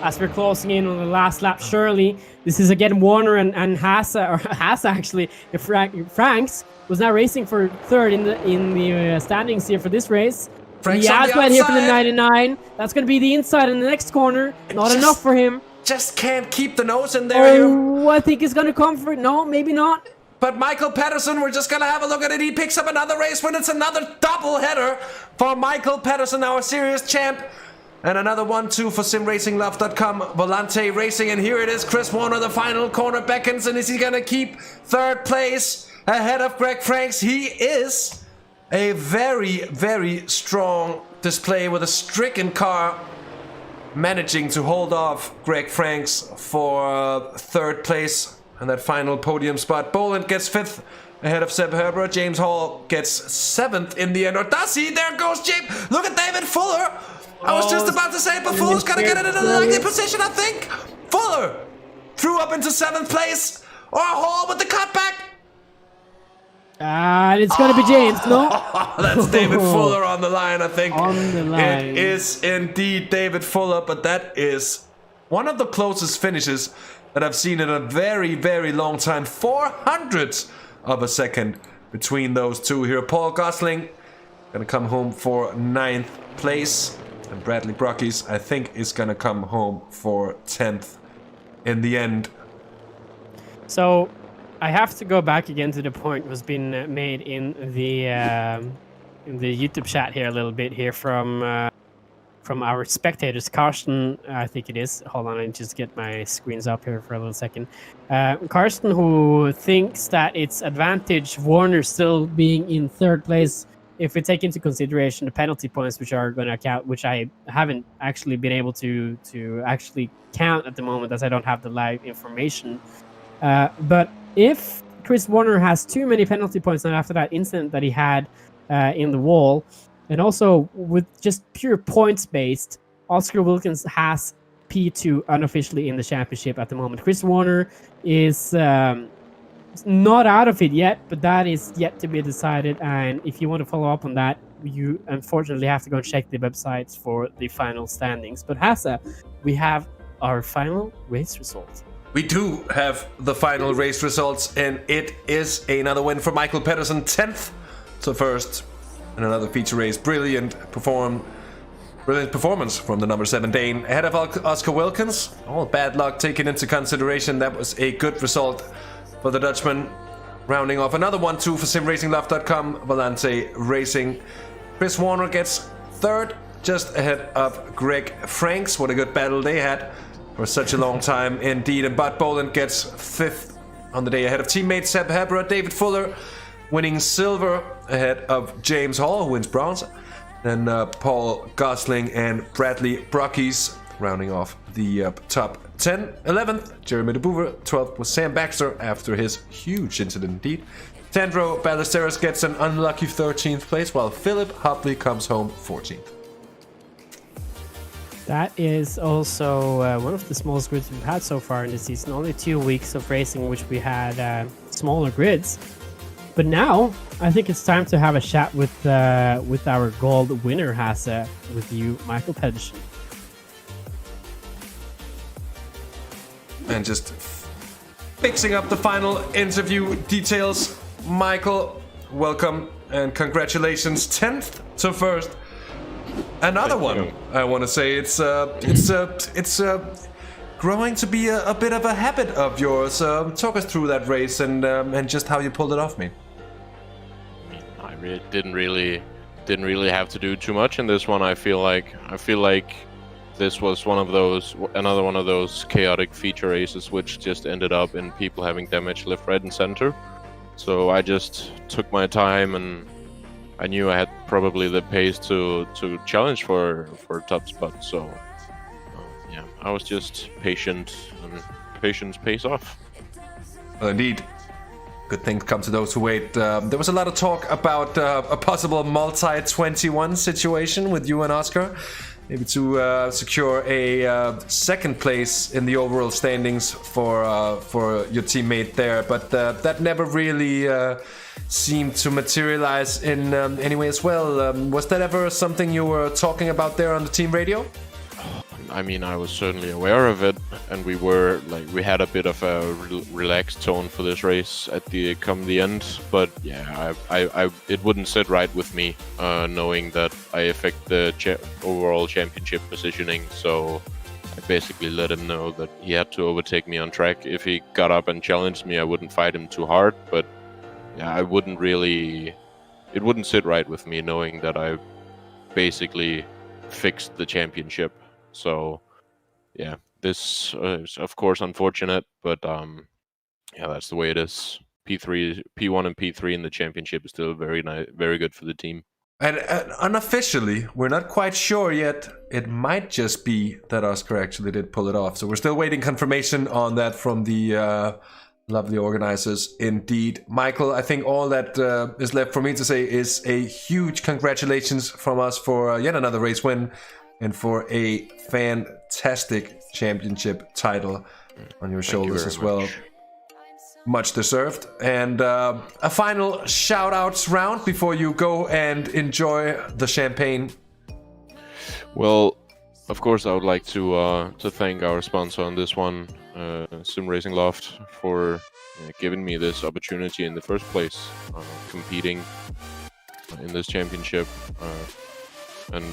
As we're closing in on the last lap, surely. This is again Warner and Hasse, or Hasse actually. Franks was now racing for third in the standings here for this race. Frank's he on has the went here for the outside. 99. That's going to be the inside in the next corner. Not enough for him. Just can't keep the nose in there. Oh, I think he's going to come for it. No, maybe not. But Michael Pedersen, we're just going to have a look at it. He picks up another race win. It's another double header for Michael Pedersen, our series champ. And another 1-2 for SimRacingLove.com, Volante Racing. And here it is, Chris Warner, the final corner beckons. And is he going to keep third place ahead of Greg Franks? He is. A very, very strong display with a stricken car, managing to hold off Greg Franks for third place and that final podium spot. Boland gets fifth ahead of Seb Herbert. James Hall gets seventh in the end. Or does he? There goes James. Look at David Fuller. I was just about to say it, but Fuller's going to get it in a likely position, I think. Fuller threw up into seventh place. Or Hall with the cutback. It's going to be James, no? That's David Fuller on the line, I think. On the line. It is indeed David Fuller, but that is one of the closest finishes that I've seen in a very, very long time. 400ths of a second between those two here. Paul Gosling gonna come home for 9th place. And Bradley Brockies, I think, is gonna come home for 10th in the end. So I have to go back again to the point was being made in the YouTube chat here a little bit here from our spectators. Karsten, I think it is. Hold on, I just get my screens up here for a little second. Karsten, who thinks that it's advantage Warner still being in third place if we take into consideration the penalty points which are going to count, which I haven't actually been able to actually count at the moment as I don't have the live information. But if Chris Warner has too many penalty points after that incident that he had in the wall, and also with just pure points based, Oscar Wilkins has P2 unofficially in the championship at the moment. Chris Warner is not out of it yet, but that is yet to be decided. And if you want to follow up on that, you unfortunately have to go check the websites for the final standings. But Hasse, we have our final race result. We do have the final race results, and it is another win for Michael Pedersen, 10th to first in another feature race. Brilliant performance from the number 7 Dane ahead of Oscar Wilkins. All bad luck taken into consideration. That was a good result for the Dutchman. Rounding off another 1-2 for simracinglove.com, Volante Racing. Chris Warner gets third, just ahead of Greg Franks. What a good battle they had for such a long time indeed. And Bud Boland gets fifth on the day ahead of teammate Seb Hebra. David Fuller winning silver ahead of James Hall, who wins bronze. Then Paul Gosling and Bradley Brockes rounding off the top 10. 11th, Jeremy de Boer. 12th was Sam Baxter after his huge incident indeed. Sandro Ballesteros gets an unlucky 13th place, while Philip Hopley comes home 14th. That is also one of the smallest grids we've had so far in the season. Only 2 weeks of racing, which we had smaller grids. But now, I think it's time to have a chat with our gold winner, Hasse, with you, Michael Pedersen. And just fixing up the final interview details. Michael, welcome and congratulations, 10th to first. Another one. I want to say it's growing to be a bit of a habit of yours. Talk us through that race and just how you pulled it off, mate. I didn't really have to do too much in this one. I feel like this was another one of those chaotic feature races which just ended up in people having damage left, right, and center. So I just took my time, and I knew I had probably the pace to challenge for a top spot. So yeah, I was just patient, and patience pays off. Well, indeed. Good things come to those who wait. There was a lot of talk about a possible multi-21 situation with you and Oscar. Maybe to secure a second place in the overall standings for your teammate there. But that never really seemed to materialize in any way as well. Was that ever something you were talking about there on the team radio? I mean, I was certainly aware of it, and we had a bit of a relaxed tone for this race at the end. But yeah, it wouldn't sit right with me, knowing that I affect the overall championship positioning. So I basically let him know that he had to overtake me on track. If he got up and challenged me, I wouldn't fight him too hard. But yeah, it wouldn't sit right with me, knowing that I basically fixed the championship. So, yeah, this is of course unfortunate, but yeah, that's the way it is. P1 and P3 in the championship is still very good for the team. And unofficially, we're not quite sure yet. It might just be that Oscar actually did pull it off. So we're still waiting confirmation on that from the lovely organizers. Indeed, Michael, I think all that is left for me to say is a huge congratulations from us for yet another race win. And for a fantastic championship title on your shoulders as well. Much deserved. And a final shout-outs round before you go and enjoy the champagne. Well, of course, I would like to thank our sponsor on this one, Sim Racing Loft, for giving me this opportunity in the first place, competing in this championship. And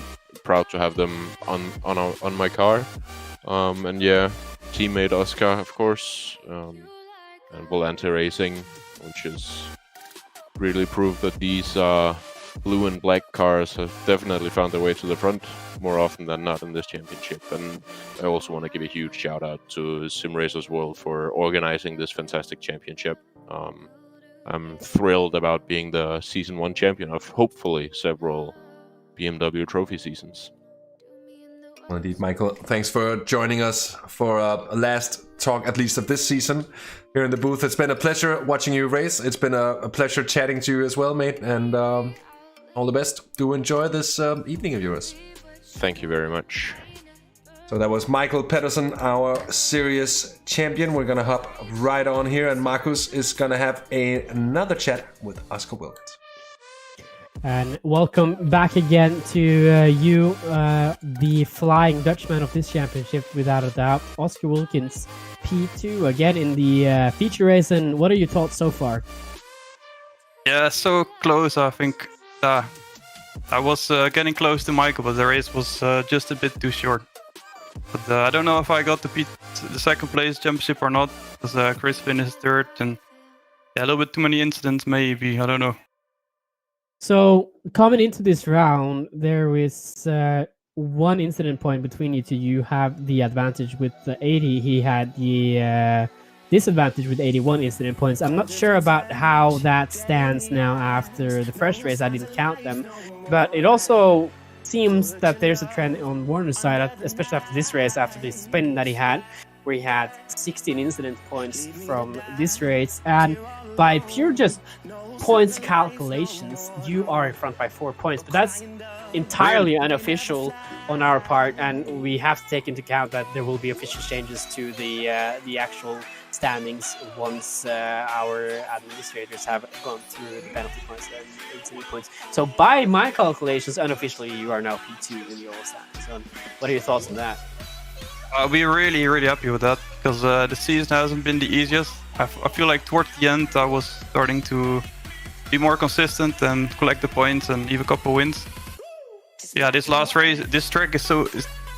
proud to have them on my car, and yeah, teammate Oscar, of course, and Volante Racing, which has really proved that these blue and black cars have definitely found their way to the front more often than not in this championship. And I also want to give a huge shout out to Simracersworld for organizing this fantastic championship. I'm thrilled about being the season 1 champion of hopefully several BMW Trophy seasons. Well, indeed, Michael, thanks for joining us for a last talk, at least of this season, here in the booth. It's been a pleasure watching you race. It's been a pleasure chatting to you as well, mate. And all the best. Do enjoy this evening of yours. Thank you very much. So that was Michael Pedersen, our series champion. We're going to hop right on here, and Markus is going to have another chat with Oscar Wilkins. And welcome back again to you, the Flying Dutchman of this championship, without a doubt, Oscar Wilkins, P2 again in the feature race. And what are your thoughts so far? Yeah, so close. I think I was getting close to Michael, but the race was just a bit too short. But I don't know if I got the second place championship or not, because Chris finished third, and yeah, a little bit too many incidents, maybe. I don't know. So coming into this round, there is one incident point between you two. You have the advantage with the 80. He had the disadvantage with 81 incident points. I'm not sure about how that stands now after the first race. I didn't count them, but it also seems that there's a trend on Warner's side, especially after this race, after the spin that he had, where he had 16 incident points from this race, and by pure just points calculations, you are in front by 4 points, but that's entirely unofficial on our part, and we have to take into account that there will be official changes to the actual standings once our administrators have gone through the penalty points and incident points. So by my calculations, unofficially, you are now P2 in the overall standings. So what are your thoughts on that? We're really happy with that, because the season hasn't been the easiest. I feel like towards the end I was starting to be more consistent and collect the points and even a couple wins. Yeah, this last race, this track is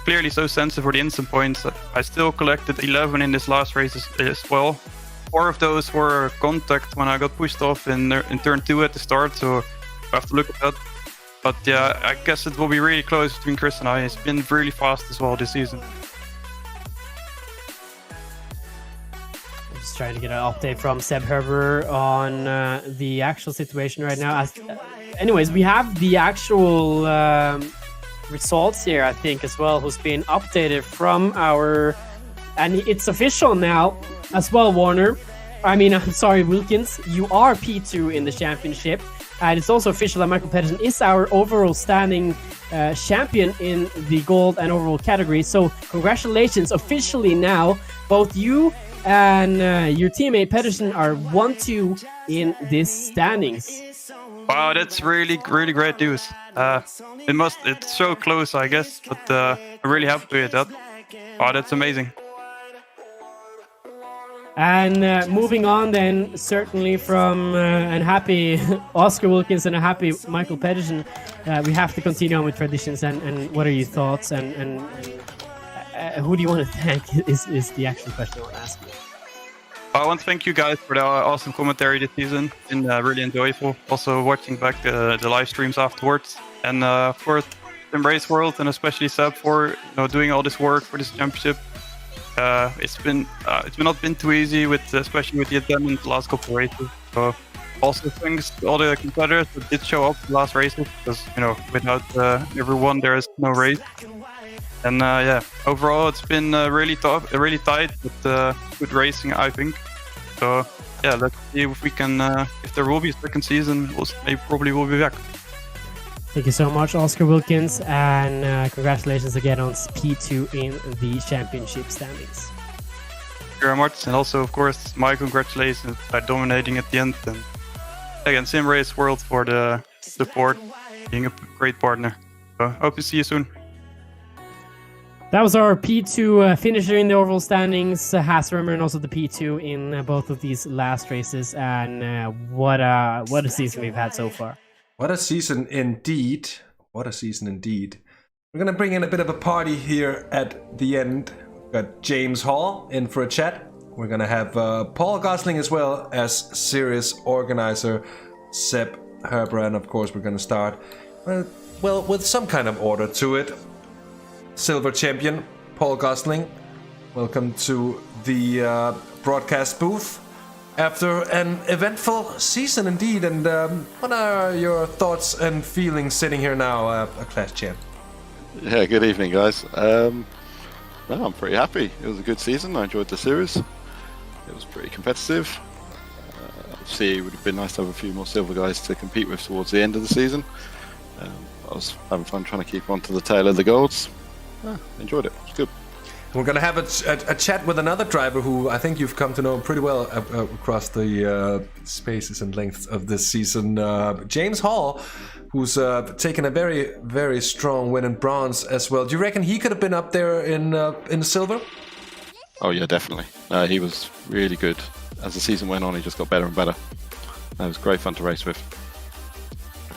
clearly so sensitive for the instant points. I still collected 11 in this last race as well. 4 of those were contact when I got pushed off in turn 2 at the start, so I have to look at that. But yeah, I guess it will be really close between Chris and I. It's been really fast as well this season. Just trying to get an update from Seb Herber on the actual situation right now. Anyways, we have the actual results here, I think, as well, who's been updated from our... And it's official now as well, Warner. I mean, I'm sorry, Wilkins. You are P2 in the championship. And it's also official that Michael Pedersen is our overall standing champion in the gold and overall category. So congratulations, officially now, both you and your teammate Pedersen are 1-2 in this standings. Wow, that's really great news. It's so close, I guess, but I'm really happy with that. Wow, that's amazing. And moving on then, certainly from an happy Oscar Wilkins and a happy Michael Pedersen, we have to continue on with traditions. And what are your thoughts? And who do you want to thank is the actual question I want to ask you. I want to thank you guys for the awesome commentary this season. It's been really enjoyable. Also watching back the live streams afterwards. And of course, Simracersworld and especially Seb for doing all this work for this championship. It's not been too easy, especially with the attendance the last couple of races. So also thanks to all the competitors that did show up the last races, because without everyone there is no race. And yeah, overall it's been really tough, really tight, but good racing, I think. So yeah, let's see if we can. If there will be a second season, probably will be back. Thank you so much, Oscar Wilkins, and congratulations again on P2 in the championship standings. Thank you very much, and also of course my congratulations by dominating at the end. And again, Simracersworld for the support, being a great partner. So hope to see you soon. That was our P2 finisher in the overall standings, Hasse, Rømer, and also the P2 in both of these last races. And what a season we've had so far. What a season indeed. What a season indeed. We're going to bring in a bit of a party here at the end. We've got James Hall in for a chat. We're going to have Paul Gosling as well as series organizer Seb Herber. And of course, we're going to start, well, with some kind of order to it. Silver champion, Paul Gosling. Welcome to the broadcast booth. After an eventful season indeed, and what are your thoughts and feelings sitting here now, a class champ? Yeah, good evening, guys. Well, I'm pretty happy. It was a good season. I enjoyed the series. It was pretty competitive. Obviously, it would have been nice to have a few more silver guys to compete with towards the end of the season. I was having fun trying to keep on to the tail of the golds. Enjoyed it. It was good. We're gonna have a chat with another driver who I think you've come to know pretty well across the spaces and lengths of this season. James Hall, who's taken a very, very strong win in bronze as well. Do you reckon he could have been up there in silver? Oh yeah, definitely. He was really good. As the season went on, he just got better and better. It was great fun to race with.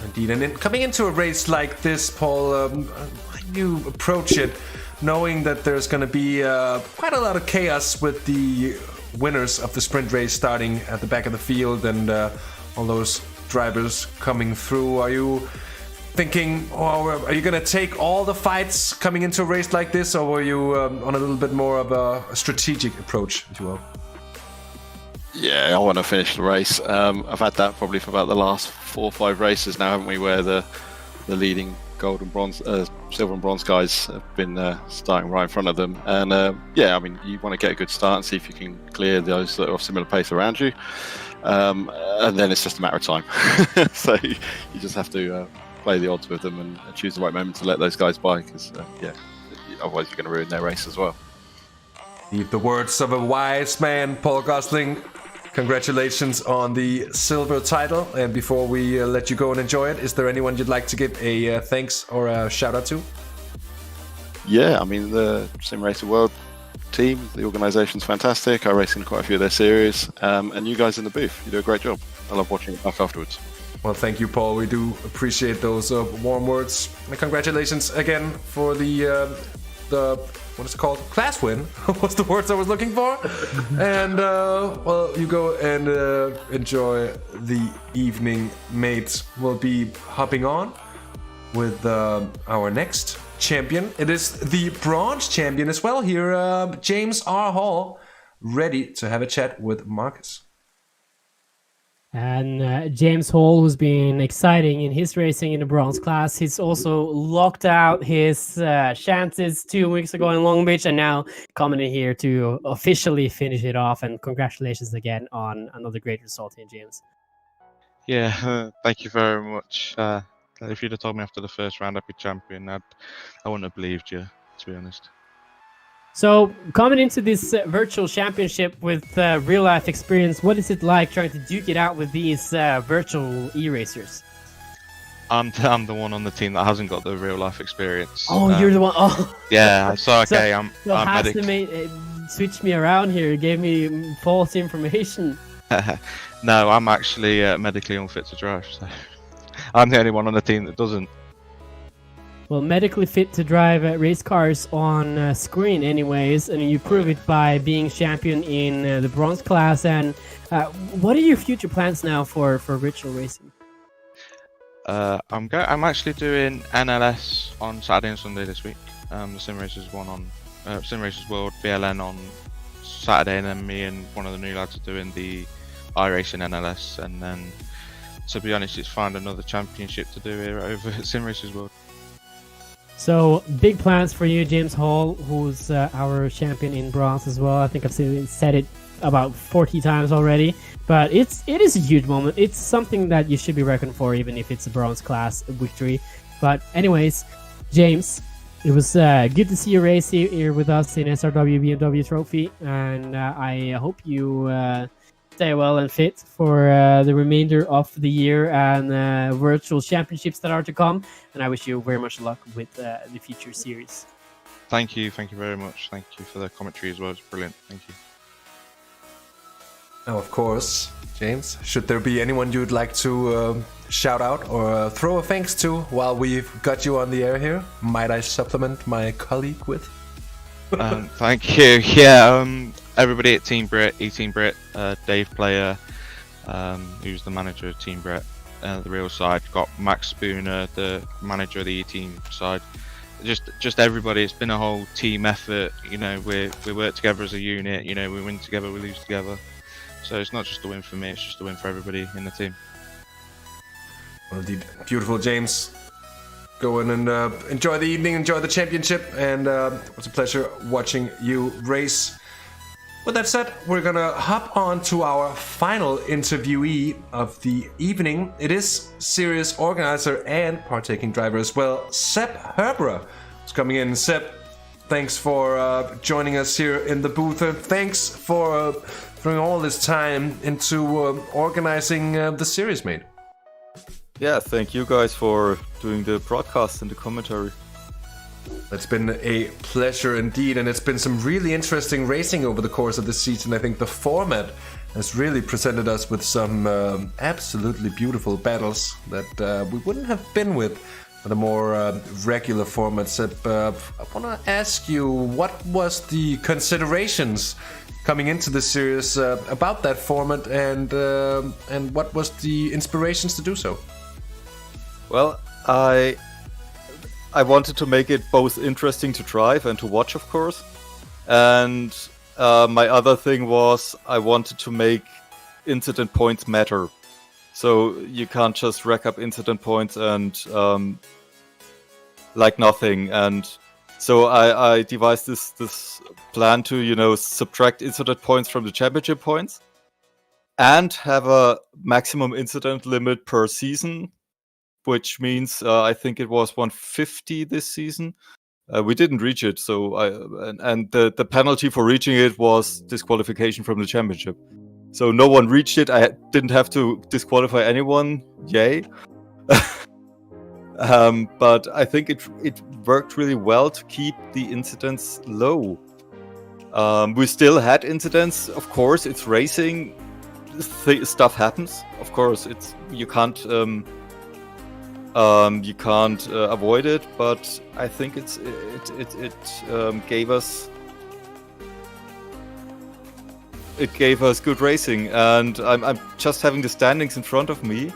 Indeed, and coming into a race like this, Paul, how do you approach it, knowing that there's going to be quite a lot of chaos with the winners of the sprint race starting at the back of the field and all those drivers coming through? Are you thinking, are you going to take all the fights coming into a race like this, or were you on a little bit more of a strategic approach, if you will? Yeah, I want to finish the race. I've had that probably for about the last 4 or 5 races now, haven't we, where the leading gold and bronze, silver and bronze guys have been starting right in front of them. And yeah, I mean, you want to get a good start and see if you can clear those that are of similar pace around you. And then it's just a matter of time. So you just have to play the odds with them and choose the right moment to let those guys by, because yeah, otherwise you're going to ruin their race as well. The words of a wise man, Paul Gosling. Congratulations on the silver title. And before we let you go and enjoy it, is there anyone you'd like to give a thanks or a shout out to? Yeah, I mean, the Simracersworld team, the organisation's fantastic. I race in quite a few of their series. And you guys in the booth, you do a great job. I love watching it back afterwards. Well, thank you, Paul. We do appreciate those warm words. And congratulations again for the what is it called? Class win. What's the words I was looking for? And well, you go and enjoy the evening, mates. We'll be hopping on with our next champion. It is the bronze champion as well here, James R. Hall, ready to have a chat with Markus. And James Hall, who's been exciting in his racing in the bronze class, he's also locked out his chances 2 weeks ago in Long Beach, and now coming in here to officially finish it off. And congratulations again on another great result here, James. Yeah, thank you very much. If you'd have told me after the first round I'd be champion, I wouldn't have believed you, to be honest. So, coming into this virtual championship with real-life experience, what is it like trying to duke it out with these virtual e-racers? I'm the one on the team that hasn't got the real-life experience. Oh, you're the one. Oh. Yeah, so okay, so I'm Hasse switched me around here, gave me false information. No, I'm actually medically unfit to drive, so I'm the only one on the team that doesn't. Well, medically fit to drive race cars on screen anyways, and you prove it by being champion in the bronze class. And what are your future plans now for virtual racing? I'm actually doing NLS on Saturday and Sunday this week. The Simracers one on Simracersworld BLN on Saturday, and then me and one of the new lads are doing the iRacing NLS. And then, to be honest, it's find another championship to do here over at Simracersworld. So, big plans for you, James Hall, who's our champion in bronze as well. I think I've said it about 40 times already, but it is a huge moment. It's something that you should be reckoned for, even if it's a bronze class victory. But anyways, James, it was good to see you race here with us in SRW BMW Trophy, and I hope you stay well and fit for the remainder of the year and virtual championships that are to come. And I wish you very much luck with the future series. Thank you very much. Thank you for the commentary as well. It's brilliant. Thank you. Now, of course, James, should there be anyone you'd like to shout out or throw a thanks to while we've got you on the air here, might I supplement my colleague with? Thank you. Yeah, everybody at Team Brit, E-Team Brit, Dave Player, who's the manager of Team Brit, the real side. Got Max Spooner, the manager of the E-Team side. Just everybody. It's been a whole team effort. You know, we work together as a unit. You know, we win together, we lose together. So it's not just a win for me; it's just a win for everybody in the team. Well, indeed, beautiful, James. Go in and enjoy the evening, enjoy the championship, and it was a pleasure watching you race. With that said, we're gonna hop on to our final interviewee of the evening. It is series organizer and partaking driver as well, Sepp Herbera, is coming in. Sepp, Thanks for joining us here in the booth. Thanks for throwing all this time into organizing the series, mate. Yeah, thank you guys for doing the broadcast and the commentary. It's been a pleasure indeed, and it's been some really interesting racing over the course of this season. I think the format has really presented us with some absolutely beautiful battles that we wouldn't have been with the more regular formats. I want to ask you, what was the considerations coming into this series about that format, and what was the inspirations to do so? Well, I wanted to make it both interesting to drive and to watch, of course. And my other thing was I wanted to make incident points matter. So you can't just rack up incident points and like nothing. And so I devised this plan to, subtract incident points from the championship points and have a maximum incident limit per season, which means I think it was 150 this season. We didn't reach it, so the penalty for reaching it was disqualification from the championship. So no one reached it. I didn't have to disqualify anyone. Yay! But I think it worked really well to keep the incidents low. We still had incidents, of course. It's racing. Stuff happens. Of course, you can't avoid it. But I think it gave us. It gave us good racing, and I'm just having the standings in front of me.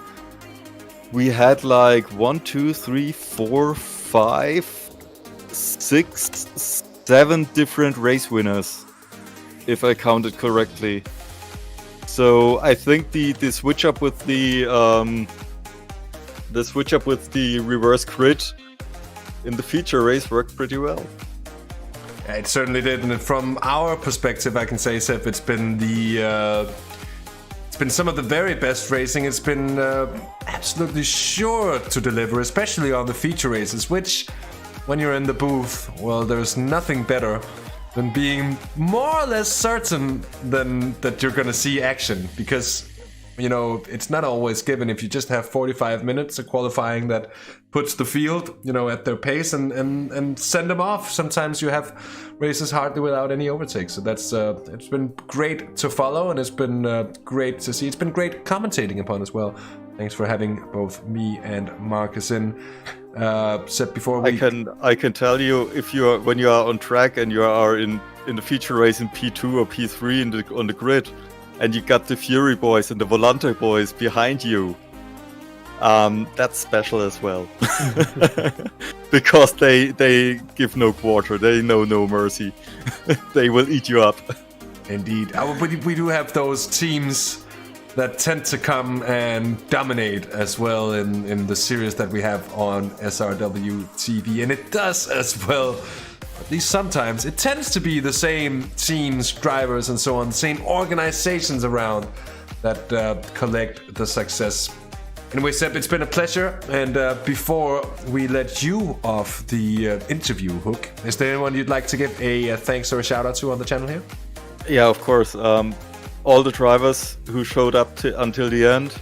We had like 1, 2, 3, 4, 5, 6, 7 different race winners, if I counted correctly. So I think the switch up with the reverse grid in the feature race worked pretty well. It certainly did, and from our perspective, I can say, Seb, it's been some of the very best racing. It's been absolutely sure to deliver, especially on the feature races, which, when you're in the booth, well, there's nothing better than being more or less certain that you're going to see action, because it's not always given. If you just have 45 minutes of qualifying that puts the field, at their pace and send them off. Sometimes you have races hardly without any overtakes. So that's it's been great to follow, and it's been great to see. It's been great commentating upon as well. Thanks for having both me and Markus in. Said before we... I can tell you, when you are on track and you are in the feature race in P2 or P3 on the grid, and you got the Fury boys and the Volante boys behind you, that's special as well. Because they give no quarter, they know no mercy. They will eat you up. Indeed. We do have those teams that tend to come and dominate as well in the series that we have on SRW TV, and it does as well. At least sometimes it tends to be the same teams, drivers, and so on, the same organizations around that collect the success. Anyway, Seb, it's been a pleasure. And before we let you off the interview hook, is there anyone you'd like to give a thanks or a shout out to on the channel here? Yeah, of course. All the drivers who showed up until the end,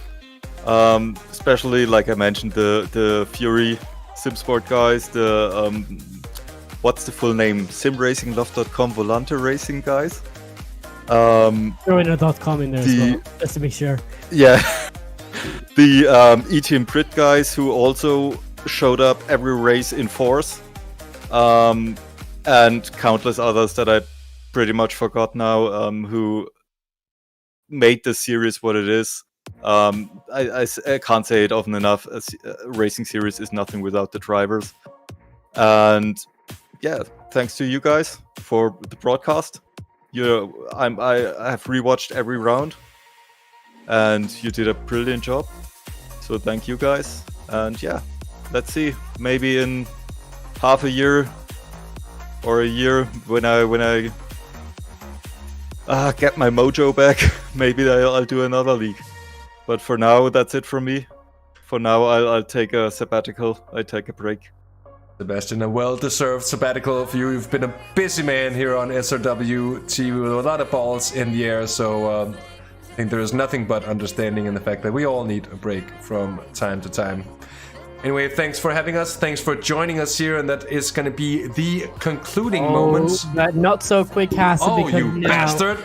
especially, like I mentioned, the Fury SimSport guys, what's the full name? Simracingloft.com Volante Racing guys. Throw in a .com in there as well, just to make sure. Yeah. The ETM Brit guys who also showed up every race in force. And countless others that I pretty much forgot now, who made the series what it is. I can't say it often enough. A racing series is nothing without the drivers. And yeah, thanks to you guys for the broadcast. I have rewatched every round, and you did a brilliant job. So thank you guys. And yeah, let's see. Maybe in half a year or a year, when I get my mojo back, maybe I'll do another league. But for now, that's it from me. For now, I'll take a sabbatical. I take a break. Sebastian, a well-deserved sabbatical for you. You've been a busy man here on SRW TV with a lot of balls in the air, so I think there is nothing but understanding in the fact that we all need a break from time to time. Anyway, thanks for having us. Thanks for joining us here, and that is going to be the concluding moments. But not so quick, Hasse. Oh, because you now bastard!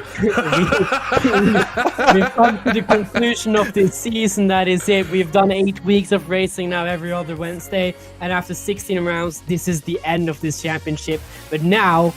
We've come to the conclusion of this season. That is it. We've done 8 weeks of racing now every other Wednesday, and after 16 rounds, this is the end of this championship. But now,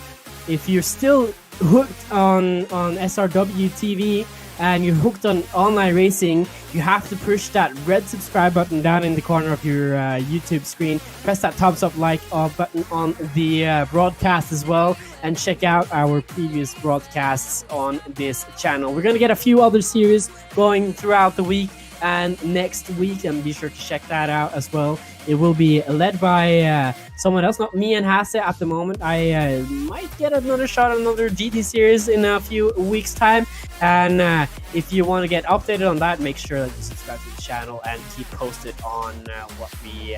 if you're still hooked on SRW TV, and you're hooked on online racing, you have to push that red subscribe button down in the corner of your YouTube screen. Press that thumbs up like button on the broadcast as well, and check out our previous broadcasts on this channel. We're going to get a few other series going throughout the week and next week, and be sure to check that out as well. It will be led by someone else, not me and Hasse at the moment. I might get another shot at another GT series in a few weeks' time. And if you want to get updated on that, make sure that you subscribe to the channel and keep posted on what we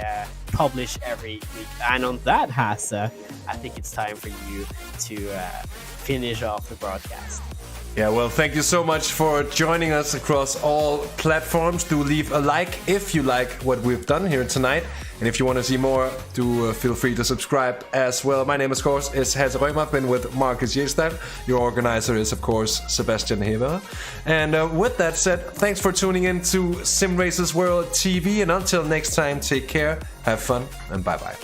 publish every week. And on that, Hasse, I think it's time for you to finish off the broadcast. Yeah, well, thank you so much for joining us across all platforms. Do leave a like if you like what we've done here tonight. And if you want to see more, do feel free to subscribe as well. My name, of course, is Hasse Rømer. I've been with Markus Gjesdal. Your organizer is, of course, Sebastian Heber. And with that said, thanks for tuning in to Simracersworld TV. And until next time, take care, have fun, and bye-bye.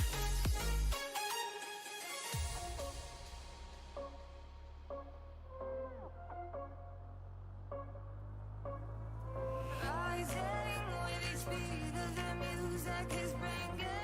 Rising with each beat of the music is bringing